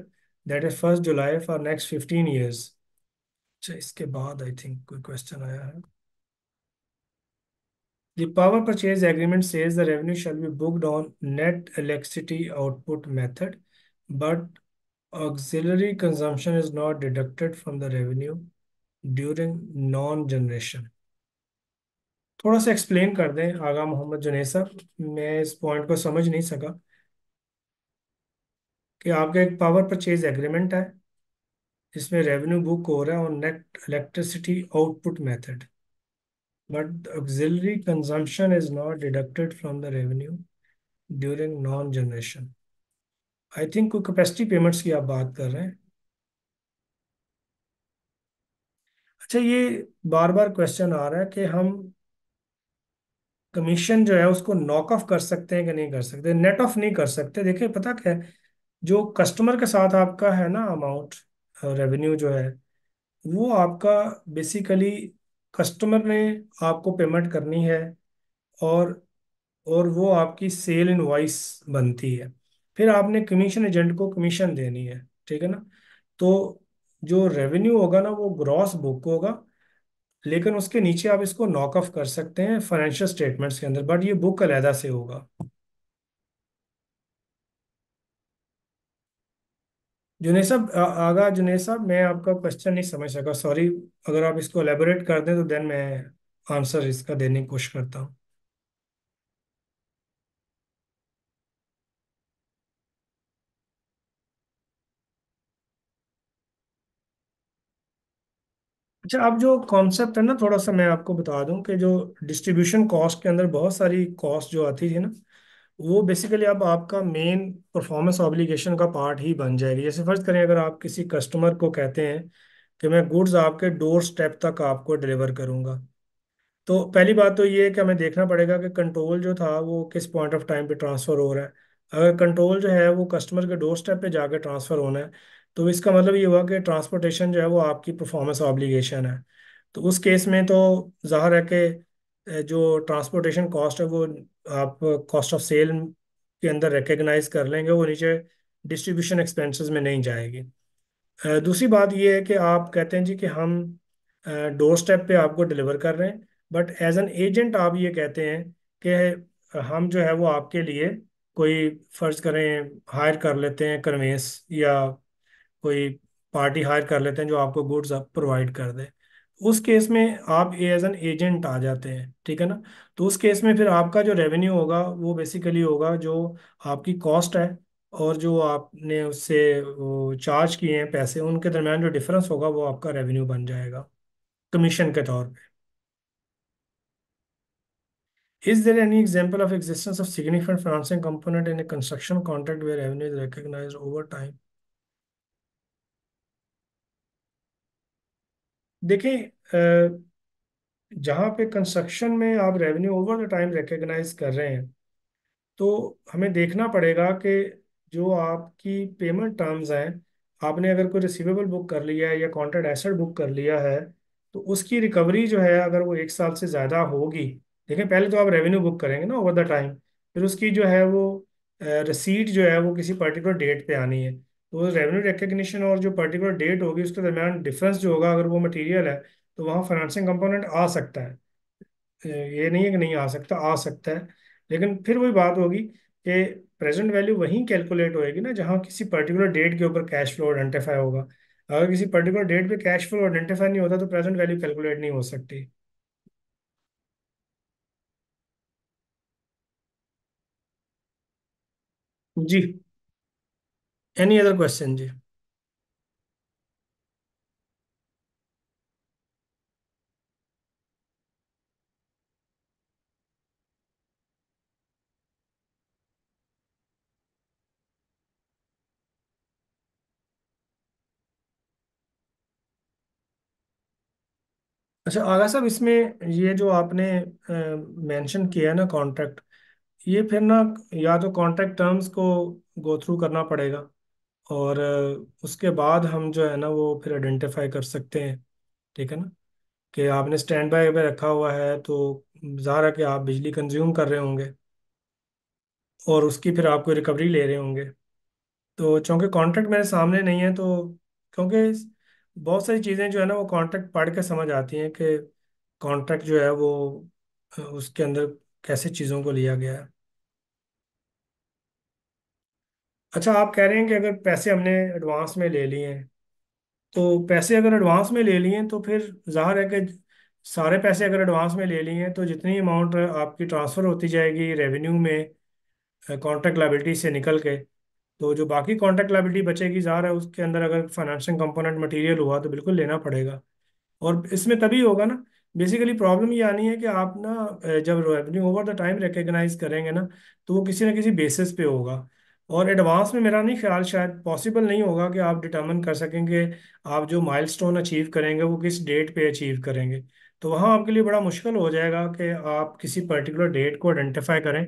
that is 1st July for next 15 years। अच्छा, इसके बाद आई थिंक कोई क्वेश्चन आया है। The power purchase agreement says the revenue shall be booked on net electricity output method, but auxiliary consumption is not deducted from the revenue during non-generation। थोड़ा सा एक्सप्लेन कर दें आगा मोहम्मद जुनेद साहब, मैं इस पॉइंट को समझ नहीं सका। कि आपका एक पावर परचेज एग्रीमेंट है जिसमें रेवेन्यू बुक हो रहा है on net electricity output method, but auxiliary consumption is not deducted from the revenue during non generation. I think कोई कैपेसिटी पेमेंट्स की आप बात कर रहे हैं। अच्छा, ये बार बार क्वेश्चन आ रहा है कि हम कमीशन जो है उसको नॉक ऑफ कर सकते हैं कि नहीं कर सकते, नेट ऑफ नहीं कर सकते। देखिए पता क्या है, जो कस्टमर के साथ आपका है ना अमाउंट, रेवेन्यू जो है, वो आपका बेसिकली कस्टमर ने आपको पेमेंट करनी है, और वो आपकी सेल इनवॉइस बनती है। फिर आपने कमीशन एजेंट को कमीशन देनी है, ठीक है ना। तो जो रेवेन्यू होगा ना वो ग्रॉस बुक होगा, लेकिन उसके नीचे आप इसको नॉक ऑफ कर सकते हैं फाइनेंशियल स्टेटमेंट्स के अंदर, बट ये बुक अलहदा से होगा। जुनेद साहब, आगा जुनेद साहब, मैं आपका क्वेश्चन नहीं समझ सका, सॉरी। अगर आप इसको एलेबोरेट कर दें तो देन मैं आंसर इसका देने की कोशिश करता हूँ। अच्छा, अब जो कॉन्सेप्ट है ना, थोड़ा सा मैं आपको बता दूं कि जो डिस्ट्रीब्यूशन कॉस्ट के अंदर बहुत सारी कॉस्ट जो आती थी ना, वो बेसिकली अब आपका मेन परफॉर्मेंस ऑब्लिगेशन का पार्ट ही बन जाएगी। जैसे फर्ज करें, अगर आप किसी कस्टमर को कहते हैं कि मैं गुड्स आपके डोर स्टेप तक आपको डिलीवर करूंगा, तो पहली बात तो ये है कि हमें देखना पड़ेगा कि कंट्रोल जो था वो किस पॉइंट ऑफ टाइम पे ट्रांसफ़र हो रहा है। अगर कंट्रोल जो है वो कस्टमर के डोर स्टेप पे जाके ट्रांसफ़र होना है, तो इसका मतलब ये हुआ कि ट्रांसपोर्टेशन जो है वो आपकी परफॉर्मेंस ऑब्लिगेशन है। तो उस केस में तो जाहिर है कि जो ट्रांसपोर्टेशन कॉस्ट है वो आप कॉस्ट ऑफ सेल के अंदर रिकग्नाइज कर लेंगे, वो नीचे डिस्ट्रीब्यूशन एक्सपेंसेस में नहीं जाएगी। दूसरी बात यह है कि आप कहते हैं जी कि हम डोर स्टेप पे आपको डिलीवर कर रहे हैं, बट एज एन एजेंट आप ये कहते हैं कि हम जो है वो आपके लिए कोई फर्ज करें हायर कर लेते हैं कन्वेंस, या कोई पार्टी हायर कर लेते हैं जो आपको गुड्स आप प्रोवाइड कर दे। उस केस में आप एज एन एजेंट आ जाते हैं, ठीक है ना। तो उस केस में फिर आपका जो रेवेन्यू होगा वो बेसिकली होगा जो आपकी कॉस्ट है और जो आपने उससे वो चार्ज किए हैं पैसे, उनके दरमियान जो डिफरेंस होगा वो आपका रेवेन्यू बन जाएगा कमीशन के तौर पे। Is there any example of existence of significant financing component in a construction contract where revenue is recognized over time? देखिए, जहाँ पे कंस्ट्रक्शन में आप revenue over the time recognise कर रहे हैं, तो हमें देखना पड़ेगा कि जो आपकी पेमेंट टर्म्स हैं, आपने अगर कोई रिसीवेबल बुक कर लिया है या कॉन्ट्रैक्ट एसेट बुक कर लिया है, तो उसकी रिकवरी जो है अगर वो 1 साल से ज़्यादा होगी, देखिए पहले तो आप रेवेन्यू बुक करेंगे ना ओवर द टाइम, फिर उसकी जो है वो रिसीट जो है वो किसी पर्टिकुलर डेट पे आनी है। तो रेवेन्यू रिकग्निशन और जो पर्टिकुलर डेट होगी उसके दरमियान डिफरेंस जो होगा, अगर वो मटेरियल है तो वहाँ फाइनेंसिंग कंपोनेंट आ सकता है। ये नहीं है कि नहीं आ सकता, आ सकता है। लेकिन फिर वही बात होगी कि प्रेजेंट वैल्यू वहीं कैलकुलेट होएगी ना जहाँ किसी पर्टिकुलर डेट के ऊपर कैश फ्लो आइडेंटिफाई होगा। अगर किसी पर्टिकुलर डेट पे कैश फ्लो आइडेंटिफाई नहीं होता तो प्रेजेंट वैल्यू कैलकुलेट नहीं हो सकती। जी, एनी अदर क्वेश्चन जी? अच्छा आगा साहब, इसमें ये जो आपने मेंशन किया है ना कॉन्ट्रैक्ट, ये फिर ना या तो कॉन्ट्रैक्ट टर्म्स को गो थ्रू करना पड़ेगा, और उसके बाद हम जो है ना वो फिर आइडेंटिफाई कर सकते हैं, ठीक है ना, कि आपने स्टैंड बाय पे रखा हुआ है तो ज़ाहिर है कि आप बिजली कंज्यूम कर रहे होंगे और उसकी फिर आपको रिकवरी ले रहे होंगे। तो चूंकि कॉन्ट्रैक्ट मेरे सामने नहीं है, तो क्योंकि बहुत सारी चीज़ें जो है ना वो कॉन्ट्रैक्ट पढ़ के समझ आती हैं कि कॉन्ट्रैक्ट जो है वो उसके अंदर कैसे चीज़ों को लिया गया है। अच्छा, आप कह रहे हैं कि अगर पैसे हमने एडवांस में ले लिए हैं, तो पैसे अगर एडवांस में ले लिए हैं तो फिर जाहिर है कि सारे पैसे अगर एडवांस में ले लिए हैं तो जितनी अमाउंट आपकी ट्रांसफ़र होती जाएगी रेवेन्यू में कॉन्ट्रैक्ट लायबिलिटी से निकल के, तो जो बाकी कॉन्ट्रैक्ट लायबिलिटी बचेगी ज़ाहिर है उसके अंदर अगर फाइनेंशियल कंपोनेंट मटेरियल हुआ तो बिल्कुल लेना पड़ेगा। और इसमें तभी होगा ना, बेसिकली प्रॉब्लम ये आनी है कि आप ना जब revenue over the time recognise करेंगे ना, तो वो किसी ना किसी बेसिस पे होगा। और एडवांस में मेरा नहीं ख्याल, शायद पॉसिबल नहीं होगा कि आप डिटर्मिन कर सकेंगे आप जो माइलस्टोन अचीव करेंगे वो किस डेट पे अचीव करेंगे। तो वहाँ आपके लिए बड़ा मुश्किल हो जाएगा कि आप किसी पर्टिकुलर डेट को आइडेंटिफाई करें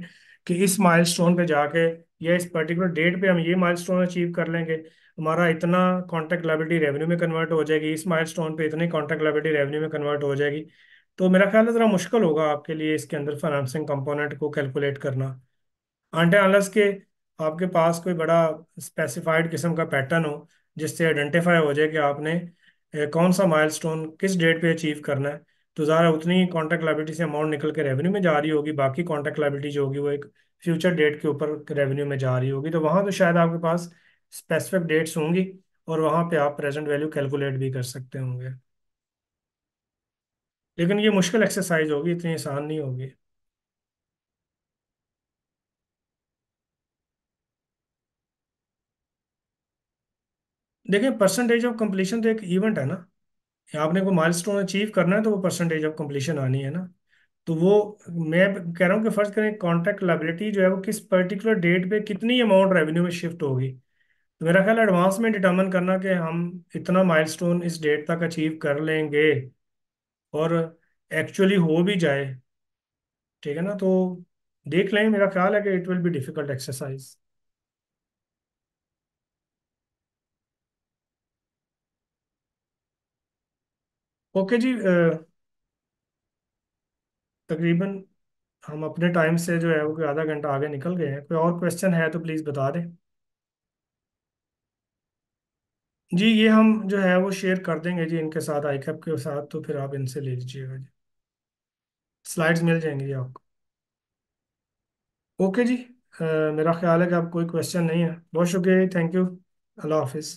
कि इस माइलस्टोन पे जाके या इस पर्टिकुलर डेट पे हम ये माइलस्टोन अचीव कर लेंगे, हमारा इतना कॉन्ट्रैक्ट लायबिलिटी रेवेन्यू में कन्वर्ट हो जाएगी, इस माइलस्टोन पे इतनी कॉन्ट्रैक्ट लायबिलिटी रेवेन्यू में कन्वर्ट हो जाएगी। तो मेरा ख्याल है ज़रा मुश्किल होगा आपके लिए इसके अंदर फाइनेंसिंग कंपोनेंट को कैलकुलेट करना, अनटिल अनलेस के आपके पास कोई बड़ा स्पेसिफाइड किस्म का पैटर्न हो जिससे आइडेंटिफाई हो जाए कि आपने कौन सा माइलस्टोन किस डेट पे अचीव करना है। तो ज़रा उतनी कॉन्ट्रैक्ट लायबिलिटी से अमाउंट निकल के रेवेन्यू में जा रही होगी, बाकी कॉन्ट्रैक्ट लायबिलिटी जो होगी वो एक फ्यूचर डेट के ऊपर रेवेन्यू में जा रही होगी, तो वहाँ तो शायद आपके पास स्पेसिफिक डेट्स होंगी और वहाँ पे आप प्रेजेंट वैल्यू कैलकुलेट भी कर सकते होंगे। लेकिन ये मुश्किल एक्सरसाइज होगी, इतनी आसान नहीं होगी। देखिए, परसेंटेज ऑफ कंप्लीशन तो एक इवेंट है ना, आपने को माइलस्टोन अचीव करना है तो वो परसेंटेज ऑफ कंप्लीशन आनी है ना। तो वो मैं कह रहा हूँ कि फर्ज करें कॉन्ट्रैक्ट लायबिलिटी जो है वो किस पर्टिकुलर डेट पे कितनी अमाउंट रेवेन्यू में शिफ्ट होगी। तो मेरा ख्याल एडवांस में डिटर्मिन करना कि हम इतना माइलस्टोन इस डेट तक अचीव कर लेंगे और एक्चुअली हो भी जाए, ठीक है ना, तो देख लें, मेरा ख्याल है कि it will be difficult exercise. Okay जी, तकरीबन हम अपने टाइम से जो है वो कोई आधा घंटा आगे निकल गए हैं। कोई और क्वेश्चन है तो प्लीज़ बता दें। जी, ये हम जो है वो शेयर कर देंगे जी इनके साथ, आईकैप के साथ, तो फिर आप इनसे ले लीजिएगा जी। स्लाइड्स मिल जाएंगी जी आपको। ओके जी, मेरा ख्याल है कि अब कोई क्वेश्चन नहीं है। बहुत शुक्रिया, थैंक यू। अल्लाह हाफिज़।